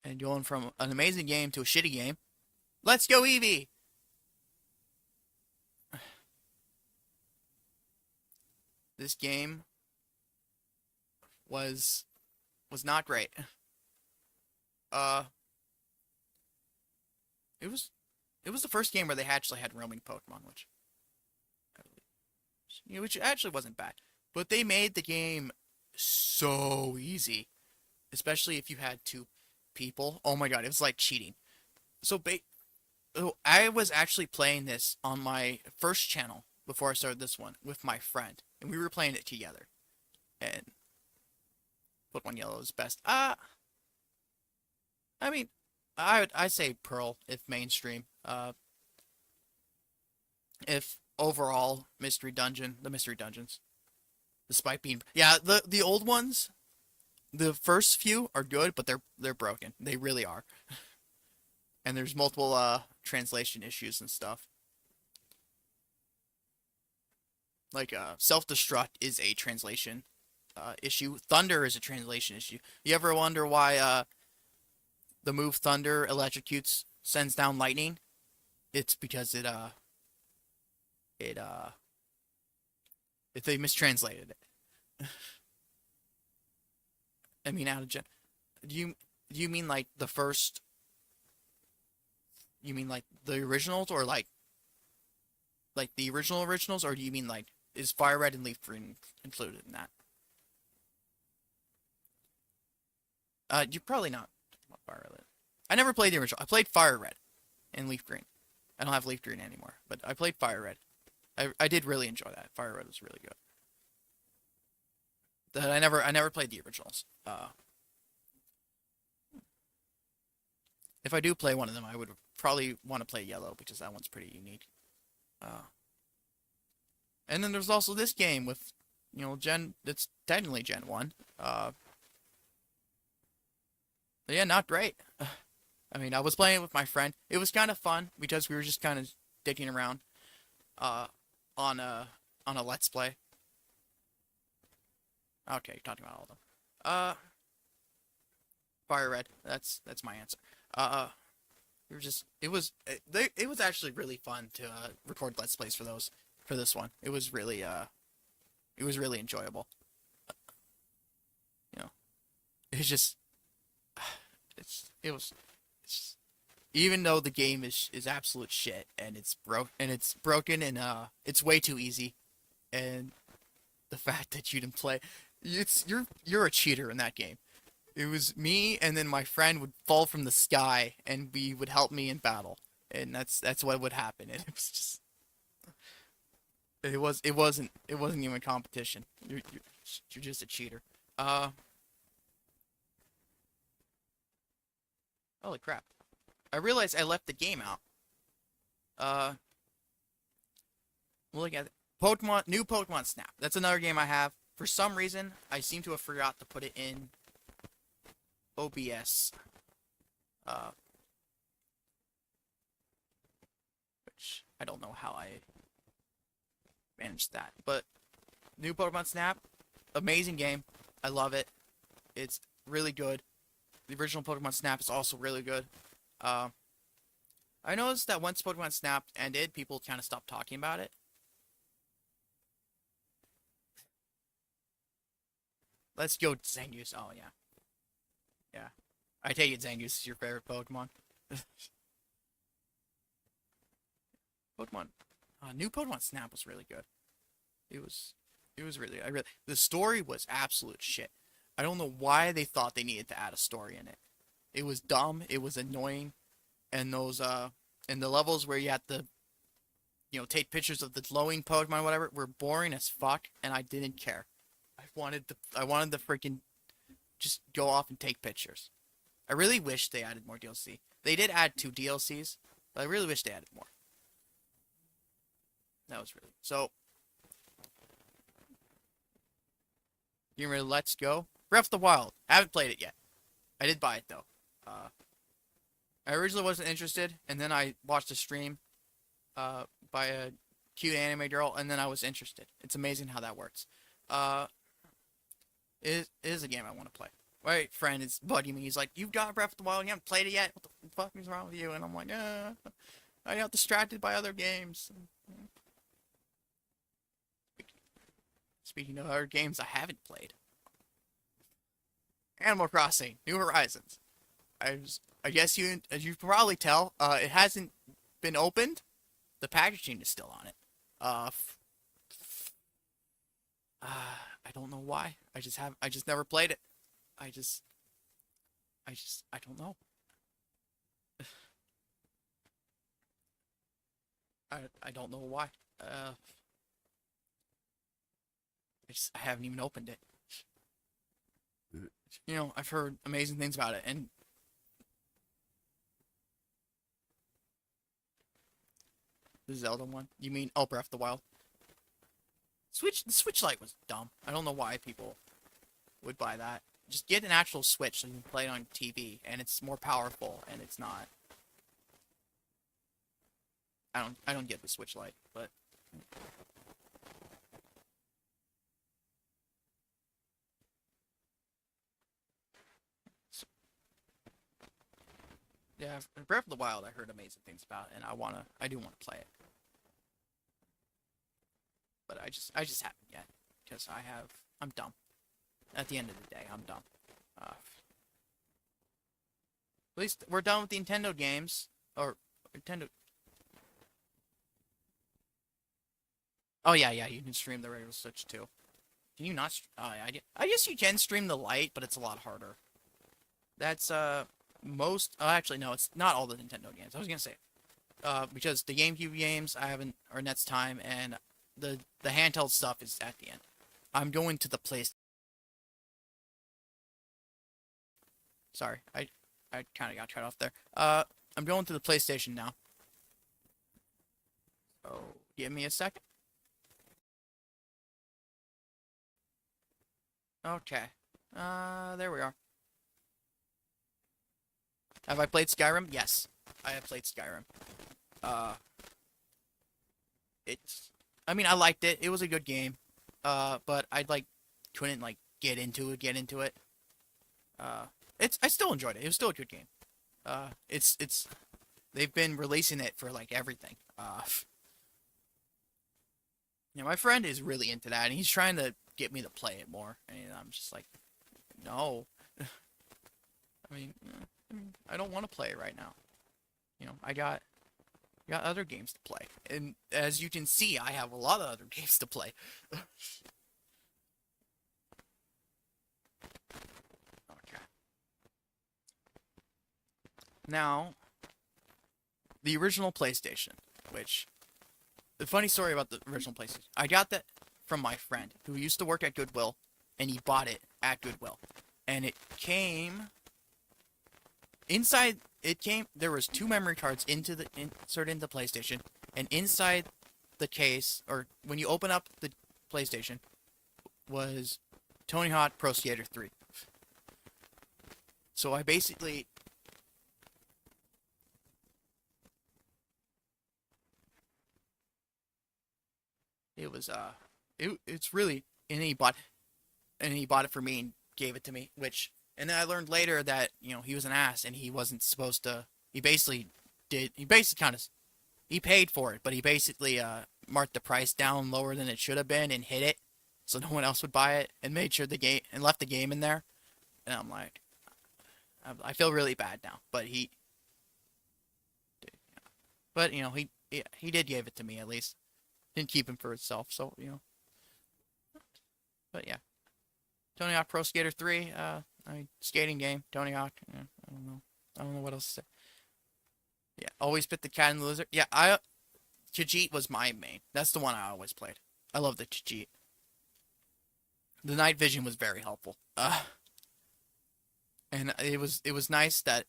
And going from an amazing game to a shitty game. Let's go, Eevee! This game was was not great. Uh, it was it was the first game where they actually had roaming Pokemon, which actually wasn't bad. But they made the game so easy, especially if you had 2 people. Oh my god, it was like cheating. So I was actually playing this on my first channel before I started this one with my friend, and we were playing it together. And Pokemon Yellow is best. I mean, I say Pearl if mainstream. If overall the Mystery Dungeons, despite being the old ones, the first few are good, but they're broken. They really are. and there's multiple translation issues and stuff. Like self-destruct is a translation issue. Thunder is a translation issue. You ever wonder why the move Thunder electrocutes sends down lightning? It's because it if they mistranslated it. I mean, out of gen. Do you mean like the first? You mean like the originals, or like the originals, or do you mean like is Fire Red and Leaf Green included in that? You're probably not talking about Fire Red. I never played the original. I played Fire Red and Leaf Green. I don't have Leaf Green anymore, but I played Fire Red. I did really enjoy that. Fire Red was really good. I never played the originals. If I do play one of them, I would probably want to play Yellow because that one's pretty unique. Uh, and then there's also this game with, Gen. It's technically Gen 1. Yeah, not great. I mean, I was playing it with my friend. It was kind of fun because we were just kind of dicking around uh, on a Let's Play. Okay, talking about all of them. Fire Red. That's my answer. We were just it was actually really fun to record Let's Plays for this one. It was really enjoyable. You know, it's just it's just, even though the game is absolute shit and it's broken and it's way too easy, and the fact that you didn't play, you're a cheater in that game. It was me, and then my friend would fall from the sky, and we would help me in battle, and that's what would happen. And it was just, it wasn't even a competition. You're just a cheater. Holy crap! I realized I left the game out. Uh, Look at it. New Pokemon Snap. That's another game I have. For some reason, I seem to have forgot to put it in OBS. Uh, which I don't know how I managed that. But new Pokemon Snap, amazing game. I love it. It's really good. The original Pokemon Snap is also really good. I noticed that once Pokemon Snap ended, people kind of stopped talking about it. Let's go Zangoose. Oh, yeah. Yeah. I take it Zangoose is your favorite Pokemon. Pokemon. New Pokemon Snap was really good. It was. It was really. The story was absolute shit. I don't know why they thought they needed to add a story in it. It was dumb. It was annoying, and and the levels where you had to, take pictures of the glowing Pokemon, whatever, were boring as fuck, and I didn't care. I wanted to freaking just go off and take pictures. I really wish they added more DLC. They did add 2 DLCs, but I really wish they added more. That was really so. You ready? Let's go. Breath of the Wild. I haven't played it yet. I did buy it though. I originally wasn't interested, and then I watched a stream by a cute anime girl, and then I was interested. It's amazing how that works. It is a game I want to play. My friend is bugging me. He's like, "You've got Breath of the Wild, and you haven't played it yet. What the fuck is wrong with you?" And I'm like, I got distracted by other games. Speaking of other games I haven't played, Animal Crossing: New Horizons. I guess as you can probably tell, it hasn't been opened. The packaging is still on it. I don't know why. I just never played it. I just, I don't know. I don't know why. I haven't even opened it. I've heard amazing things about it, and the Zelda one. You mean Breath of the Wild? The Switch Lite was dumb. I don't know why people would buy that. Just get an actual Switch so you can play it on TV, and it's more powerful, and it's not. I don't get the Switch Lite, but yeah, Breath of the Wild I heard amazing things about, and I do want to play it, but I just haven't yet because I'm dumb. At the end of the day, I'm dumb. At least we're done with the Nintendo games or Nintendo. Oh yeah, yeah, you can stream the regular Switch too. Can you not? Oh, yeah, I guess you can stream the Lite, but it's a lot harder. That's most. Oh, actually, no, it's not all the Nintendo games. I was gonna say because the GameCube games I haven't or next time, and the handheld stuff is at the end. I'm going to the place. Sorry, I kind of got cut off there. I'm going to the PlayStation now. So give me a second. Okay. There we are. Have I played Skyrim? Yes, I have played Skyrim. Uh, it's. I mean, I liked it. It was a good game. But I like couldn't like get into it. Uh, it's I still enjoyed it. It was still a good game. It's they've been releasing it for like everything. My friend is really into that, and he's trying to get me to play it more, and I'm just like, no. I don't want to play it right now. I got other games to play, and as you can see, I have a lot of other games to play. Okay. Now, the original PlayStation, which the funny story about the original PlayStation, I got that from my friend who used to work at Goodwill, and he bought it at Goodwill, and it came inside. It came. There was two memory cards inserted into PlayStation, and inside the case, or when you open up the PlayStation, was Tony Hawk Pro Skater 3. So I basically it was it's really and he bought it for me and gave it to me, which and then I learned later that he was an ass and he wasn't supposed to. He basically kind of he paid for it, but he basically marked the price down lower than it should have been and hid it so no one else would buy it and made sure the game and left the game in there. And I'm like, I feel really bad now, he did give it to me at least. Didn't keep him for itself, so But yeah, Tony Hawk Pro Skater 3. Skating game. Tony Hawk. Yeah, I don't know. I don't know what else to say. Yeah, always pit the cat and the lizard. Yeah, Khajiit was my main. That's the one I always played. I love the Khajiit. The night vision was very helpful. And it was nice that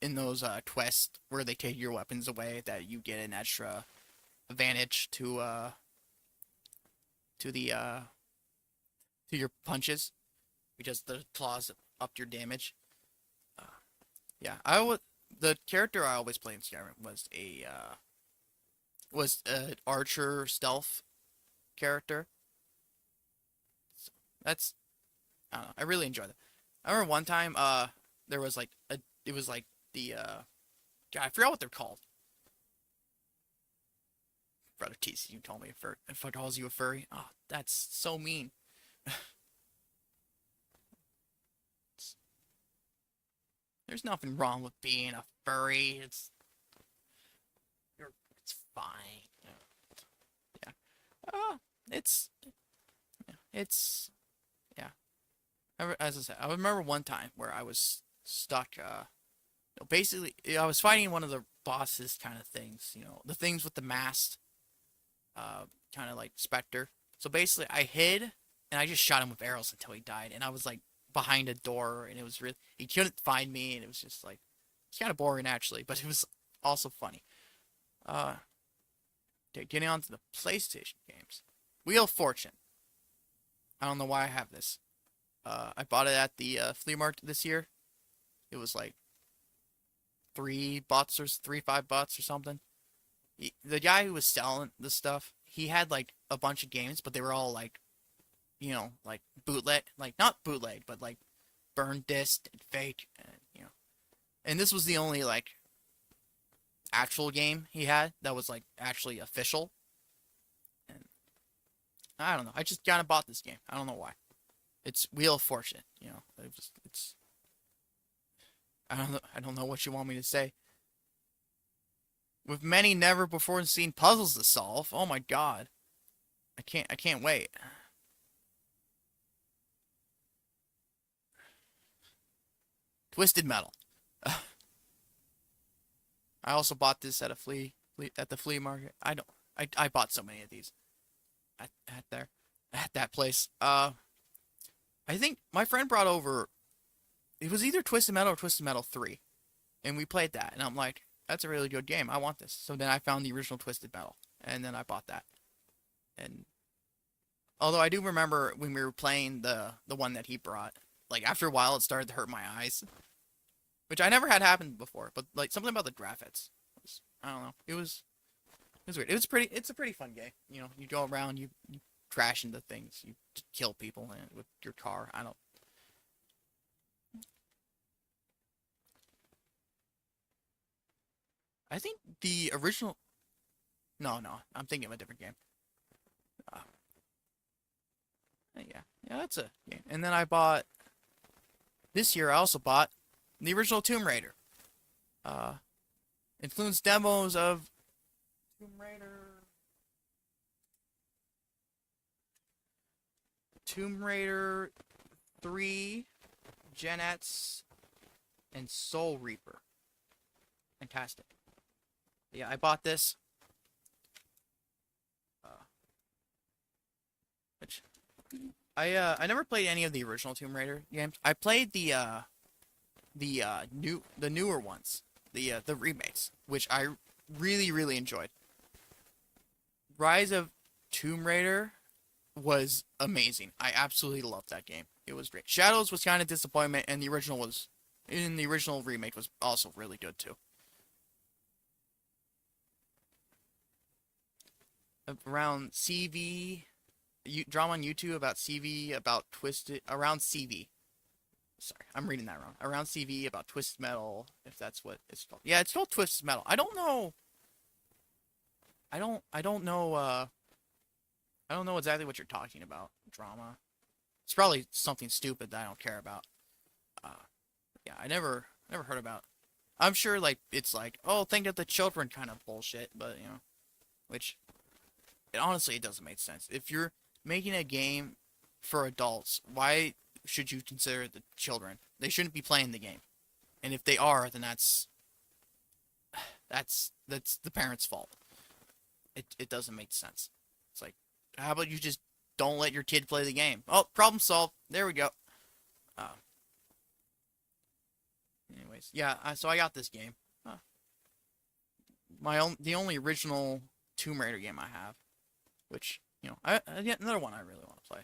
in those quests where they take your weapons away, that you get an extra advantage to the to your punches because the claws upped your damage. Uh, yeah, the character I always played in Skyrim was a archer stealth character. So that's I don't know. I really enjoyed it. I remember one time there was like it was like the God, I forgot what they're called. Brother Tease, you told me if I calls you a furry. Oh, that's so mean. There's nothing wrong with being a furry. It's fine. Yeah. Uh, it's it's yeah. As I said, I remember one time where I was stuck. Basically, I was fighting one of the bosses kind of things. The things with the mask, kind of like Spectre. So basically, I hid and I just shot him with arrows until he died. And I was like behind a door, and it was really he couldn't find me, and it was just like it's kind of boring actually, but it was also funny. Uh, Getting on to the PlayStation games. Wheel of Fortune. I don't know why I have this. I bought it at the flea market this year. It was like $3 or $3 $5 or something. The guy who was selling the stuff, he had like a bunch of games, but they were all like, like bootleg, like not bootleg, but like burned disc and fake, and. And this was the only like actual game he had that was like actually official. And I don't know. I just kind of bought this game. I don't know why. It's Wheel of Fortune. It's. I don't know. I don't know what you want me to say. With many never before seen puzzles to solve. Oh my god. I can't wait. Twisted Metal. I also bought this at at the flea market. I don't. I bought so many of these at there at that place. I think my friend brought over. It was either Twisted Metal or Twisted Metal 3, and we played that. And I'm like, that's a really good game. I want this. So then I found the original Twisted Metal, and then I bought that. And although I do remember when we were playing the one that he brought, like after a while it started to hurt my eyes, which I never had happen before. But like something about the graphics, I don't know. It was weird. It's a pretty fun game. You go around, you crash into things, you kill people with your car. I don't. I think the original. No, no, I'm thinking of a different game. Uh, yeah, that's a game. And then I bought this year. I also bought the original Tomb Raider. Uh, Influenced demos of Tomb Raider, Tomb Raider 3, Genets, and Soul Reaper. Fantastic. Yeah, I bought this. Uh, which I never played any of the original Tomb Raider games. I played the newer ones, the remakes, which I really enjoyed. Rise of Tomb Raider was amazing. I absolutely loved that game. It was great. Shadows was kind of disappointment, and the original remake was also really good too. Around CV, drama on YouTube about CV about Twisted around CV. Sorry, I'm reading that wrong. Around CV about Twisted Metal, if that's what it's called. Yeah, it's called Twisted Metal. I don't know. I don't know. I don't know exactly what you're talking about. Drama. It's probably something stupid that I don't care about. Uh, yeah, I never heard about. I'm sure like it's like, oh, think of the children kind of bullshit, but which it doesn't make sense. If you're making a game for adults, why should you consider the children? They shouldn't be playing the game. And if they are, then that's the parents' fault. It doesn't make sense. It's like, how about you just don't let your kid play the game? Oh, problem solved. There we go. Uh, anyways, yeah. So I got this game. The only original Tomb Raider game I have, which yet another one I really want to play.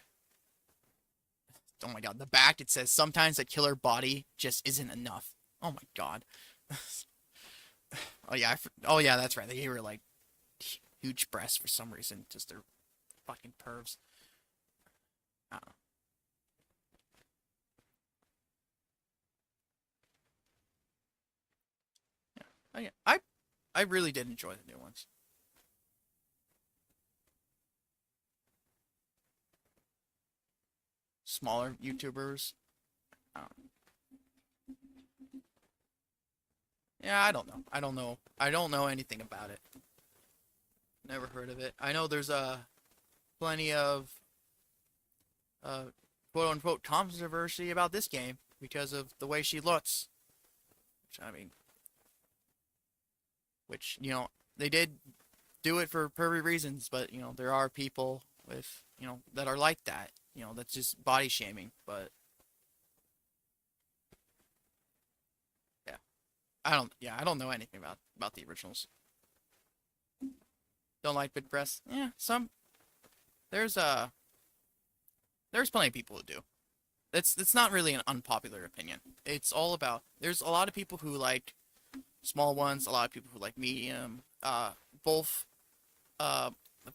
Oh my god, the back it says sometimes a killer body just isn't enough. Oh my god. Oh yeah, that's right. They were like huge breasts for some reason. Just they're fucking pervs. I don't know. Yeah. I really did enjoy the new ones. Smaller YouTubers. Um, yeah, I don't know. I don't know. I don't know anything about it. Never heard of it. I know there's plenty of uh quote unquote controversy about this game because of the way she looks. Which I mean, which they did do it for pervy reasons, but there are people with that are like that. That's just body shaming. But yeah, I don't know anything about the originals. Don't like big breasts. Yeah, there's there's plenty of people who do. It's not really an unpopular opinion. It's all about there's a lot of people who like small ones, a lot of people who like medium, uh, both uh,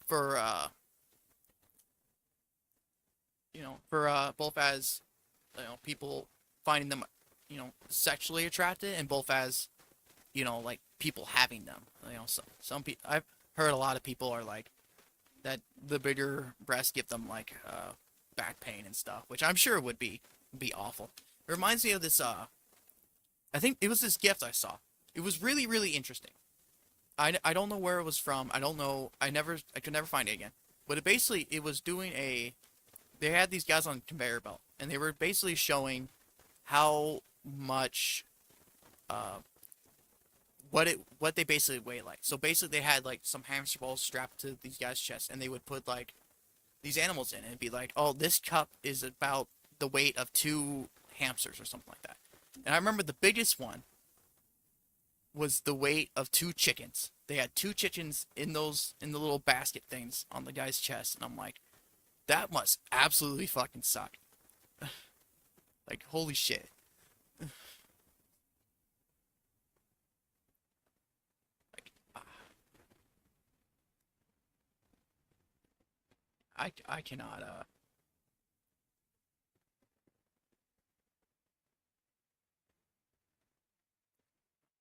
for for both as people finding them sexually attracted, and both as like people having them. Some people, I've heard a lot of people are like that the bigger breasts give them like back pain and stuff, which I'm sure would be awful. It reminds me of this. I think it was this gift I saw. It was really really interesting. I don't know where it was from. I don't know. I could never find it again. But it was doing a. They had these guys on a conveyor belt, and they were basically showing how much uh what they basically weigh like. So basically, they had like some hamster balls strapped to these guys' chests, and they would put like these animals in, and it'd be like, oh, this cup is about the weight of two hamsters or something like that. And I remember the biggest one was the weight of two chickens. They had two chickens in the little basket things on the guy's chest, and I'm like, that must absolutely fucking suck. Like, holy shit. Like, I cannot.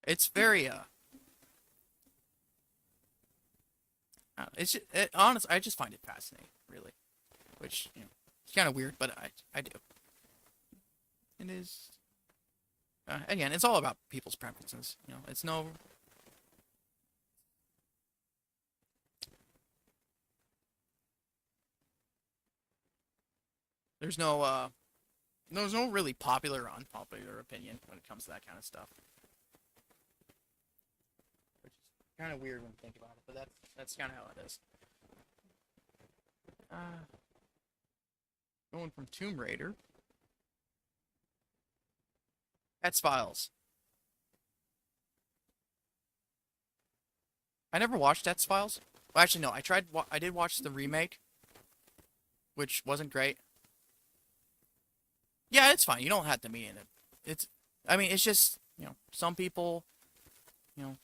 It's very it's just, honest. I just find it fascinating, really. Which it's kind of weird, but I do. It is. Again, it's all about people's preferences. It's no. There's no really popular or unpopular opinion when it comes to that kind of stuff. Which is kind of weird when you think about it, but that's kind of how it is. Uh, Going from Tomb Raider, X Files. I never watched X Files. Well, actually, no. I tried. I did watch the remake, which wasn't great. Yeah, it's fine. You don't have to be in it. It's. I mean, it's just some people you know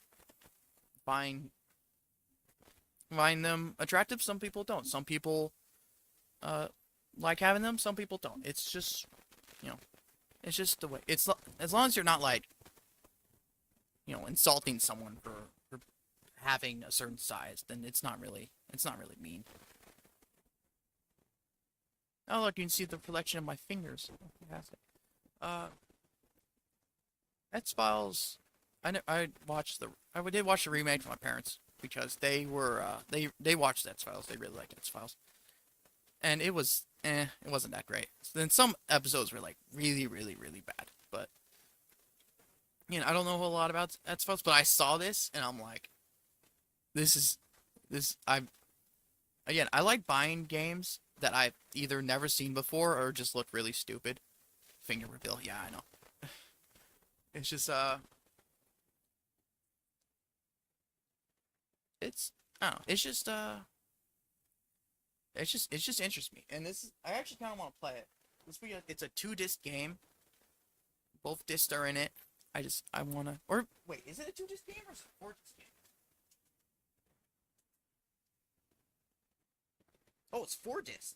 find find them attractive. Some people don't. Some people uh like having them. Some people don't. It's just you know it's just the way. As long as you're not like insulting someone for having a certain size, then it's not really mean. Oh look, you can see the reflection of my fingers. Fantastic. Uh, X Files. I did watch the remake with my parents because they watched X Files. They really liked X Files, and it wasn't that great. Then some episodes were like really really really bad, but I don't know a whole lot about X Files, but I saw this and I'm like, this is this I again I like buying games that I've either never seen before or just look really stupid. Finger reveal, yeah, I know. It's just it's I don't know. It's just interests me, and I actually kind of want to play it. It's a two-disc game. Both discs are in it. I wanna or wait, is it a two-disc game or is it a four-disc game? Oh, it's four discs.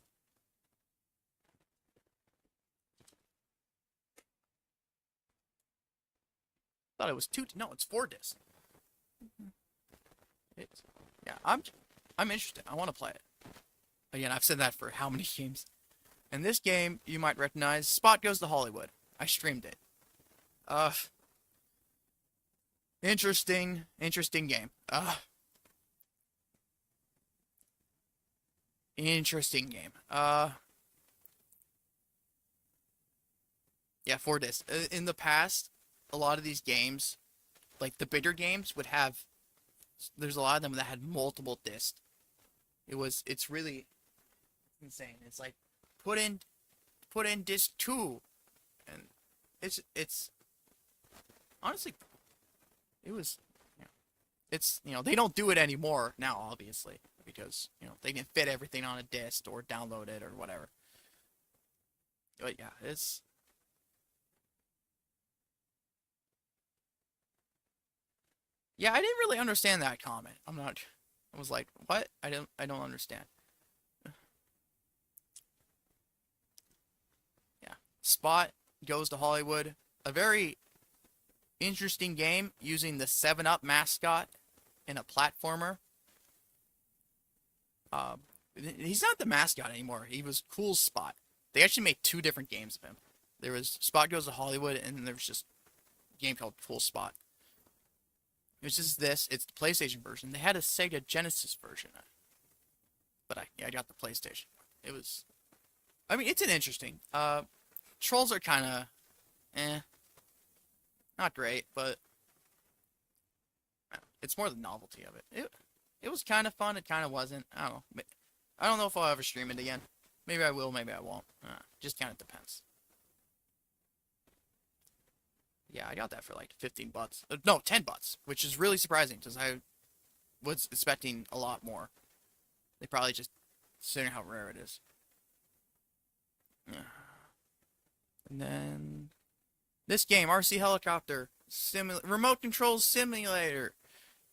I thought it was two. No, it's four discs. It's yeah. I'm interested. I want to play it. Again, I've said that for how many games? And this game you might recognize. Spot Goes to Hollywood. I streamed it. Uh, interesting game. Interesting game. Yeah, four discs. In the past, a lot of these games, like the bigger games, would have. There's a lot of them that had multiple discs. It's really insane. It's like put in put in disc two, and it's honestly it was. It's they don't do it anymore now, obviously, because they can fit everything on a disc or download it or whatever. But yeah, Yeah, I didn't really understand that comment. I was like, what? I don't understand. Yeah. Spot goes to Hollywood. A very interesting game using the 7 Up mascot in a platformer. Uh, he's not the mascot anymore. He was Cool Spot. They actually made two different games of him. There was Spot Goes to Hollywood, and then there was just a game called Cool Spot. It was just this. It's the PlayStation version. They had a Sega Genesis version, but I got the PlayStation. It was, I mean, it's an interesting. Trolls are kind of, not great, but it's more the novelty of it. It was kind of fun. It kind of wasn't. I don't know. I don't know if I'll ever stream it again. Maybe I will. Maybe I won't. Just kind of depends. Yeah, I got that for like 15 bucks. No, 10 bucks, which is really surprising because I was expecting a lot more. They probably just considering how rare it is. And then this game, RC Helicopter Remote Control Simulator.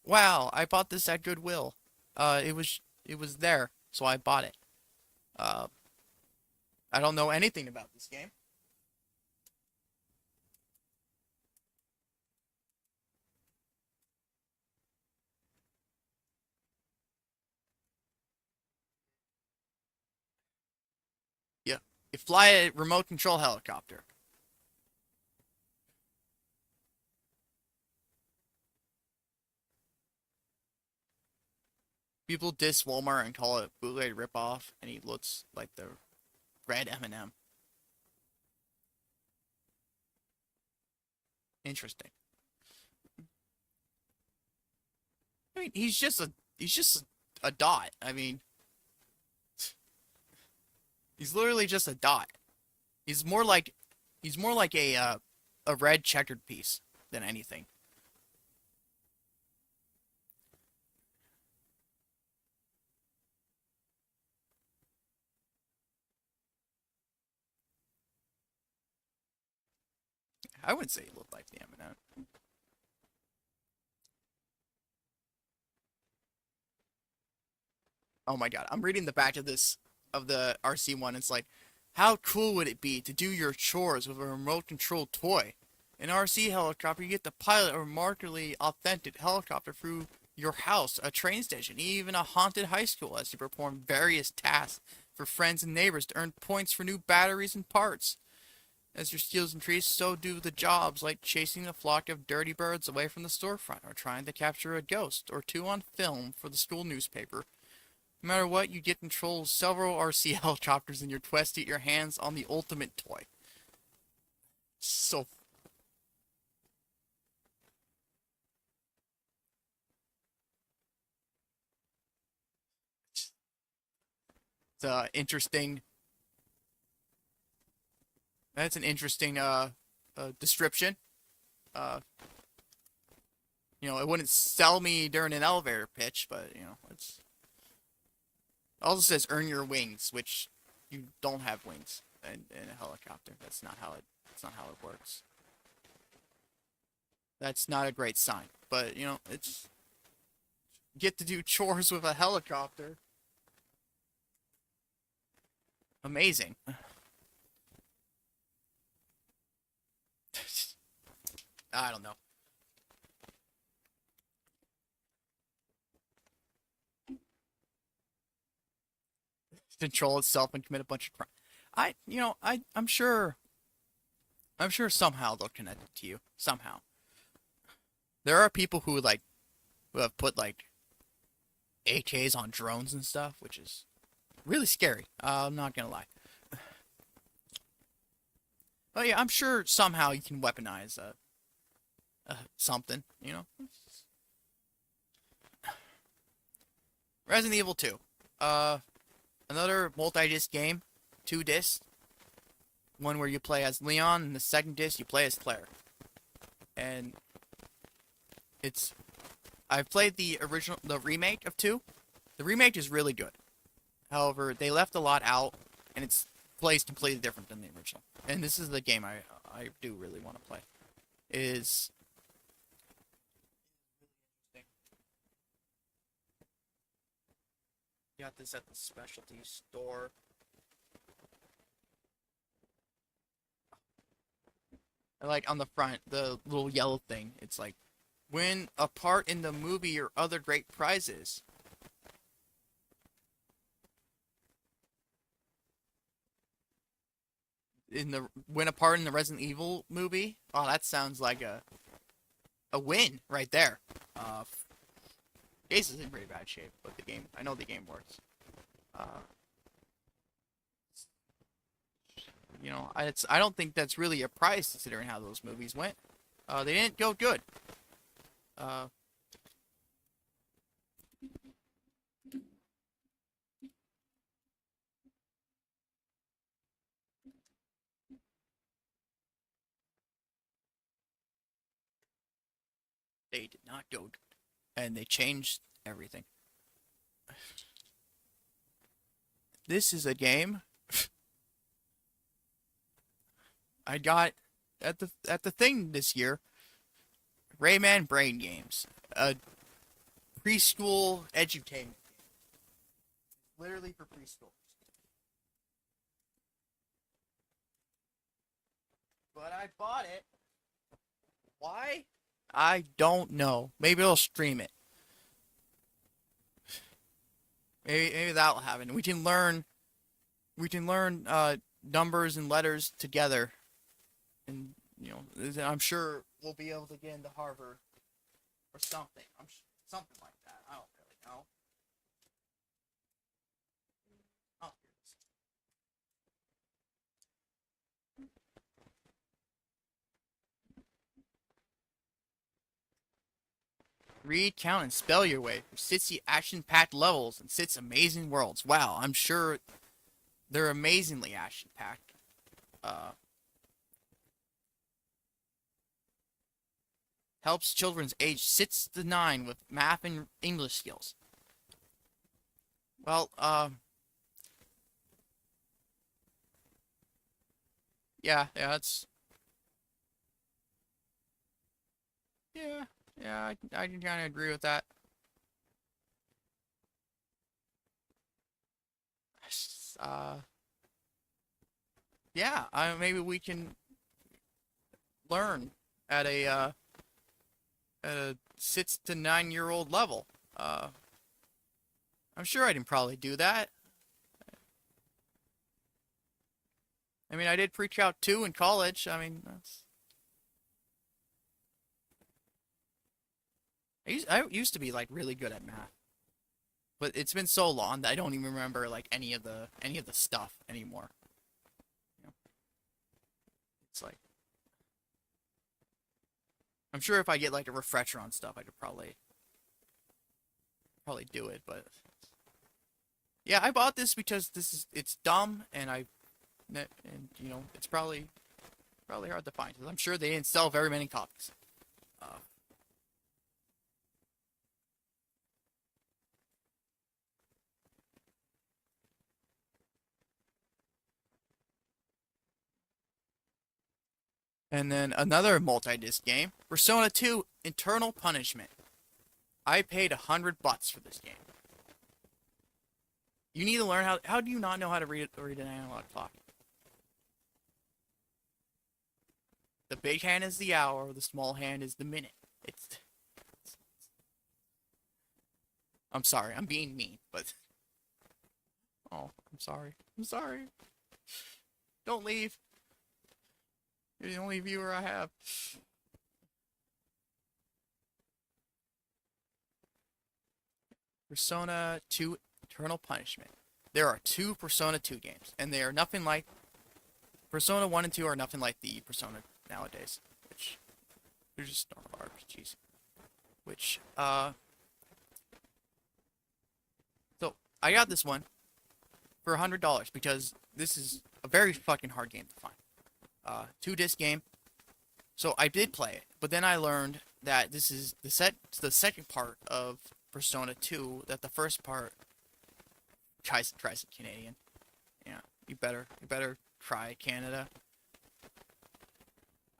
Wow, I bought this at Goodwill. It was there, so I bought it. Uh, I don't know anything about this game. Yeah, you fly a remote control helicopter. People diss Walmart and call it bootleg ripoff, and he looks like the red M&M. Interesting. I mean, he's just a dot. I mean, he's literally just a dot. He's more like he's more like a red checkered piece than anything. I wouldn't say he looked like the M&M. Oh my god, I'm reading the back of this of the RC one. It's like, how cool would it be to do your chores with a remote controlled toy? An RC helicopter, you get to pilot a remarkably authentic helicopter through your house, a train station, even a haunted high school as you perform various tasks for friends and neighbors to earn points for new batteries and parts. As your skills increase, so do the jobs, like chasing a flock of dirty birds away from the storefront, or trying to capture a ghost or two on film for the school newspaper. No matter what, you get control of several RC helicopters in your quest to get your hands on the ultimate toy. So, it's interesting. That's an interesting description. Uh, it wouldn't sell me during an elevator pitch, but it's it also says earn your wings, which you don't have wings in a helicopter. That's not how it works. That's not a great sign. But it's get to do chores with a helicopter. Amazing. I don't know. Control itself and commit a bunch of crime. I'm sure somehow they'll connect it to you. Somehow. There are people who have put like AKs on drones and stuff, which is really scary. I'm not gonna lie. But yeah, I'm sure somehow you can weaponize something. Resident Evil 2. Uh, Another multi-disc game, 2 discs. One where you play as Leon, and the second disc you play as Claire. And it's I've played the remake of 2. The remake is really good. However, they left a lot out, and it's plays completely different than the original. And this is the game I do really want to play. Is Got this at the specialty store. Like on the front, the little yellow thing. It's like, win a part in the movie or other great prizes. In the win a part in the Resident Evil movie. Oh, that sounds like a win right there. Case is in pretty bad shape, but the game, I know the game works. Uh, I don't think that's really a prize considering how those movies went. They didn't go good. Uh, they did not go good, and they changed everything. This is a game I got at the thing this year. Rayman Brain Games, a preschool edutainment, literally for preschool. But I bought it. Why? I don't know. Maybe I'll stream it. Maybe that'll happen. We can learn numbers and letters together, and I'm sure we'll be able to get into Harvard or something. Something like that. I don't really know. Oh, read, count, and spell your way through Cit's action-packed levels and Cit's amazing worlds. Wow, I'm sure they're amazingly action-packed. Uh, Helps children's age 6 to 9 with math and English skills. Well, yeah, it's yeah, I can kind of agree with that. Uh, yeah, maybe we can learn at a 6 to 9 year old level. Uh, I'm sure I can probably do that. I mean, I did pre-calc 2 in college. I mean, I used to be like really good at math, but it's been so long that I don't even remember like any of the stuff anymore. You know, it's like I'm sure if I get like a refresher on stuff, I could probably do it. But yeah, I bought this because it's dumb, and it's probably hard to find. 'Cause I'm sure they didn't sell very many copies. Uh, and then another multi-disc game, Persona 2: Eternal Punishment. I paid $100 for this game. You need to learn how. How do you not know how to read an analog clock? The big hand is the hour. The small hand is the minute. I'm sorry. I'm being mean, but oh, I'm sorry. I'm sorry. Don't leave. You're the only viewer I have. Persona 2: Eternal Punishment. There are two Persona 2 games, and they are nothing like Persona 1 and 2 are nothing like the Persona nowadays, which they're just normal RPGs. Which so I got this one for $100 because this is a very fucking hard game to find. 2 disc game. So I did play it, but then I learned that this is the second part of Persona 2. That the first part tries Canadian. Yeah, you better try Canada.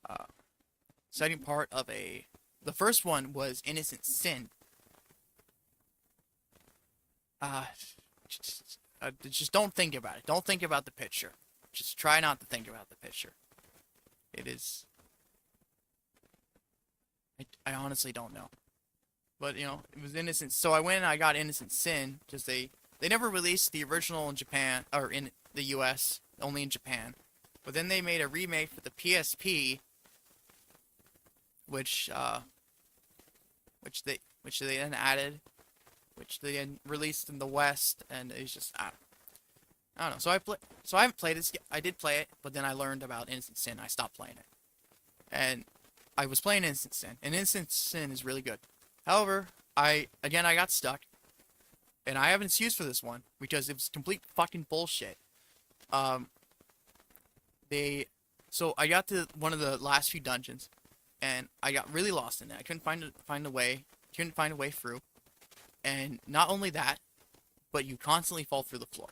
Uh, Second part of the first one was Innocent Sin. Uh, Just don't think about it. Don't think about the picture. Just try not to think about the picture. It is. I honestly don't know. But it was Innocent. So I went and I got Innocent Sin because they never released the original in Japan or in the U.S. Only in Japan. But then they made a remake for the PSP, which they then added, which they then released in the West, and it's just I don't know. So I haven't played it. I did play it, but then I learned about Innocent Sin. I stopped playing it, and I was playing Innocent Sin, and Innocent Sin is really good. However, I got stuck, and I have an excuse for this one because it was complete fucking bullshit. Um, so I got to one of the last few dungeons, and I got really lost in it. I couldn't find a way through, and not only that, but you constantly fall through the floor.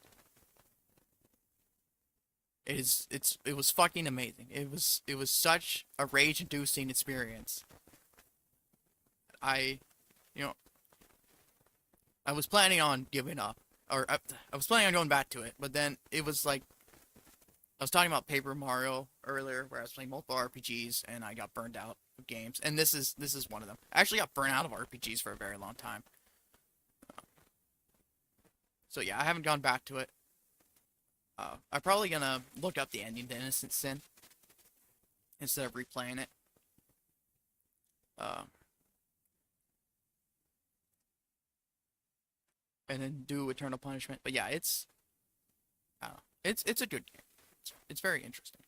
It was fucking amazing. It was such a rage-inducing experience. I, you know, I was planning on giving up, or I was planning on going back to it, but then it was like I was talking about Paper Mario earlier, where I was playing multiple RPGs and I got burned out of games, and this is one of them. I actually got burned out of RPGs for a very long time. So yeah, I haven't gone back to it. I'm probably gonna look up the ending to Innocent Sin instead of replaying it. And then do Eternal Punishment. But yeah, it's a good game. It's very interesting.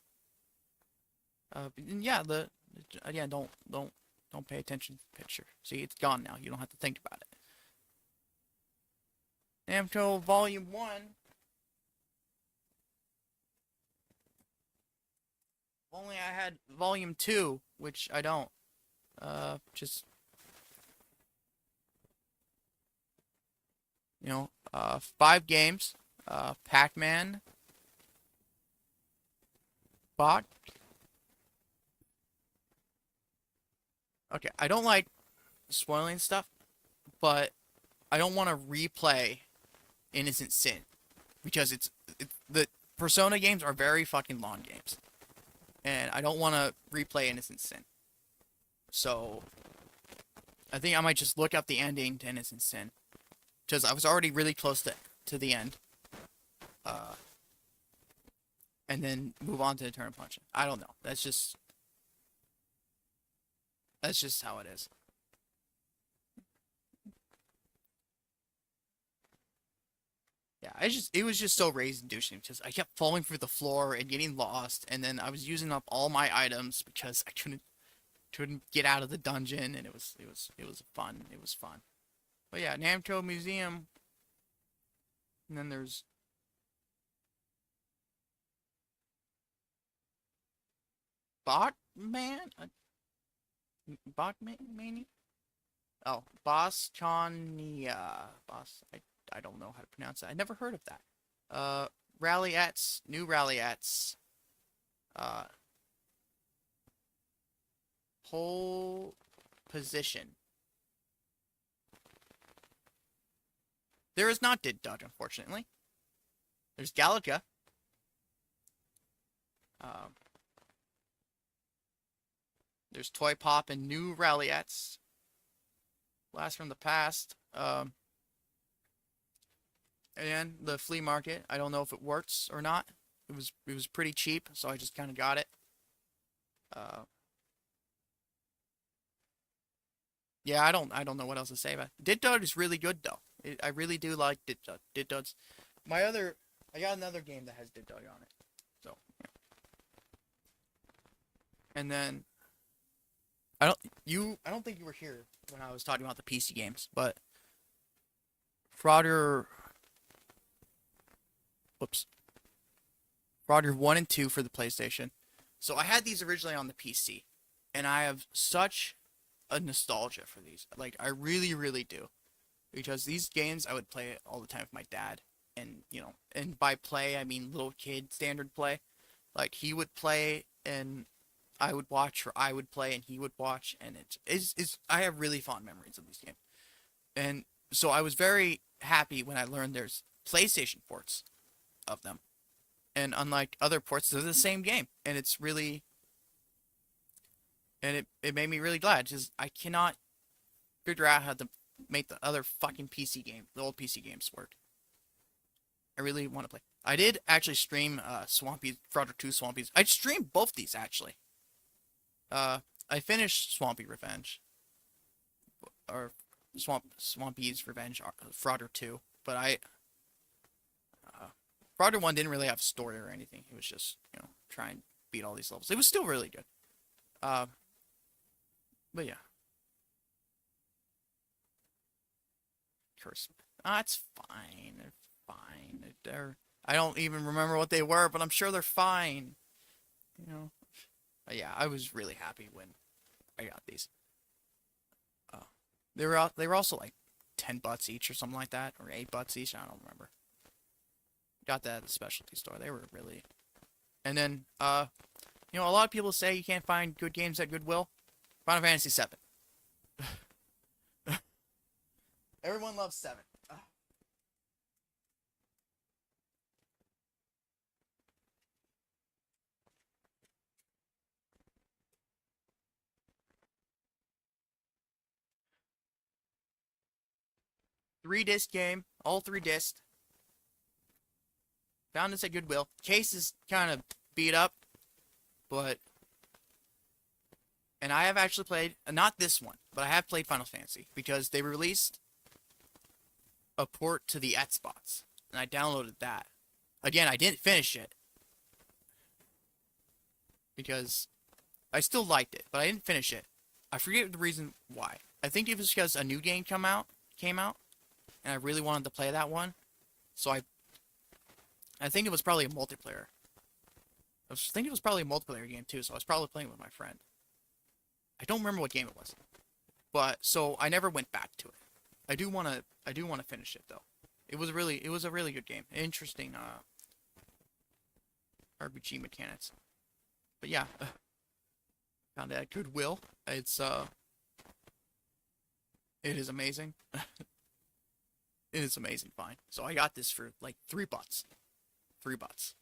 And yeah, don't pay attention to the picture. See, it's gone now. You don't have to think about it. Namco Volume 1. If only I had Volume 2, which I don't. Just, 5 games. Pac-Man. Bot. Okay, I don't like spoiling stuff, but I don't want to replay Innocent Sin because the Persona games are very fucking long games, and I don't want to replay Innocent Sin. So I think I might just look up the ending to Innocent Sin because I was already really close to the end, and then move on to Eternal Punishment. I don't know. That's just how it is. Yeah, it was just so rage-inducing because I kept falling through the floor and getting lost, and then I was using up all my items because I couldn't get out of the dungeon, and it was fun. It was fun. But yeah, Namco Museum, and then there's Botman, Botman. Oh, Boschania. I don't know how to pronounce that. I never heard of that. Rallyettes, new Rallyettes. Uh, Pole position. There is not Did Dodge, unfortunately. There's Galaga. There's Toy Pop and new Rallyettes. Blast from the past. And the flea market. I don't know if it works or not. It was pretty cheap, so I just kind of got it. Yeah, I don't know what else to say about it. Dit Dud is really good though. I really do like Dit Dud. Dit Dud's I got another game that has Dit Dud on it. So yeah. And then I don't think you were here when I was talking about the PC games, but Frogger Frogger 1 and 2 for the PlayStation. So I had these originally on the PC, and I have such a nostalgia for these. Like, I really, really do. Because these games, I would play it all the time with my dad. And, and by play, I mean little kid standard play. Like, he would play, and I would watch, or I would play, and he would watch. And I have really fond memories of these games. And so I was very happy when I learned there's PlayStation ports of them. And unlike other ports, they're the same game. And it's really, and it made me really glad because I cannot figure out how to make the other fucking PC game, the old PC games work. I really want to play. I did actually stream Swampy Frauder 2 Swampies. I streamed both these actually. I finished Swampy Revenge or Swampy's Revenge Frauder 2, but Frauder 1 didn't really have a story or anything. It was just, try and beat all these levels. It was still really good. Uh, but yeah. Curse. It's fine. They're fine. I don't even remember what they were, but I'm sure they're fine. Yeah, I was really happy when I got these. They were also like $10 each or something like that, or $8 each. I don't remember. Got that at the specialty store. They were really. And then a lot of people say you can't find good games at Goodwill. Final Fantasy VII. Everyone loves 7. 3-disc game, all 3 discs. Found this at Goodwill. Case is kind of beat up, but and I have actually played not this one, but I have played Final Fantasy because they released a port to the Xbox, and I downloaded that. Again, I didn't finish it because I still liked it, but I didn't finish it. I forget the reason why. I think it was because a new game came out, and I really wanted to play that one. So I think it was probably a multiplayer. I was thinking it was probably a multiplayer game too, so I was probably playing with my friend. I don't remember what game it was. But so I never went back to it. I do want to finish it though. It was a really good game. Interesting RPG mechanics. But yeah, found it at Goodwill. It is amazing. It is amazing fine. So I got this for like $3. $3.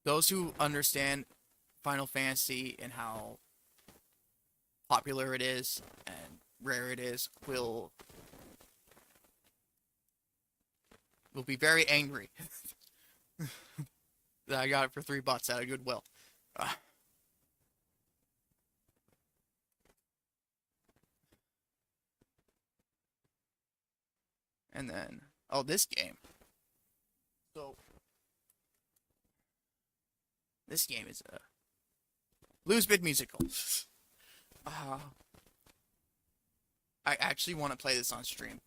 Those who understand Final Fantasy and how popular it is and rare it is will be very angry that I got it for $3 at a Goodwill. And then, this game. So, this game is a Blues Big Musical. I actually want to play this on stream,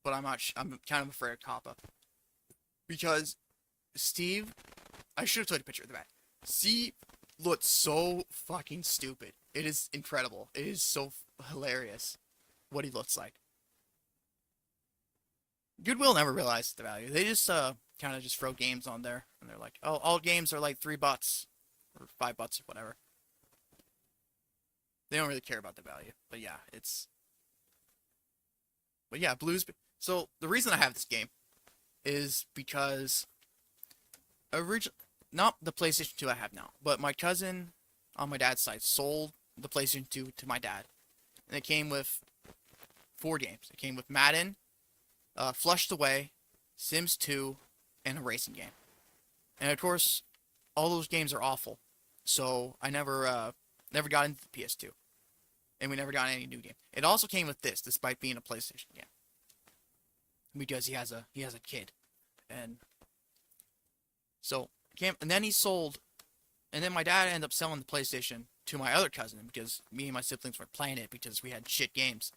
but I'm not. I'm kind of afraid of Kappa because Steve. I should have took a picture of the back. Steve looks so fucking stupid. It is incredible. It is so hilarious what he looks like. Goodwill never realized the value. They just kind of just throw games on there, and they're like, "Oh, all games are like $3 or $5 or whatever." They don't really care about the value, but yeah, But yeah, Blues. So the reason I have this game is because not the PlayStation 2 I have now, but my cousin on my dad's side sold the PlayStation 2 to my dad, and it came with 4 games. It came with Madden, Flushed Away, Sims 2, and a racing game. And of course, all those games are awful. So I never got into the PS2, and we never got any new game. It also came with this, despite being a PlayStation game, because he has a kid, and so and then he sold, and then my dad ended up selling the PlayStation to my other cousin because me and my siblings were playing it because we had shit games.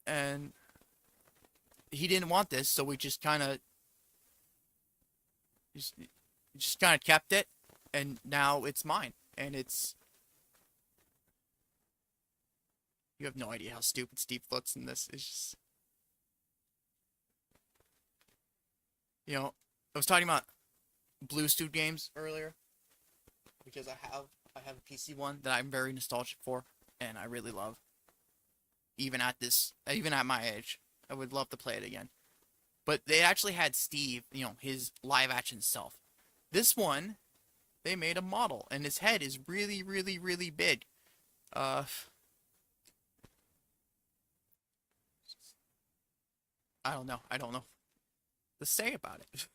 And he didn't want this, so we just kind of kept it, and now it's mine. And you have no idea how stupid Steve looks in this. It's just, I was talking about Bluetooth games earlier because I have a PC one that I'm very nostalgic for, and I really love. Even at my age, I would love to play it again. But they actually had Steve, his live action self. This one, they made a model, and his head is really, really, really big. Uh, I don't know. I don't know to say about it.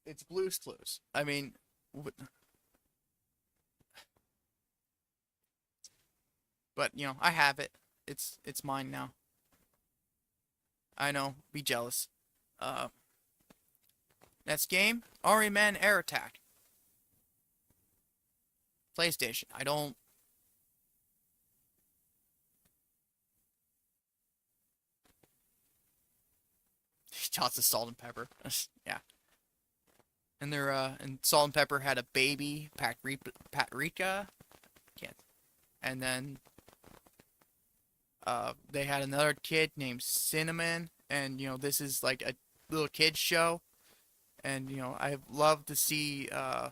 It's Blue's Clues. I mean, but I have it. It's mine now. I know. Be jealous. Uh, Next game, Army Men Air Attack. PlayStation. I don't. Shots of salt and pepper. Yeah. And Salt and Pepper had a baby, Paprika. Can't. And then they had another kid named Cinnamon, and this is like a little kids show, and I love to see the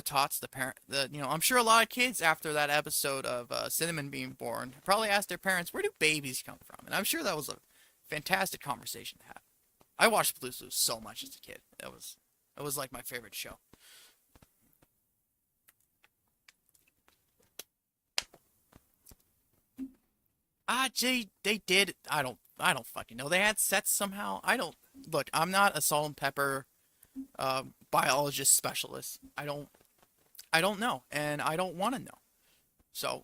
tots, the parent, I'm sure a lot of kids after that episode of Cinnamon being born probably asked their parents, where do babies come from? And I'm sure that was a fantastic conversation to have. I watched Blue's Clues so much as a kid. It was like my favorite show. They did. I don't fucking know. They had sets somehow. I don't look. I'm not a salt and pepper biologist specialist. I don't know, and I don't want to know. So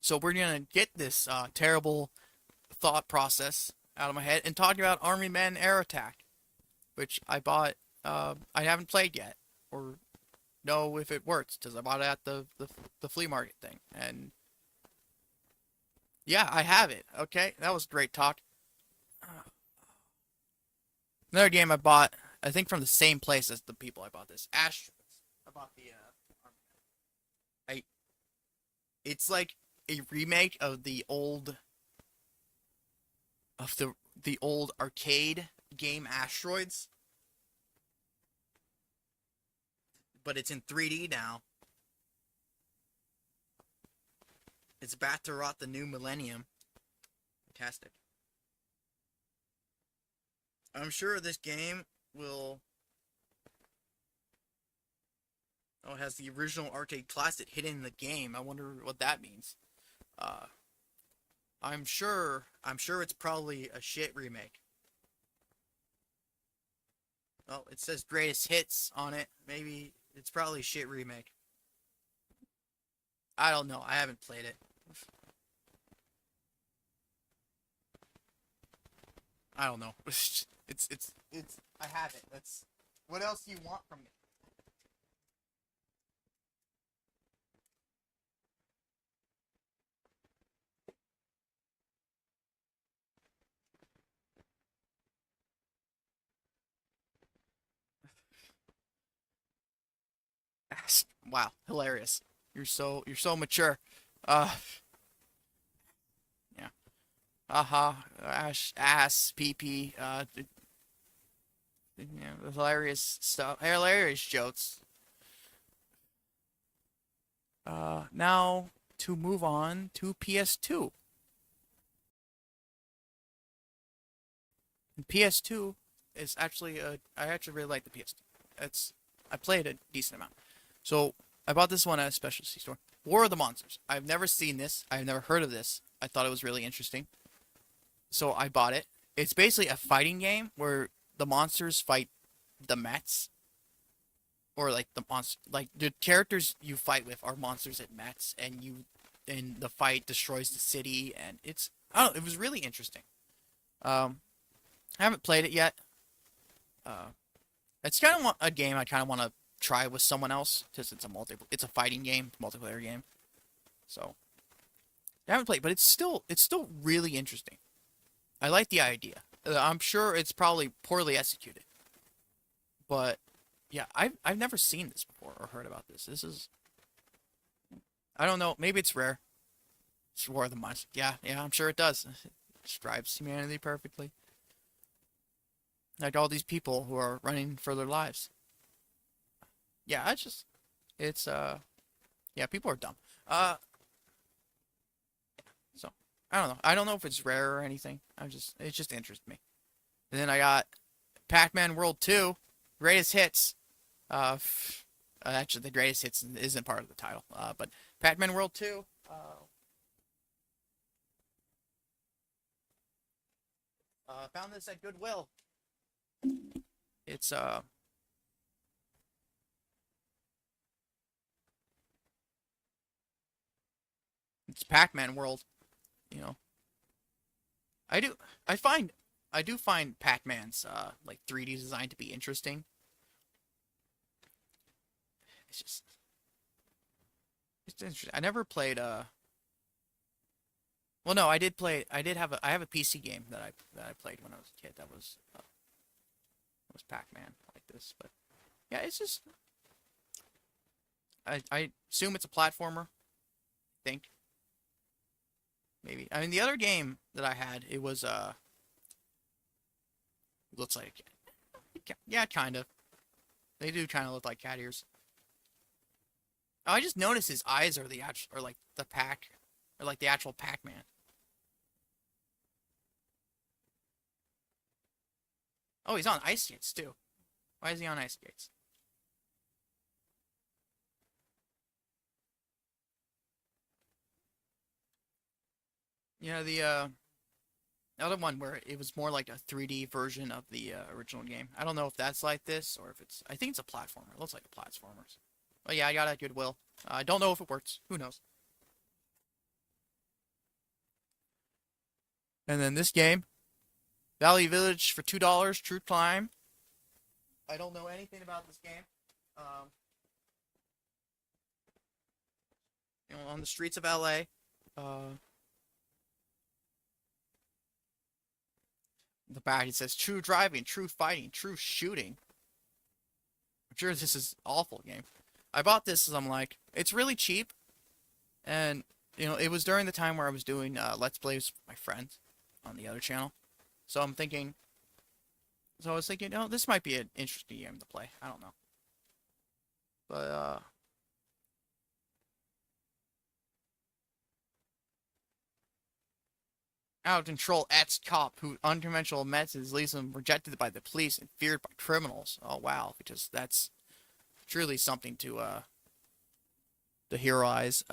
so we're gonna get this terrible thought process out of my head and talk about Army Men Air Attack, which I bought. I haven't played yet, or know if it works because I bought it at the flea market thing, and yeah, I have it. Okay, that was great talk. Another game I bought, I think from the same place as the people I bought this. Asteroids. I bought the I it's like a remake of the old arcade game Asteroids, but it's in 3D now. It's about to rot the new millennium. Fantastic. I'm sure this game will. Oh, it has the original arcade classic hidden in the game. I wonder what that means. Uh, I'm sure. I'm sure it's probably a shit remake. Well, it says greatest hits on it. Maybe it's probably a shit remake. I don't know. I haven't played it. I don't know. It's. I have it. That's. What else do you want from me? Wow, hilarious. You're so mature. Uh, yeah. Ass, pee pee. Hilarious stuff. Hilarious jokes. Now to move on to PS2. And PS2 is actually I actually really like the PS2. I played a decent amount. So I bought this one at a specialty store. War of the Monsters. I've never seen this. I've never heard of this. I thought it was really interesting. So I bought it. It's basically a fighting game where the monsters fight the Mets, or like the characters you fight with are monsters at Mets, and the fight destroys the city, and I don't know, it was really interesting. I haven't played it yet. Uh, it's kind of a game I kind of want to try with someone else because it's a fighting game, multiplayer game. So I haven't played, but it's still really interesting. I like the idea. I'm sure it's probably poorly executed, but yeah, I've never seen this before or heard about this. I don't know. Maybe it's rare. It's War of the Monsters. Yeah, yeah, I'm sure it does. It describes humanity perfectly. Like all these people who are running for their lives. Yeah, it's yeah, people are dumb. Uh, so I don't know. I don't know if it's rare or anything. It just interests me. And then I got Pac-Man World 2, Greatest Hits. Actually, the Greatest Hits isn't part of the title. But Pac-Man World 2. Found this at Goodwill. It's it's Pac-Man World. You know, I do I find I do find Pac-Man's like 3D design to be interesting. It's just it's interesting. I never played well, no, I did play. I have a PC game that I played when I was a kid. That was Pac-Man like this. But yeah, it's just I assume it's a platformer. I think maybe. I mean, the other game that I had, it was it looks like, yeah, kind of. They do kind of look like cat ears. Oh, I just noticed his eyes are the actual, or like the pack, or like the actual Pac-Man. Oh, he's on ice skates too. Why is he on ice skates? Yeah, the other one where it was more like a 3D version of the original game. I don't know if that's like this or if it's. I think it's a platformer. It looks like a platformer. But yeah, I got it at Goodwill. I don't know if it works. Who knows? And then this game, Valley Village for $2, True Climb. I don't know anything about this game. Um, on the streets of LA. The back it says true driving, true fighting, true shooting. I'm sure this is an awful game. I bought this as I'm like, it's really cheap, and it was during the time where I was doing Let's Plays with my friends on the other channel. So I'm thinking, so I was thinking, this might be an interesting game to play. I don't know, but out of control ex-cop who unconventional methods leaves him rejected by the police and feared by criminals. Oh wow, because that's truly something to heroize.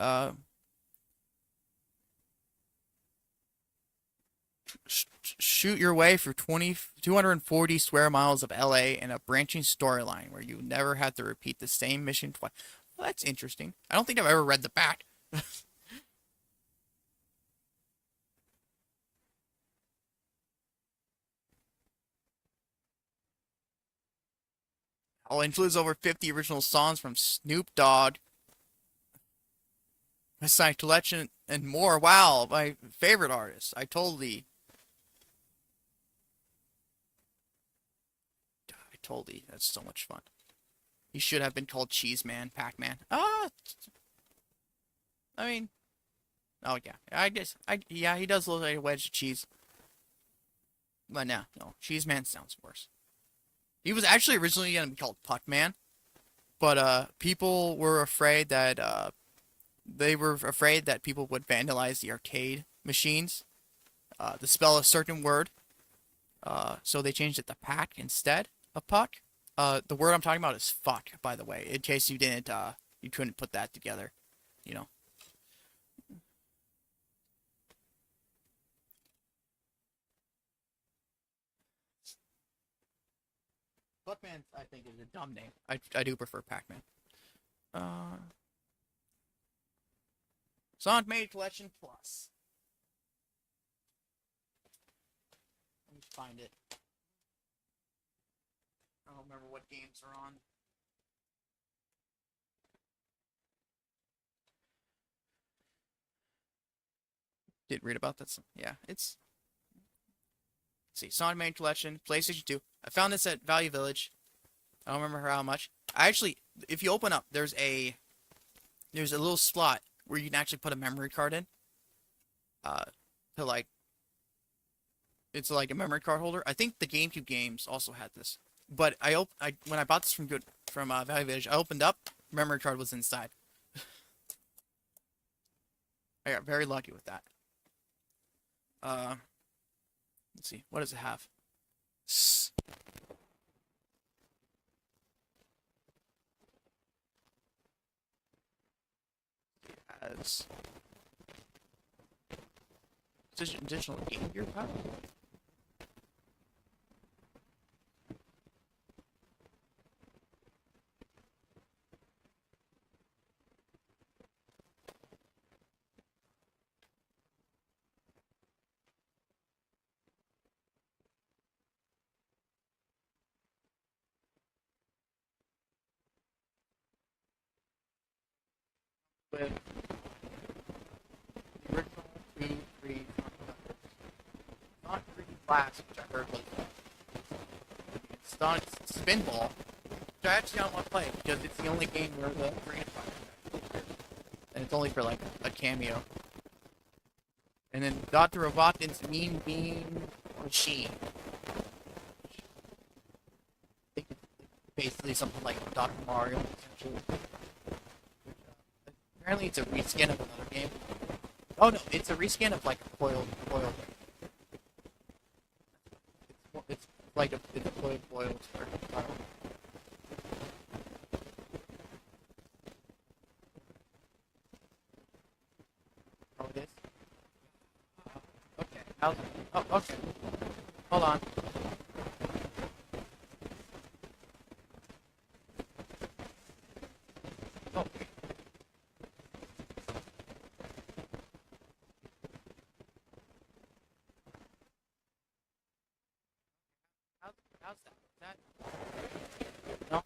Shoot your way through 240 square miles of LA in a branching storyline where you never have to repeat the same mission twice. Well, that's interesting. I don't think I've ever read the back. I'll includes over 50 original songs from Snoop Dogg, Side Collection, and more. Wow, my favorite artist. That's so much fun. He should have been called Cheese Man, Pac-Man. I mean, oh yeah, I guess, yeah, he does look like a wedge of cheese. But no, Cheese Man sounds worse. He was actually originally gonna be called Puck Man, but people were afraid that people would vandalize the arcade machines to spell a certain word. So they changed it to Pack instead of Puck. The word I'm talking about is fuck, by the way, in case you couldn't put that together, you know. Puckman, I think, is a dumb name. I do prefer Pac-Man. Uh, Sonic Made Collection Plus. Let me find it. I don't remember what games are on. Did read about that. Yeah, it's. Let's see, Sonic Made Collection, PlayStation 2. I found this at Value Village. I don't remember how much. I actually, if you open up, there's a little slot where you can actually put a memory card in. Uh, to like, it's like a memory card holder. I think the GameCube games also had this. But when I bought this from Value Village, I opened up, memory card was inside. I got very lucky with that. Uh, let's see. What does it have? S has additional Game Gear power. With the original 2, 3, not 3D Blast, which I heard was it's not Spinball, which I actually don't want to play because it's the only game where the Freedom Fighter, and it's only for like a cameo. And then Dr. Robotnik's Mean Bean Machine. I think it's basically something like Dr. Mario, essentially. Apparently it's a reskin of another game. Oh no, it's a reskin of like a foil. It's like it's a foil square. Oh, it is? Okay. Oh, okay. Hold on. Oh, how's, how's that? No?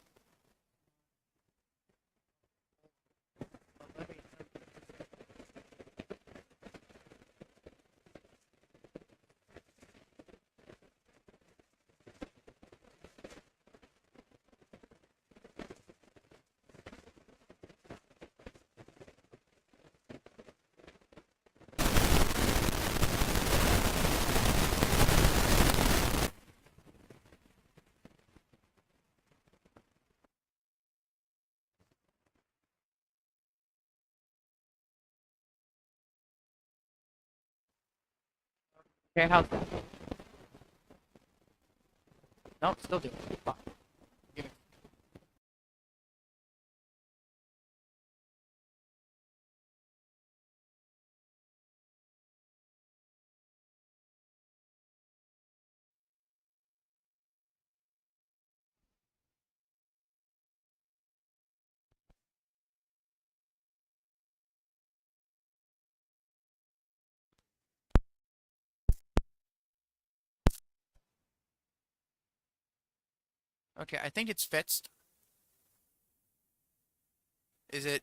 Let me, okay, how's that? No, still doing it. Fine. Give it. Okay, I think it's fixed. Is it?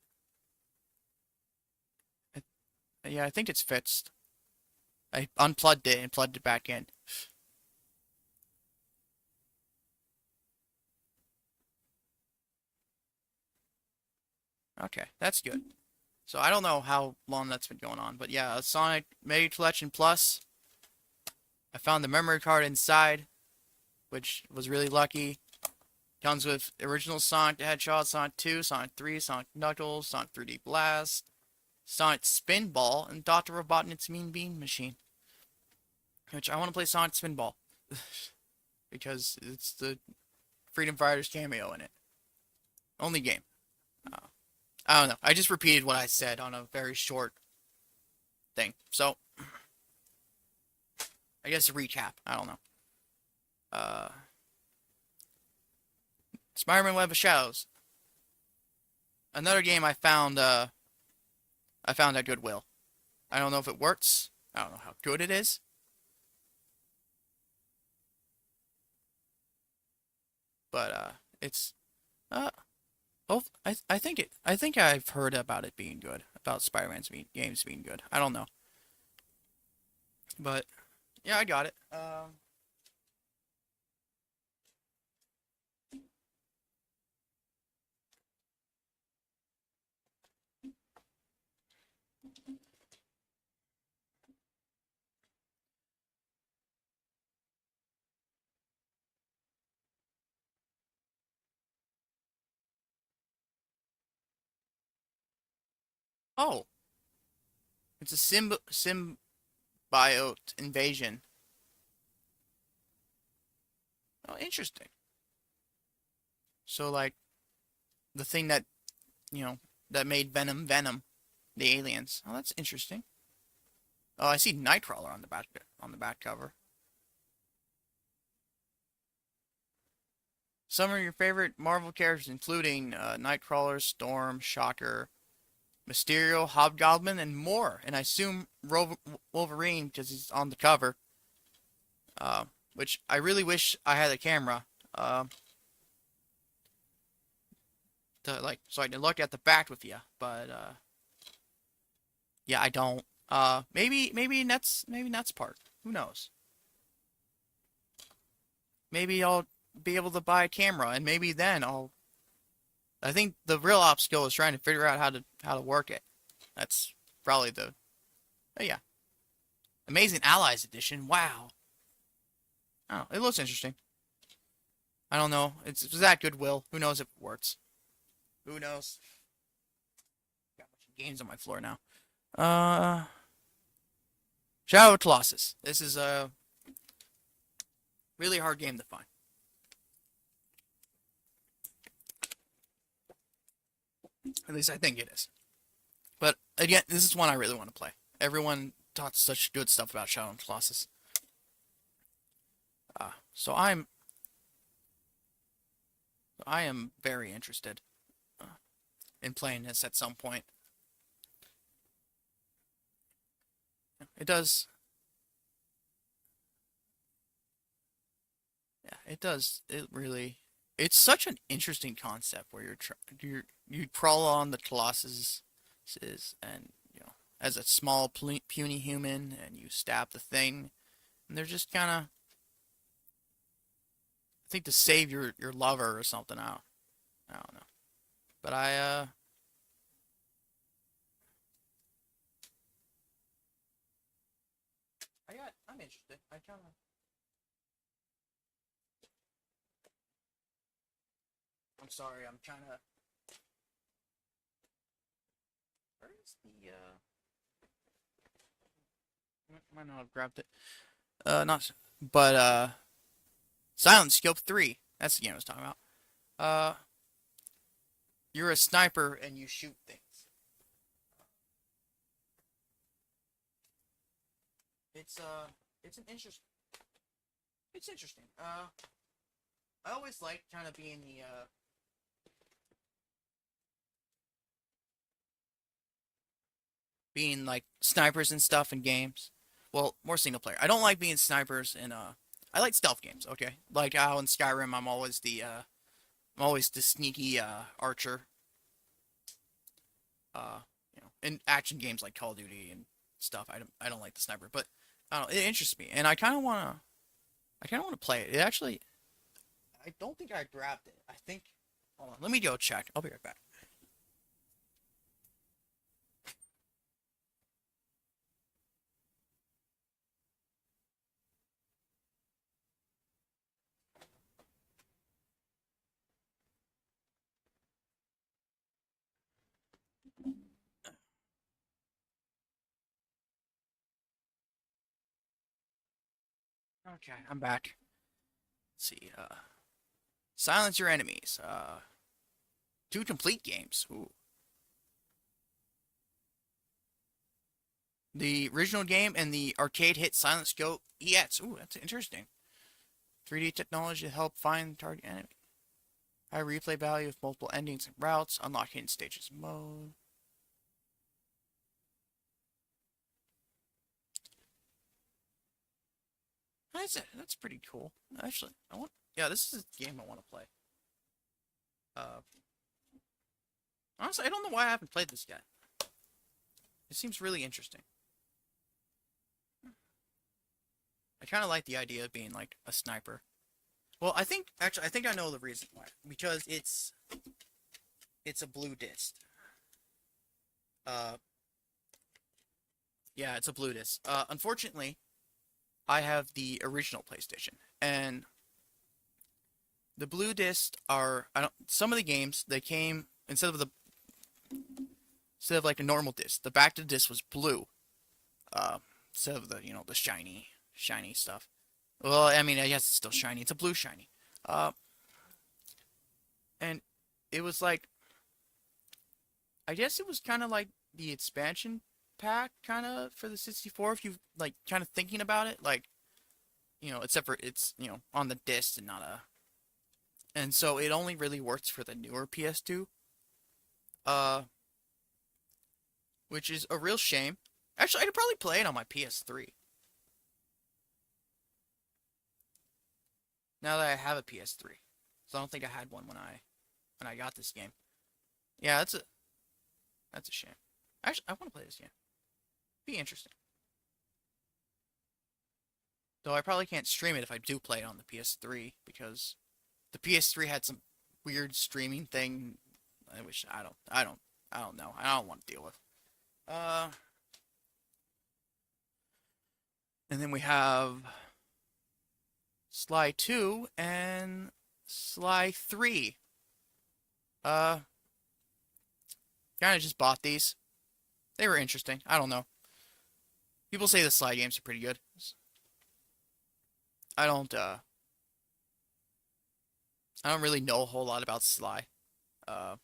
Yeah, I think it's fixed. I unplugged it and plugged it back in. Okay, that's good. So I don't know how long that's been going on, but yeah, Sonic Mega Collection Plus. I found the memory card inside, which was really lucky. Comes with original Sonic the Hedgehog, Sonic 2, Sonic 3, Sonic Knuckles, Sonic 3D Blast, Sonic Spinball, and Dr. Robotnik's Mean Bean Machine. Which I want to play Sonic Spinball because it's the Freedom Fighters cameo in it. Only game. Uh, I don't know. I just repeated what I said on a very short thing. So, I guess a recap. I don't know. Uh, Spider-Man Web of Shadows. Another game I found at Goodwill. I don't know if it works. I don't know how good it is. But it's uh oh I think I've heard about it being good. About games being good. I don't know. But yeah, I got it. Oh, it's a Symbiote symbiote invasion. Oh, interesting. So like the thing that that made Venom, the aliens. Oh, that's interesting. Oh, I see Nightcrawler on the back cover. Some of your favorite Marvel characters, including Nightcrawler, Storm, Shocker, Mysterio, Hobgoblin, and more. And I assume Wolverine because he's on the cover. Which I really wish I had a camera. To like so I can look at the back with you, but yeah, I don't. Maybe Nets part. Who knows? Maybe I'll be able to buy a camera, and maybe then I'll. I think the real obstacle is trying to figure out how to work it. That's probably the. Oh yeah, Amazing Allies edition. Wow. Oh, it looks interesting. I don't know. It's that Goodwill. Who knows if it works? Who knows? Got a bunch of games on my floor now. Shadow of Colossus. This is a really hard game to find. At least I think it is. But again, this is one I really want to play. Everyone talks such good stuff about Shadow of Colossus. So I am very interested in playing this at some point. It does. Yeah, it does. It really. It's such an interesting concept where you crawl on the Colossus, and as a small puny human, and you stab the thing, and they're just kind of. I think to save your lover or something. I don't know, but I'm interested. I kind of. I'm sorry. I'm trying to. Where is the might not have grabbed it. Not. But Silent Scope 3. That's the game I was talking about. Uh, you're a sniper and you shoot things. It's it's an interest. It's interesting. I always like kind of being like snipers and stuff in games. Well, more single player. I don't like being snipers in I like stealth games. Okay, like how in Skyrim I'm always the sneaky archer. In action games like Call of Duty and stuff. I don't like the sniper, but I don't know, it interests me, and I kind of wanna play it. It actually I don't think I grabbed it. I think. Hold on, let me go check. I'll be right back. Okay, I'm back. Let's see. Silence your enemies. Two complete games. Ooh. The original game and the arcade hit Silent Scope EX. Ooh, that's interesting. 3D technology to help find target enemy. High replay value with multiple endings and routes. Unlock hidden stages mode. That's pretty cool. Actually, yeah, this is a game I want to play. Uh, honestly, I don't know why I haven't played this yet. It seems really interesting. I kind of like the idea of being like a sniper. Well, I think I know the reason why. Because it's a blue disc. Uh, yeah, it's a blue disc. Unfortunately, I have the original PlayStation, and the blue discs are I don't some of the games they came instead of like a normal disc, the back of the disc was blue. Uh, instead of the the shiny stuff. Well, I mean, I guess it's still shiny. It's a blue shiny. Uh, and it was like I guess it was kind of like the expansion pack kind of for the 64 if you like kind of thinking about it like except for it's on the disc and not a and so it only really works for the newer PS2 uh which is a real shame. Actually, I could probably play it on my PS3 now that I have a PS3. So I don't think I had one when I got this game. Yeah, that's a shame. Actually, I want to play this game. Be interesting. Though I probably can't stream it if I do play it on the PS3 because the PS3 had some weird streaming thing. Which I don't know. I don't want to deal with. Uh, and then we have Sly 2 and Sly 3. Uh, kind of just bought these. They were interesting. I don't know. People say the Sly games are pretty good. I don't uh I don't really know a whole lot about Sly. Uh,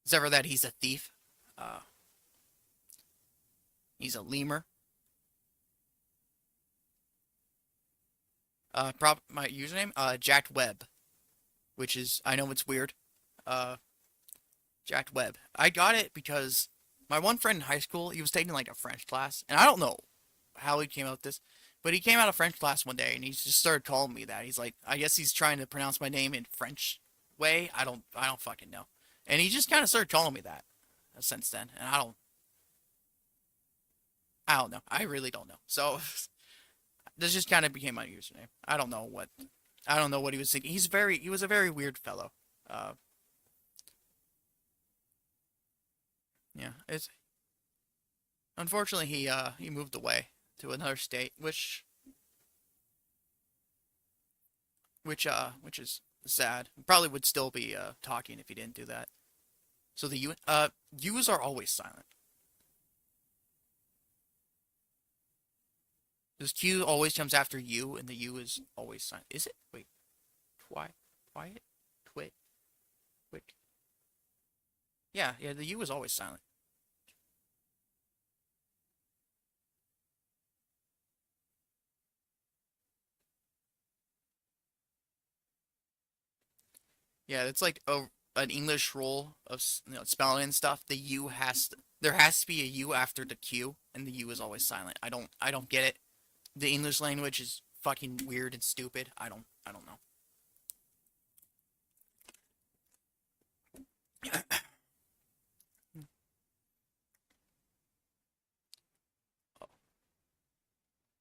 except for that he's a thief. Uh, he's a lemur. My username Jaquweb, which is I know it's weird. Uh, Jaquweb. I got it because my one friend in high school, he was taking like a French class, and I don't know how he came out with this, but he came out of French class one day and he just started calling me that. He's like, I guess he's trying to pronounce my name in French way. I don't fucking know. And he just kind of started calling me that since then, and I don't know. I really don't know. So this just kind of became my username. I don't know what he was thinking. He was a very weird fellow. Uh, yeah, it's unfortunately he moved away to another state, which is sad. Probably would still be talking if he didn't do that. So the U's are always silent. This Q always comes after U, and the U is always silent. Is it? Wait, why? Quiet? Twit? Quick? Yeah, the U is always silent. Yeah, it's like an English rule of spelling and stuff. There has to be a U after the Q, and the U is always silent. I don't get it. The English language is fucking weird and stupid. I don't know.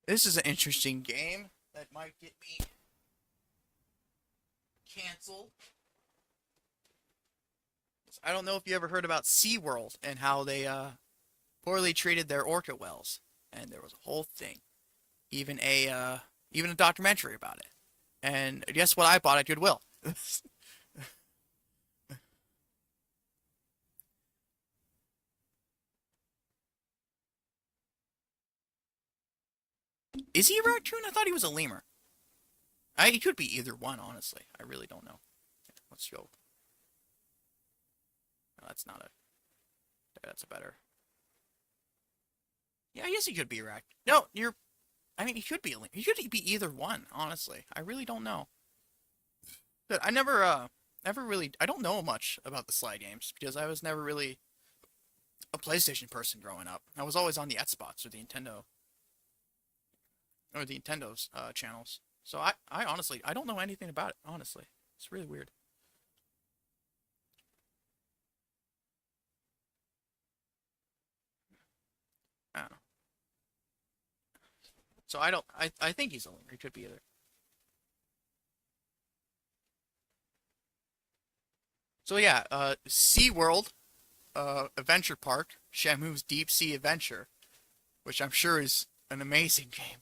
This is an interesting game that might get me canceled. I don't know if you ever heard about SeaWorld and how they poorly treated their orca whales, and there was a whole thing, even even a documentary about it. And guess what I bought at Goodwill? Is he a raccoon? I thought he was a lemur. He could be either one, honestly. I really don't know. Let's go. No, that's not a. That's a better. Yeah, I guess he could be a raccoon. No, you're. I mean, he could be a lemur. He could be either one, honestly. I really don't know. But I never really. I don't know much about the Sly games because I was never really a PlayStation person growing up. I was always on the Xbox or the Nintendo's channels. So I honestly, I don't know anything about it. Honestly, it's really weird. I don't know. So I don't. I think he's a lemur. He could be either. So yeah, SeaWorld, Adventure Park, Shamu's Deep Sea Adventure, which I'm sure is an amazing game.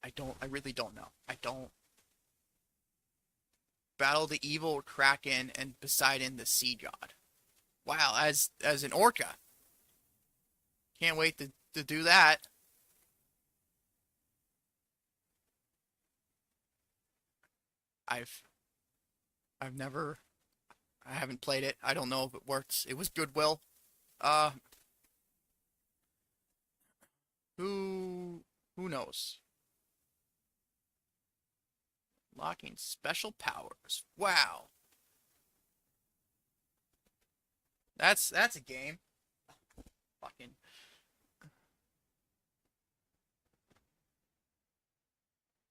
I, I really don't know. I don't. Battle the evil Kraken and Poseidon the sea god. Wow, as an orca. Can't wait to do that. I've I've never I haven't played it. I don't know if it works. It was Goodwill. Uh, who who knows? Locking special powers. Wow, that's a game. Fucking.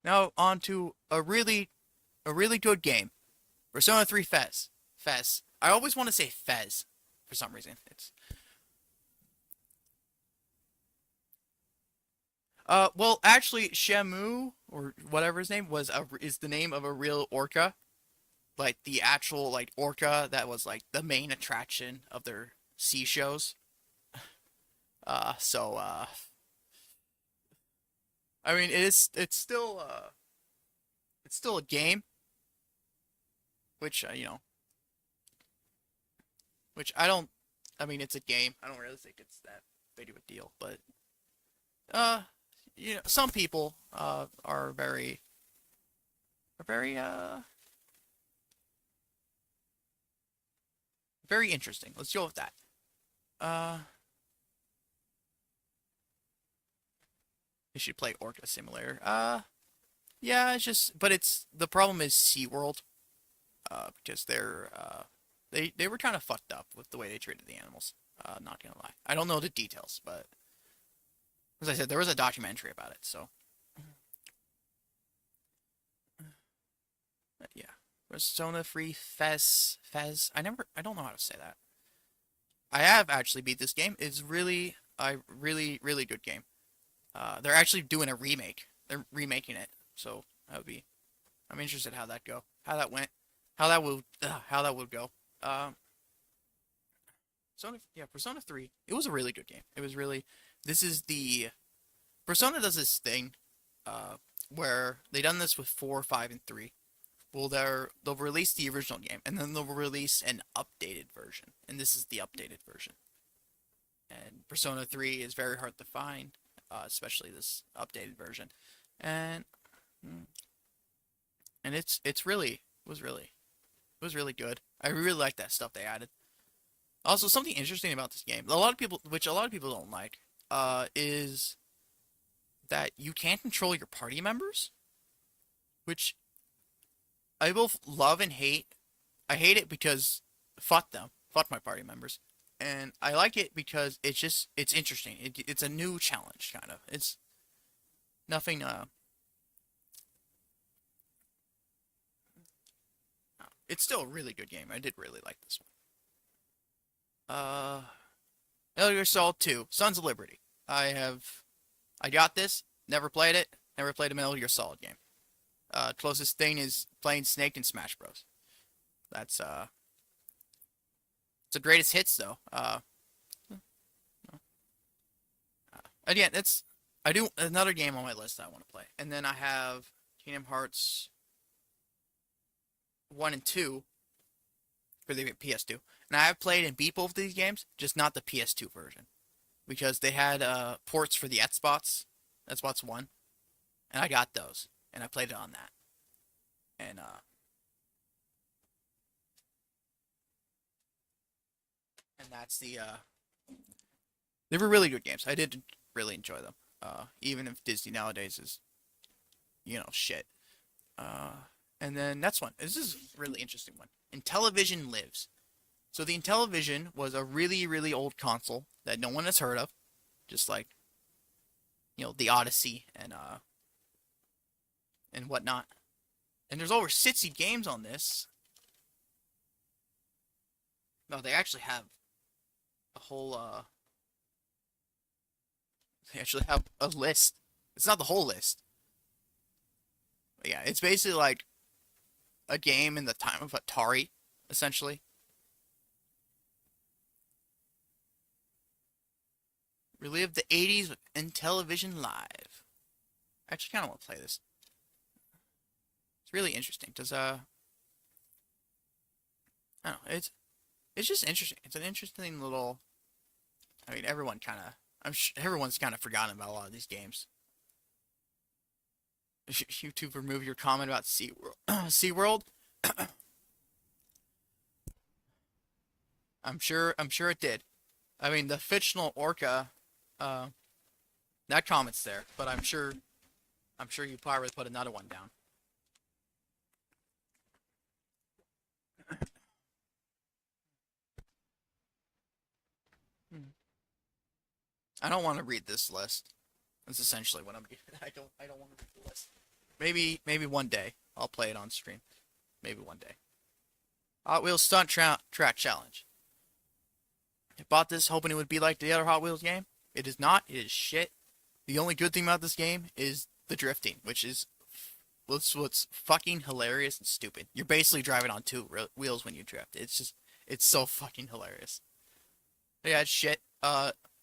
Now on to a really good game. Persona 3 Fez. Fez. I always want to say Fez for some reason. It's well, actually, Shamu or whatever his name was is the name of a real orca, like the actual like orca that was like the main attraction of their sea shows. So I mean, it's still a game, which which I don't. I mean, it's a game. I don't really think it's that big of a deal, but uh, some people are very interesting. Let's go with that. Uh, you should play Orca Simulator. Yeah, it's just, but it's the problem is SeaWorld, because they were kind of fucked up with the way they treated the animals. Not gonna lie, I don't know the details, but as I said, there was a documentary about it. So yeah, Persona Free Fez. I don't know how to say that. I have actually beat this game. It's really good game. They're actually doing a remake. They're remaking it, so that would be. I'm interested how that went, how that would go. Persona 3. It was a really good game. It was really. This is the Persona does this thing, uh, where they done this with 4, 5, and 3. Well, they'll release the original game, and then they'll release an updated version, and this is the updated version. And Persona 3 is very hard to find, especially this updated version, and mm, and it's really it was really good. I really like that stuff they added. Also, something interesting about this game, which a lot of people don't like, is that you can't control your party members, which I both love and hate. I hate it because fuck them, fuck my party members, and I like it because it's interesting. It's a new challenge, kind of. It's nothing. It's still a really good game. I did really like this one. Metal Gear Solid 2, Sons of Liberty. I got this. Never played it. Never played a Metal Gear Solid game. Closest thing is playing Snake in Smash Bros. That's it's the greatest hits though. Again, it's I do another game on my list I want to play, and then I have Kingdom Hearts 1 and 2 for the PS2, and I have played and beat both of these games, just not the PS2 version because they had ports for the Xbox 1, and I got those, and I played it on that, and that's they were really good games. I did really enjoy them, even if Disney nowadays is shit. Uh, and then next one. This is a really interesting one. Intellivision Lives. So the Intellivision was a really old console that no one has heard of, just like the Odyssey and whatnot. And there's over 60 games on this. No, they actually have a whole. They actually have a list. It's not the whole list. But yeah, it's basically like a game in the time of Atari, essentially. Relive the 80s with Intellivision Live. I actually kind of want to play this. It's really interesting. I don't know, it's just interesting. It's an interesting little. I mean, everyone kind of. I'm sure everyone's kind of forgotten about a lot of these games. YouTube remove your comment about SeaWorld. SeaWorld? I'm sure it did. I mean, the fictional orca, uh, that comment's there, but I'm sure you probably put another one down. I don't want to read this list. That's essentially what I'm. I don't want to read the list. Maybe one day I'll play it on stream. Maybe one day. Hot Wheels Track Challenge. I bought this hoping it would be like the other Hot Wheels game. It is not. It is shit. The only good thing about this game is the drifting, which is what's fucking hilarious and stupid. You're basically driving on two wheels when you drift. It's so fucking hilarious. But yeah, it's shit.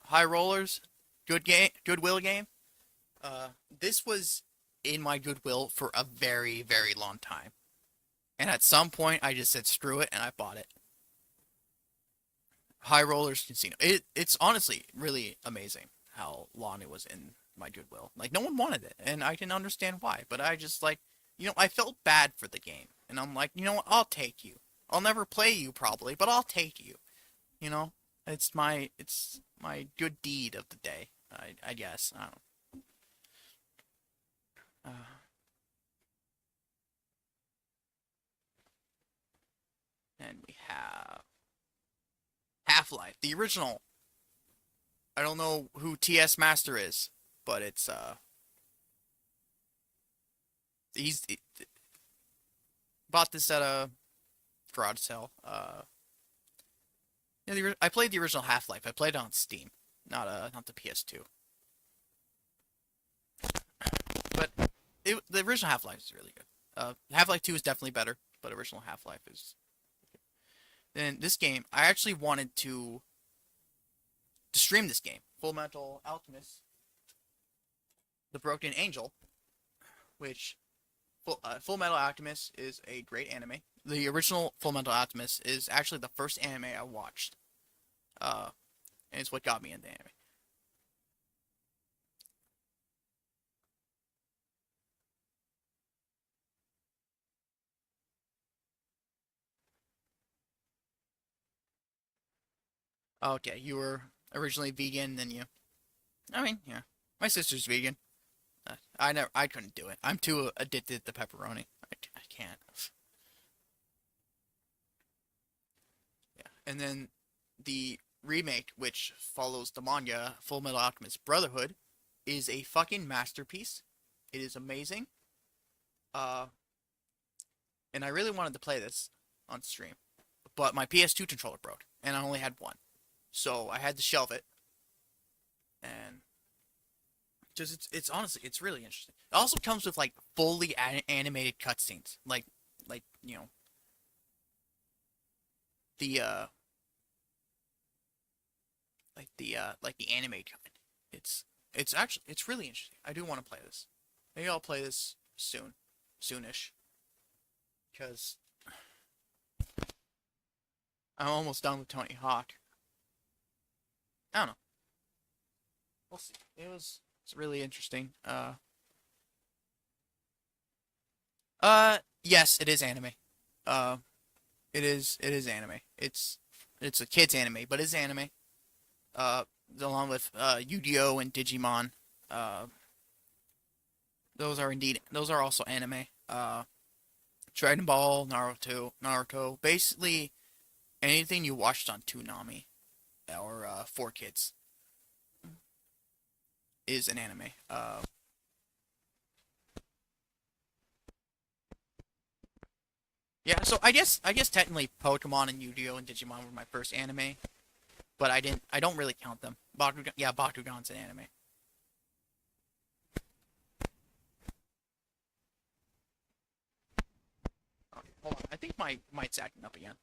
High Rollers, good game, Goodwill game. This was in my Goodwill for a very, very long time. And at some point, I just said screw it, and I bought it. High Rollers Casino. It's honestly really amazing how long it was in my Goodwill. Like, no one wanted it, and I can understand why. But I just, like, I felt bad for the game. And I'm like, you know what, I'll take you. I'll never play you, probably, but I'll take you. You know? It's my good deed of the day, I guess. I don't know. And we have Half-Life, the original. I don't know who TS Master is, but he bought this at a garage sale. Yeah, I played the original Half-Life. I played it on Steam, not the PS2. But the original Half-Life is really good. Half-Life 2 is definitely better, but original Half-Life is. And this game, I actually wanted to stream this game, Full Metal Alchemist, The Broken Angel, which Full Metal Alchemist is a great anime. The original Full Metal Alchemist is actually the first anime I watched, and it's what got me into anime. Okay, you were originally vegan, then you. I mean, yeah, my sister's vegan. I couldn't do it. I'm too addicted to pepperoni. I can't. Yeah, and then the remake, which follows the manga Full Metal Alchemist Brotherhood, is a fucking masterpiece. It is amazing. Uh, and I really wanted to play this on stream, but my PS2 controller broke, and I only had one, so I had to shelve it. And just it's honestly it's really interesting. It also comes with like fully animated cutscenes, like the like the anime kind. It's it's really interesting. I do want to play this. Maybe I'll play this soonish, because I'm almost done with Tony Hawk. I don't know. We'll see. It's really interesting. Yes, it is anime. Uh, it is anime. It's a kids anime, but it's anime. Uh, along with Yu-Gi-Oh and Digimon. Uh, those are also anime. Dragon Ball, Naruto. Basically anything you watched on Toonami or 4Kids is an anime. Yeah, so I guess technically Pokemon and Yu-Gi-Oh and Digimon were my first anime, but I don't really count them. Bakugan's an anime. Okay, hold on. I think my mic's acting up again.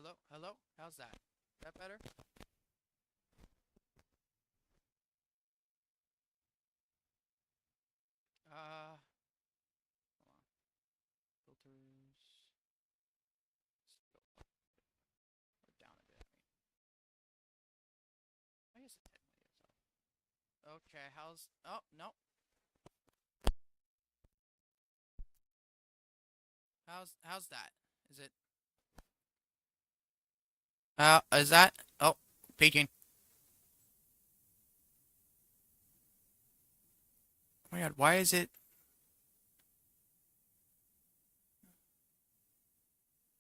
Hello? Hello? How's that? Is that better? Hold on. Filters. Let's go or down a bit. I guess it technically is up. Okay, how's... Oh, no. How's that? Is it... is that... Oh, peeking. Oh my god, why is it...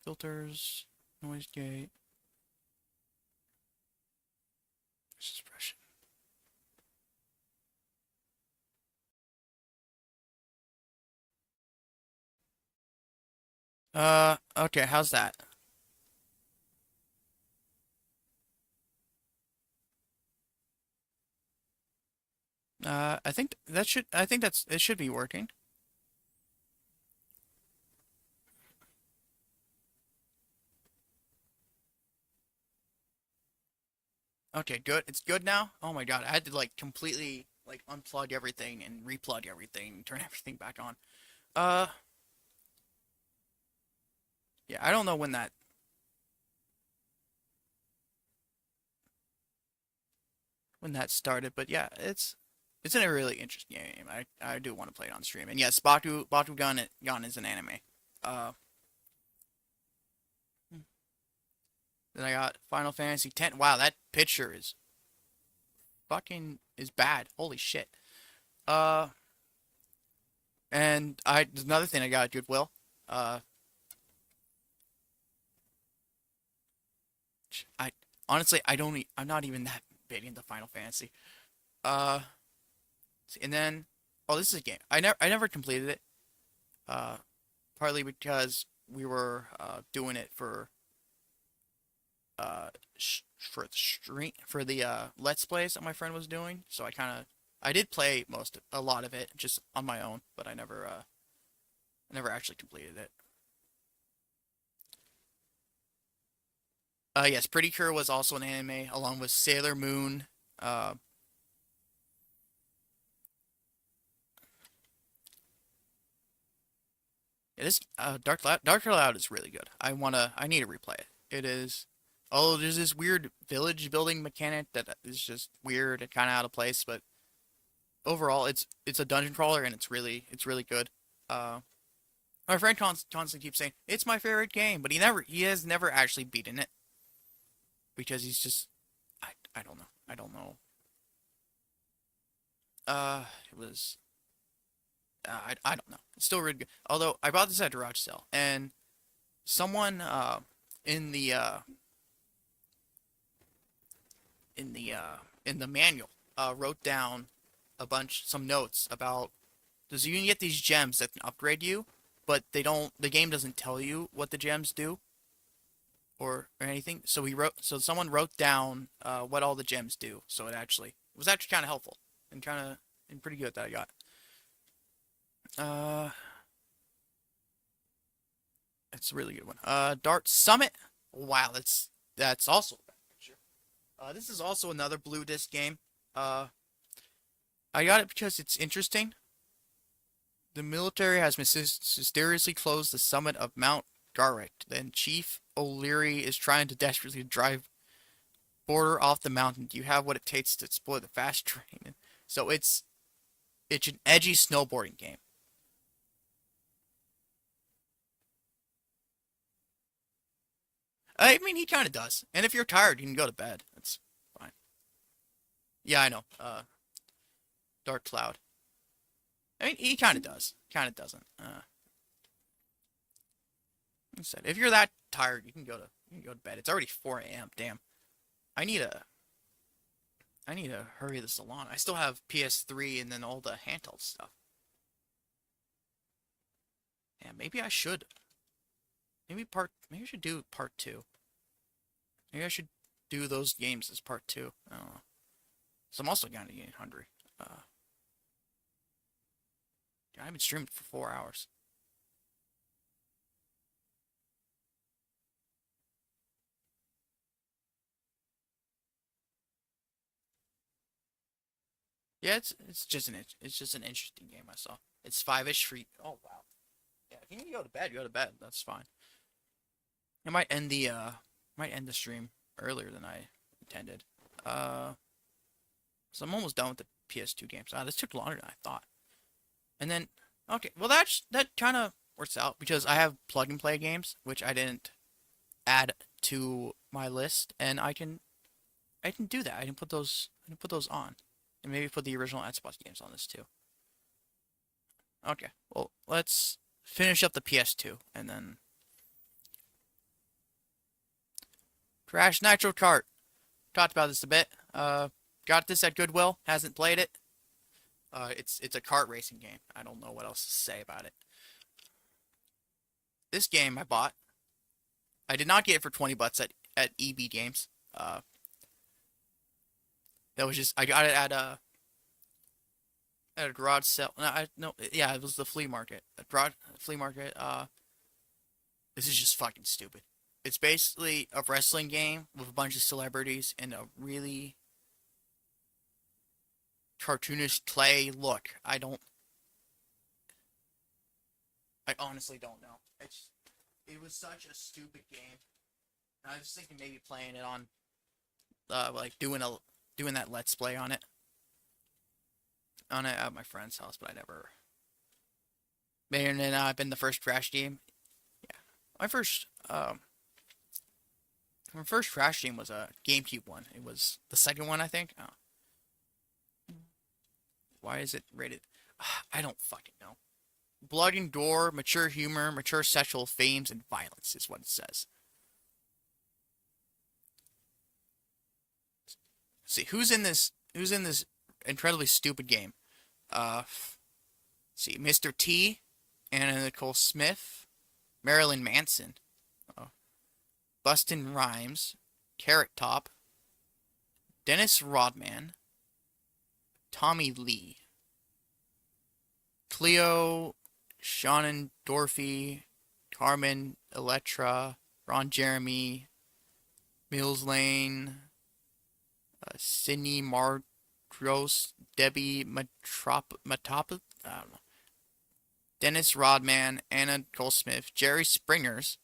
Filters, noise gate, suppression. Okay, how's that? I think that should, I think that's, it should be working. Okay, good. It's good now. Oh my god, I had to like completely like unplug everything and replug everything, turn everything back on. Uh, yeah, I don't know when that started, but yeah, it's a really interesting game. I do want to play it on stream. And yes, Bakugan is an anime. Uh, then I got Final Fantasy X. Wow, that picture is fucking is bad. Holy shit. Uh, and I there's another thing I got at Goodwill. Uh, I honestly I don't I'm not even that big into Final Fantasy. Uh, and then oh this is a game I never completed it. Uh, partly because we were doing it uh for the stream for the let's plays that my friend was doing. So I did play a lot of it just on my own, but I never actually completed it. Yes, Pretty Cure was also an anime along with Sailor Moon. Uh, it is Dark Cloud is really good. I need to replay it. It is. Oh, there's this weird village building mechanic that is just weird and kind of out of place, but overall, it's a dungeon crawler and it's really good. Uh, my friend constantly keeps saying it's my favorite game, but he has never actually beaten it because he's just I don't know I don't know. It was I don't know. It's still really good. Although I bought this at garage sale and someone in the uh in the uh in the manual wrote down some notes about because you can get these gems that can upgrade you, but the game doesn't tell you what the gems do or anything. So someone wrote down what all the gems do. So it was actually kind of helpful and pretty good that I got. Uh, it's a really good one. Dart Summit. Wow, that's also a picture. This is also another blue disc game. Uh, I got it because it's interesting. The military has mysteriously closed the summit of Mount Garrick. Then Chief O'Leary is trying to desperately drive Border off the mountain. Do you have what it takes to explore the fast train? So it's an edgy snowboarding game. I mean, he kind of does. And if you're tired, you can go to bed. That's fine. Yeah, I know. Dark Cloud. I mean, he kind of does. Kind of doesn't. Instead, if you're that tired, you can go to bed. It's already 4 a.m. Damn. I need a I need to hurry this along. I still have PS3 and then all the handheld stuff. Yeah, maybe I should. Maybe I should do part two. Maybe I should do those games as part two. I don't know. So I'm also gonna get hungry. Uh, I've been streaming for 4 hours. Yeah, it's just an interesting game I saw. It's 5-ish for oh wow. Yeah, if you need to go to bed, go to bed. That's fine. I might end the stream earlier than I intended. Uh so I'm almost done with the PS2 games. This took longer than I thought. And then okay, well that kind of works out because I have plug and play games which I didn't add to my list, and I can do that. I can put those on, and maybe put the original Xbox games on this too. Okay, well let's finish up the PS2 and then Crash Nitro Kart. Talked about this a bit. Got this at Goodwill. Hasn't played it. It's a kart racing game. I don't know what else to say about it. This game I bought. I did not get it for 20 bucks at EB Games. That was just I got it at a garage sale. No, yeah, it was the flea market. A garage flea market. This is just fucking stupid. It's basically a wrestling game with a bunch of celebrities and a really cartoonish clay look. I honestly don't know. It was such a stupid game. I was thinking maybe playing it on, like doing that let's play on it at my friend's house, but I never. And then I've been the first Crash game. Yeah, my first my first Crash game was a GameCube one. It was the second one, I think. Oh. Why is it rated? I don't fucking know. Blood and gore, mature humor, mature sexual themes, and violence is what it says. Let's see who's in this. Who's in this incredibly stupid game? Let's see, Mr. T, Anna Nicole Smith, Marilyn Manson, uh, Bustin' Rhymes, Carrot Top, Dennis Rodman, Tommy Lee, Cleo, Shannon Dorothy, Carmen Electra, Ron Jeremy, Mills Lane, Sydney Margros, Debbie Matop, I don't know, Dennis Rodman, Anna Goldsmith, Jerry Springers,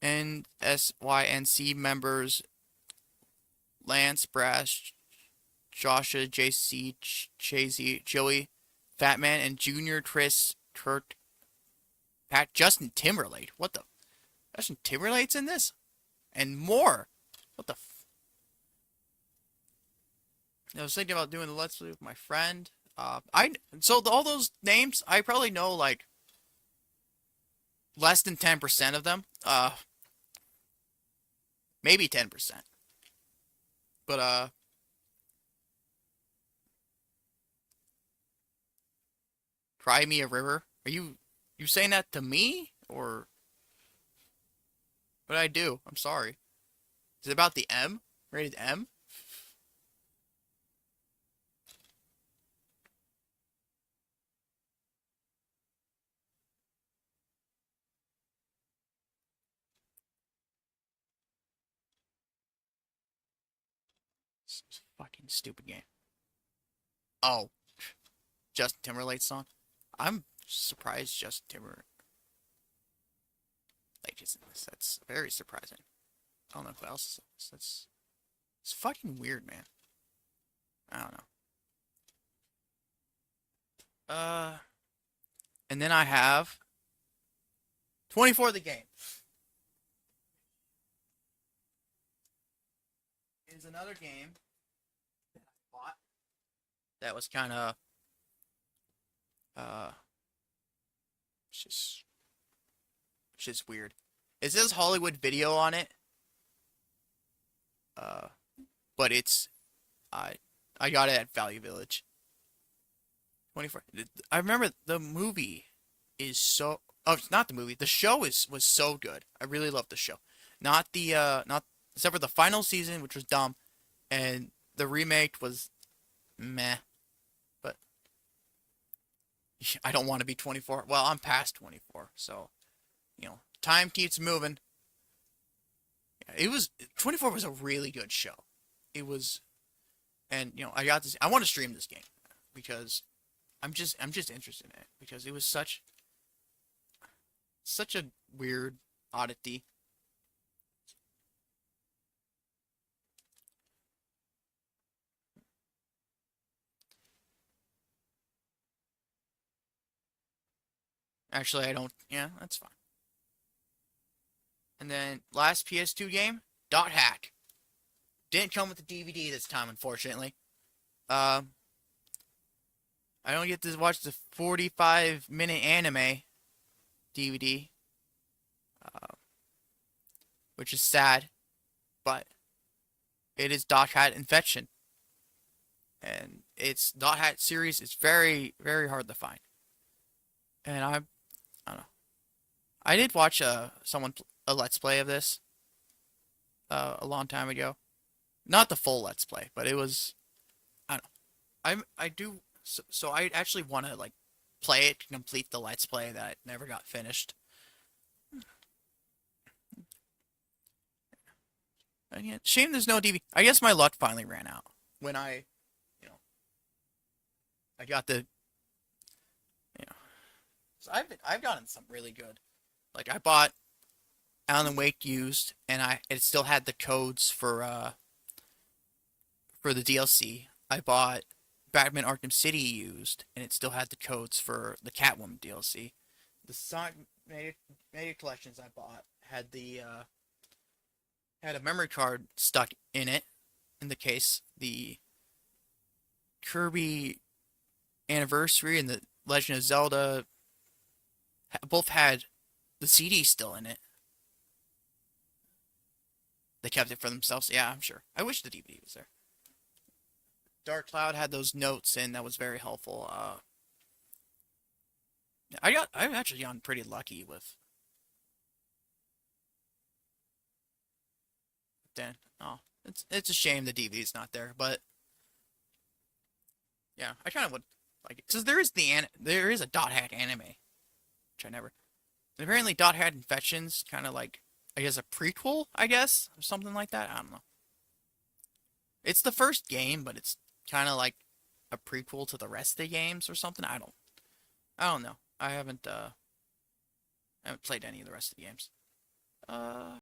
and SYNC members Lance Brass, Joshua, JC, Chazy, Joey, Fatman, and Junior Chris, Kurt, Pat, Justin Timberlake. What the? Justin Timberlake's in this? And more. What the? I was thinking about doing the Let's Play with my friend. All those names, I probably know like less than 10% of them. Maybe 10%. But Cry Me a River. Are you saying that to me or what did I do? I'm sorry. Is it about the M? Rated M? It's a fucking stupid game. Oh, Justin Timberlake's song. I'm surprised Justin Timberlake is in this. That's very surprising. I don't know who else is in this. It's fucking weird, man. I don't know. And then I have 24 the game. Is another game that I bought that was kind of uh it's just weird. It says Hollywood Video on it. Uh but it's I I got it at Value Village. 24. I remember the movie is so oh, it's not the movie. The show was so good. I really loved the show. Not the not except for the final season, which was dumb, and the remake was meh. But I don't want to be 24. Well, I'm past 24, so time keeps moving. Yeah, it was 24 was a really good show. It was And I got this. I want to stream this game because I'm just interested in it because it was such a weird oddity. Actually, I don't. Yeah, that's fine. And then last PS2 game, Dot Hack. Didn't come with the DVD this time, unfortunately. Um, I don't get to watch the 45-minute anime DVD, uh, which is sad, but it is Dot Hat Infection, and its Dot Hat series is very, very hard to find. And I don't know. I did watch a Let's Play of this a long time ago. Not the full Let's Play, but it was I don't know. I do so I actually want to like play it to complete the Let's Play that never got finished. And yeah, shame there's no DVD. I guess my luck finally ran out when you know, I got the, you know, so I've gotten some really good. Like I bought Alan Wake used, and it still had the codes for the DLC. I bought Batman Arkham City used, and it still had the codes for the Catwoman DLC. The Sonic Mega Collections I bought had a memory card stuck in it in the case. The Kirby Anniversary and the Legend of Zelda both had the CD still in it. They kept it for themselves. Yeah, I'm sure. I wish the DVD was there. Dark Cloud had those notes in that was very helpful. I've actually gotten pretty lucky with Dan. Oh, it's a shame the DVD's not there, but yeah, I kind of would like it because there is a Dot Hack anime, which I never. And apparently, Dot Hack Infections kind of like I guess a prequel, I guess, or something like that. I don't know. It's the first game, but it's kind of like a prequel to the rest of the games or something. I don't know. I haven't played any of the rest of the games. Uh,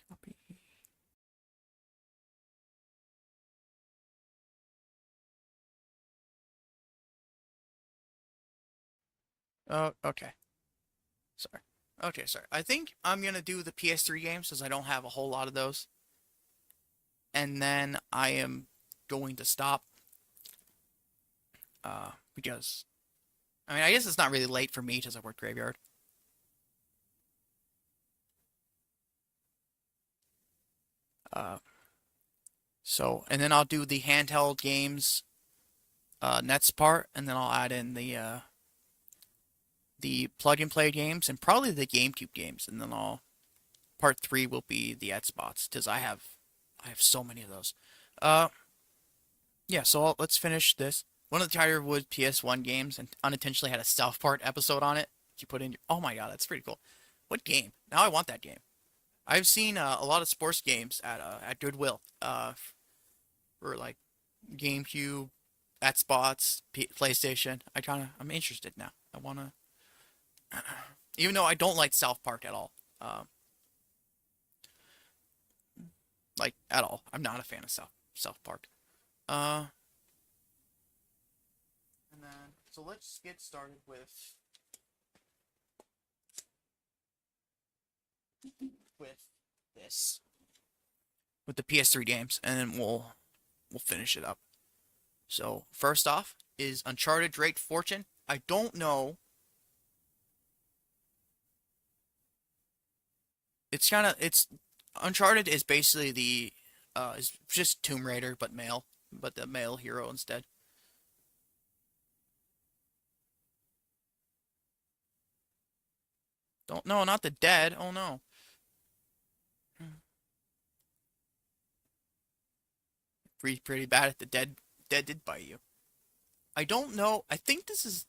copy. Oh, okay. Sorry. Okay, sorry. I think I'm gonna do the PS3 games since I don't have a whole lot of those, and then I am going to stop. Because I mean, I guess it's not really late for me because I work graveyard. Uh, and then I'll do the handheld games, nets part, and then I'll add in the plug and play games and probably the GameCube games, and then I'll part three will be the Xbox because I have so many of those. Uh, yeah. So let's finish this. One of the Tiger Woods PS1 games and unintentionally had a South Park episode on it. You put in your, oh my god, that's pretty cool. What game? Now I want that game. I've seen a lot of sports games at Goodwill for like GameCube, Xbox, PlayStation. I'm interested now. I wanna, even though I don't like South Park at all. Like at all. I'm not a fan of South Park. Uh, and then so let's get started with this with the PS3 games, and then we'll finish it up. So first off is Uncharted Drake Fortune. I don't know It's kind of it's Uncharted is basically the is just Tomb Raider but male, but the male hero instead. Don't no, not the dead. Oh no. Pretty bad at the dead. Dead did bite you. I don't know. I think this is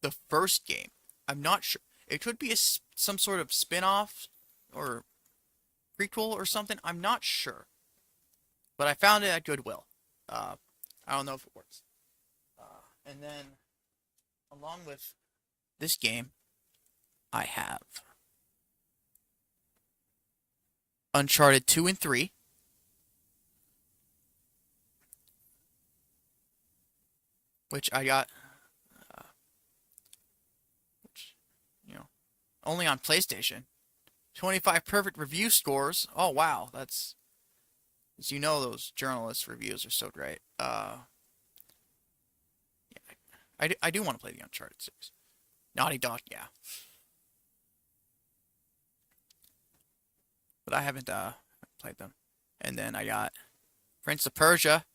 the first game. I'm not sure. It could be some sort of spin-off or prequel or something. I'm not sure. But I found it at Goodwill. Uh, I don't know if it works. And then, along with this game, I have Uncharted 2 and 3, which I got, which, you know, only on PlayStation. 25 perfect review scores. Oh, wow. That's, as you know, those journalist reviews are so great. Yeah, I do want to play the Uncharted series. Naughty Dog, yeah. But I haven't played them. And then I got Prince of Persia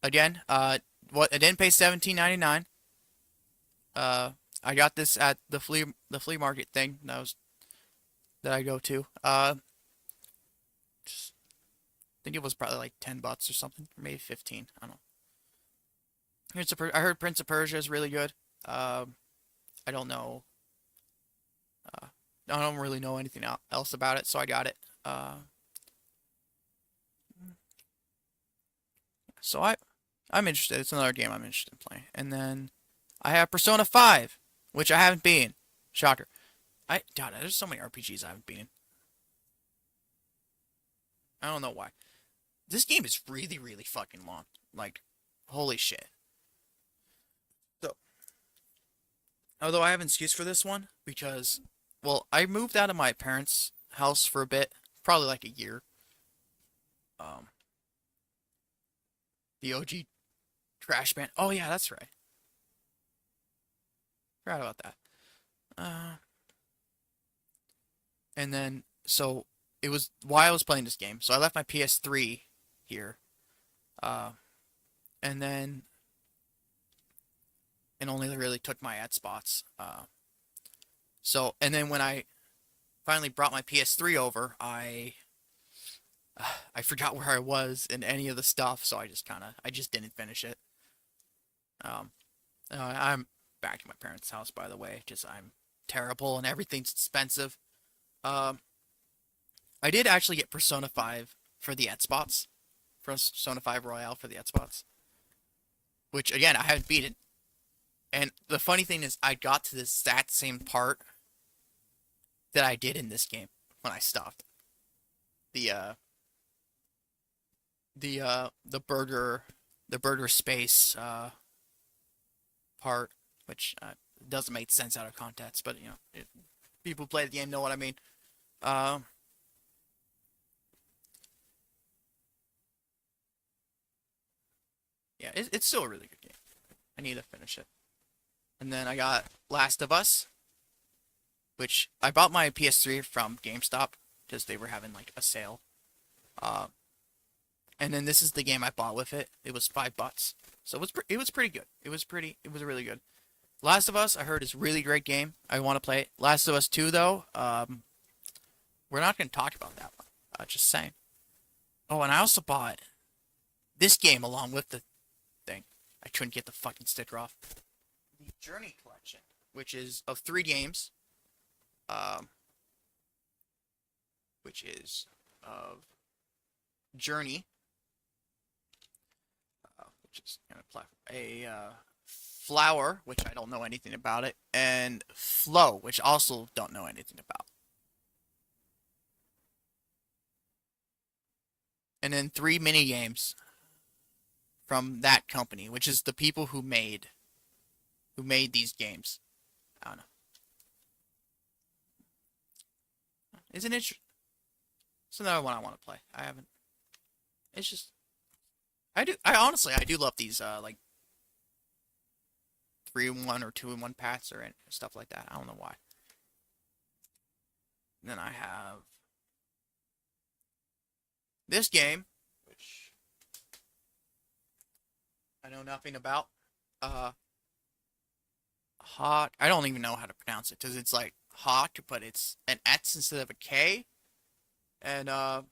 again. What I didn't pay 17.99. I got this at the flea market thing that I go to. Just think it was probably like $10 or something, or maybe 15. I don't know. I heard Prince of Persia is really good. I don't know. Uh, I don't really know anything else about it, so I got it. So I'm interested. It's another game I'm interested in playing. And then I have Persona 5, which I haven't beaten. Shocker. God, there's so many RPGs I haven't beaten. I don't know why. This game is really, really fucking long. Like, holy shit. So, although I have an excuse for this one because, well, I moved out of my parents' house for a bit, probably like a year. Um, the OG Trash Man. Oh yeah, that's right. Forgot about that. Uh, and then so it was while I was playing this game. So I left my PS3 here. Uh, and then and only really took my ad spots. So and then when I finally brought my PS3 over, I forgot where I was in any of the stuff, so I just didn't finish it. Um, I'm back to my parents' house, by the way, just I'm terrible and everything's expensive. Um, I did actually get Persona 5 for the ad spots, Persona 5 Royale for the ad spots, which again I haven't beat it. And the funny thing is, I got to this exact same part that I did in this game when I stopped. The the burger space part, which doesn't make sense out of context, but people who play the game know what I mean. Uh, yeah, it's still a really good game. I need to finish it. And then I got Last of Us, which I bought my PS3 from GameStop because they were having like a sale. Uh, and then this is the game I bought with it. It was $5, so it was pretty good. It was really good. Last of Us I heard is a really great game. I want to play it. Last of Us 2 though, we're not going to talk about that one. Just saying. Oh, and I also bought this game along with the thing. I couldn't get the fucking sticker off. The Journey Collection, which is of 3 games, um, which is of Journey, which is kind of a Flower, which I don't know anything about it, and Flow, which also don't know anything about. And then 3 mini games from that company, which is the people who made these games. I don't know. Isn't it? It's another one I want to play. I haven't. It's just I do. I do love these like 3-in-1 or 2-in-1 packs or stuff like that. I don't know why. Then I have this game, which I know nothing about. Uh, Hawk. I don't even know how to pronounce it because it's like Hawk, but it's an X instead of a K. And I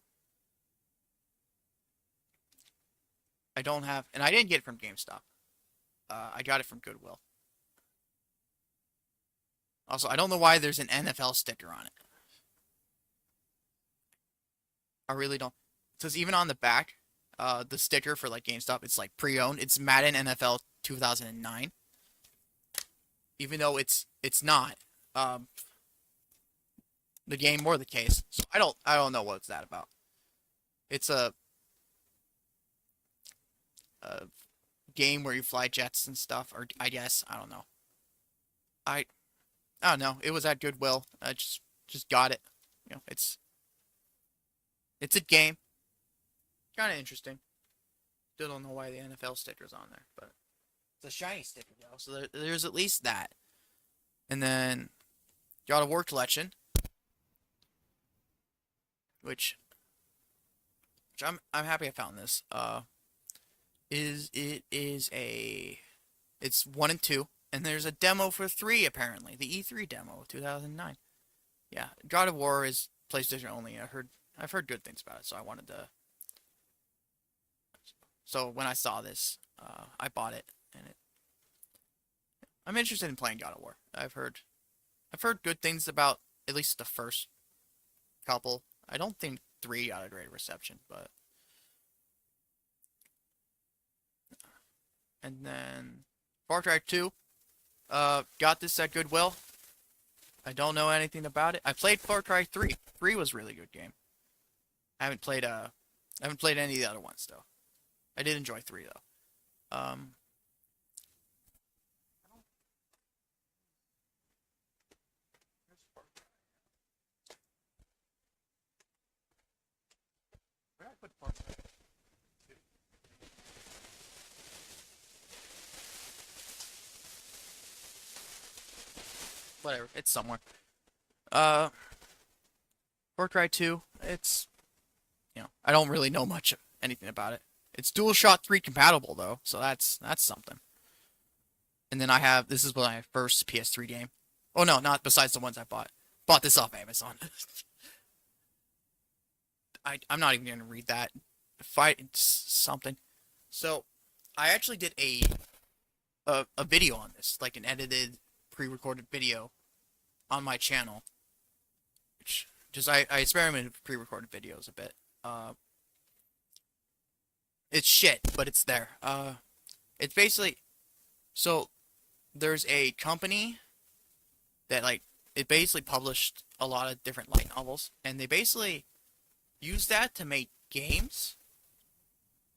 don't have, and I didn't get it from GameStop. I got it from Goodwill. Also, I don't know why there's an NFL sticker on it. I really don't. Because even on the back, the sticker for like GameStop, it's like pre-owned. It's Madden NFL 2009, even though it's not the game or the case. So I don't know what's that about. It's a game where you fly jets and stuff, or I guess I don't know. I I don't know. It was at Goodwill. I just got it. It's a game. Kind of interesting. Still don't know why the NFL sticker's on there, but it's a shiny sticker though, so there's at least that. And then God of War collection, which I'm happy I found this. It's 1 and 2, and there's a demo for 3 apparently, the E3 demo of 2009. Yeah, God of War is PlayStation only. I've heard good things about it, so I wanted to. So when I saw this, I bought it, and I'm interested in playing God of War. I've heard good things about at least the first couple. I don't think 3 got a great reception, but and then Far Cry 2, got this at Goodwill. I don't know anything about it. I played Far Cry 3. 3 was a really good game. I haven't played any of the other ones though. I did enjoy 3 though. Where did I put Far Cry 2? Whatever, it's somewhere. Uh, Far Cry 2. I don't really know much anything about it. It's DualShock 3 compatible though, so that's something. And then this is my first PS3 game. Oh no, not besides the ones I bought. Bought this off Amazon. I'm not even gonna read that. Fight something. So I actually did a video on this, like an edited, pre-recorded video on my channel. Which just I experimented with pre-recorded videos a bit. It's shit, but it's there. It's basically so there's a company that like it basically published a lot of different light novels, and they basically use that to make games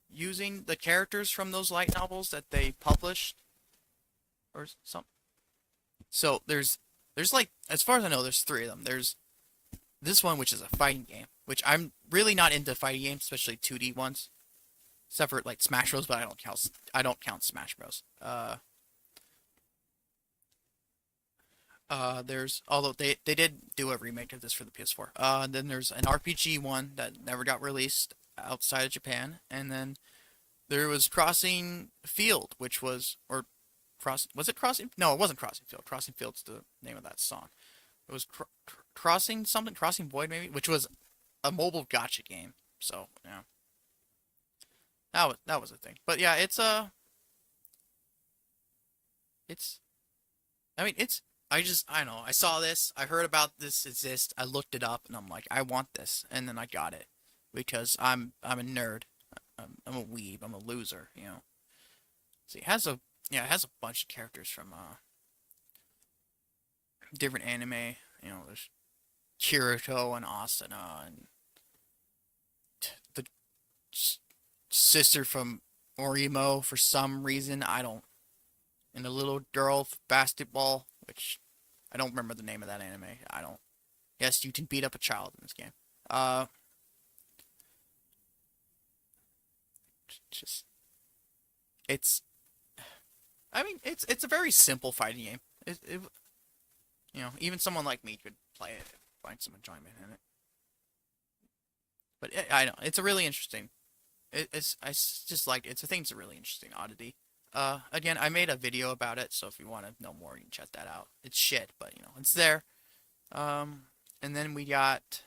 using the characters from those light novels that they published or something. So there's like as far as I know, there's 3 of them. There's this one which is a fighting game, which I'm really not into fighting games, especially 2D ones, except for like Smash Bros. But I don't count Smash Bros. There's although they did do a remake of this for the PS4. Then there's an RPG one that never got released outside of Japan, and then there was Crossing Field, which was or cross was it Crossing? No, it wasn't Crossing Field. Crossing Field's the name of that song. It was Crossing something, Crossing Void maybe, which was a mobile gotcha game. So yeah, that was a thing. But yeah, it's I mean it's I don't know. I saw this. I heard about this exist. I looked it up, and I'm like, I want this, and then I got it because I'm a nerd. I'm a weeb. I'm a loser. See, it has a bunch of characters from different anime. There's Kirito and Asuna and the sister from Orimo for some reason. I don't. And the little girl basketball, which I don't remember the name of that anime. I don't. Yes, you can beat up a child in this game. Uh, just it's. I mean, it's a very simple fighting game. Even someone like me could play it find some enjoyment in it. But I know it's a really interesting. It's just like it's a thing. It's a really interesting oddity. Again, I made a video about it, so if you want to know more, you can check that out. It's shit, but you know it's there. Um, and then we got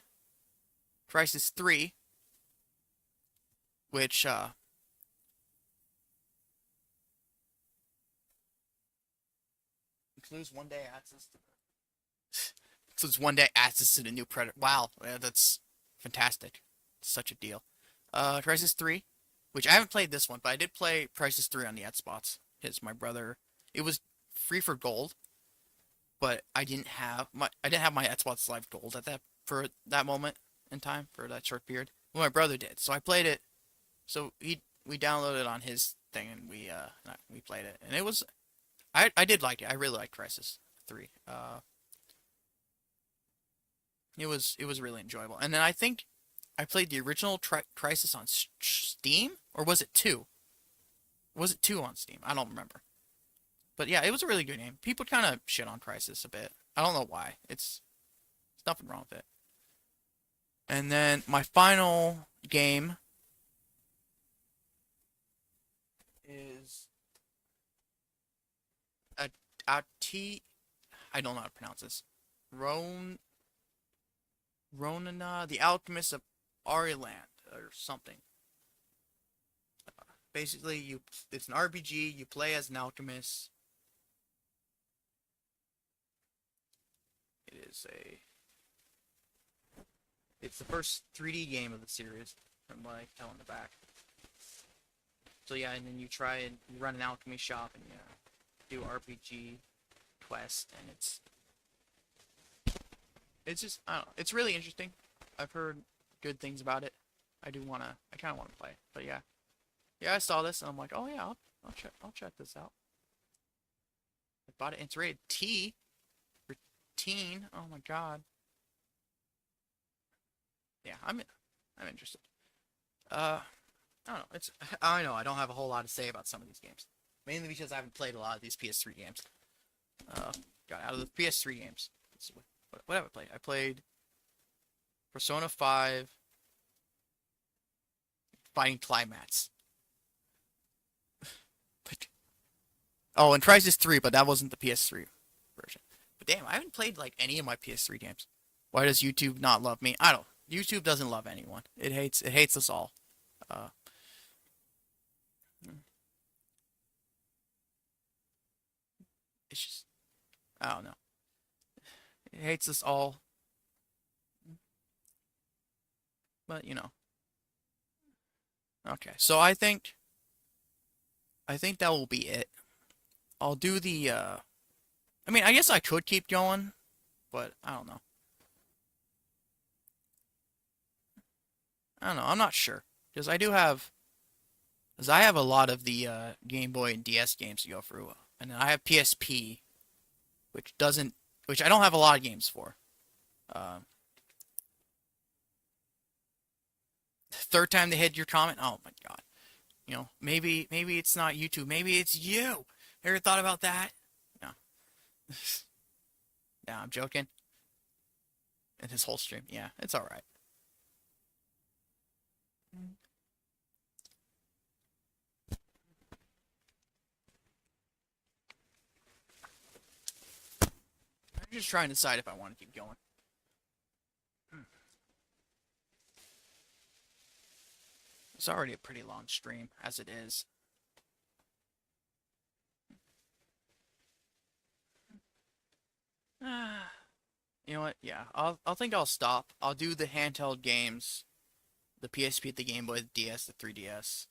Crisis 3, which includes one day access to includes one day access to the new Predator. Wow, yeah, that's fantastic. Such a deal. Crisis 3, which I haven't played this one, but I did play Crisis 3 on the Xbox. Because my brother, it was free for gold, but I didn't have my Xbox Live Gold at that for that moment in time for that short period. Well, my brother did, so I played it. So we downloaded it on his thing and we played it, and it was I did like it. I really liked Crisis 3. It was really enjoyable. And then I think I played the original Crisis on Steam, or was it 2? Was it 2 on Steam? I don't remember. But yeah, it was a really good game. People kind of shit on Crisis a bit. I don't know why. It's nothing wrong with it. And then my final game is a T. I don't know how to pronounce this. Ronana, the Alchemist of Ariland, or something. Basically, it's an RPG. You play as an alchemist. It is a. It's the first 3D game of the series, from what I tell in the back. So yeah, and then you try and you run an alchemy shop and you do RPG quests, and it's just I don't know. It's really interesting. I've heard good things about it. I kind of wanna play, but yeah. Yeah, I saw this and I'm like, oh yeah, I'll check this out. I bought it. It's rated T for teen. Oh my god. Yeah, I'm interested. I don't know. I know I don't have a whole lot to say about some of these games, mainly because I haven't played a lot of these PS3 games. Uh, got out of the PS3 games. What have I played? I played Persona 5, Fighting Climax. But oh, and Crysis 3, but that wasn't the PS3 version. But damn, I haven't played like any of my PS3 games. Why does YouTube not love me? I don't. YouTube doesn't love anyone. It hates us all. Uh, it's just I don't know. It hates us all, but you know. Okay, so I think that will be it. I'll do the I mean, I guess I could keep going, but I don't know. I don't know. I'm not sure because I have a lot of the Game Boy and DS games to go through, and then I have PSP, which I don't have a lot of games for. Uh, Third time they hit your comment. Oh my god. You know, maybe it's not YouTube. Maybe it's you. Ever thought about that? No. Yeah, I'm joking. And his whole stream. Yeah, it's all right. I'm just trying to decide if I want to keep going. It's already a pretty long stream as it is. You know what? Yeah, I'll think I'll stop. I'll do the handheld games, the PSP, the Game Boy, the DS, the 3DS.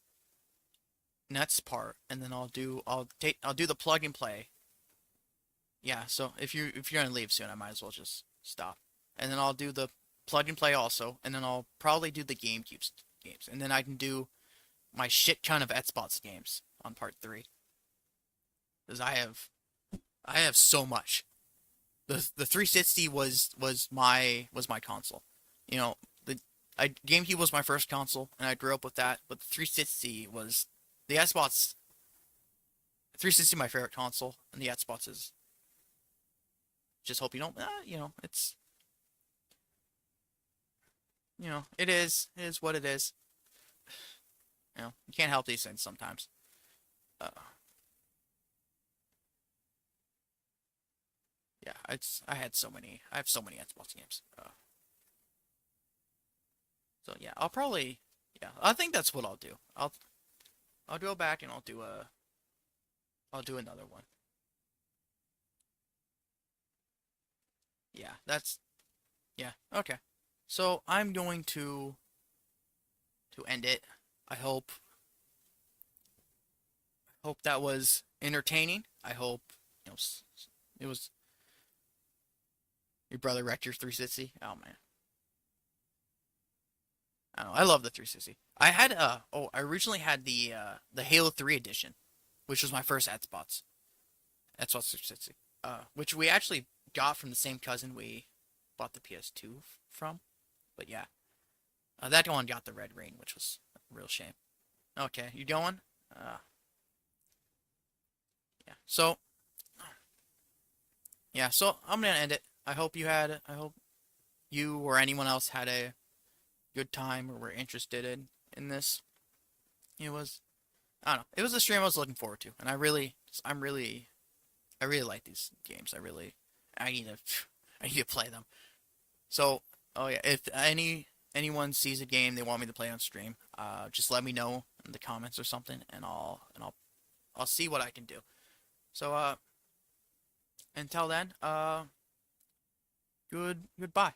Next part, and then I'll do the plug and play. Yeah, so if you're gonna leave soon, I might as well just stop. And then I'll do the plug and play also, and then I'll probably do the GameCube games, and then I can do my shit ton of Xbox games on part 3. Because I have so much. The 360 was my console. You know, GameCube was my first console, and I grew up with that. But the 360 was the Xbox. 360 my favorite console, and the Xbox is. Just hope you don't. You know, it's it is what it is. You can't help these things sometimes. Uh, yeah, I have so many Xbox games. So yeah, yeah, I think that's what I'll do. I'll go back and I'll do another one. Yeah, yeah, okay. So I'm going to end it. I hope that was entertaining. I hope it was your brother wrecked your 360. Oh man, I don't know. I love the 360. I originally had the Halo 3 edition, which was my first Xbox 360. Which we actually got from the same cousin we bought the PS2 from. But yeah, that one got the red ring, which was a real shame. Okay, you going? Uh, yeah. So I'm gonna end it. I hope you or anyone else had a good time or were interested in this. It was, I don't know. It was a stream I was looking forward to, and I really like these games. I need to, I need to play them. So, oh yeah, if anyone sees a game they want me to play on stream, just let me know in the comments or something, and I'll see what I can do. So, until then, goodbye.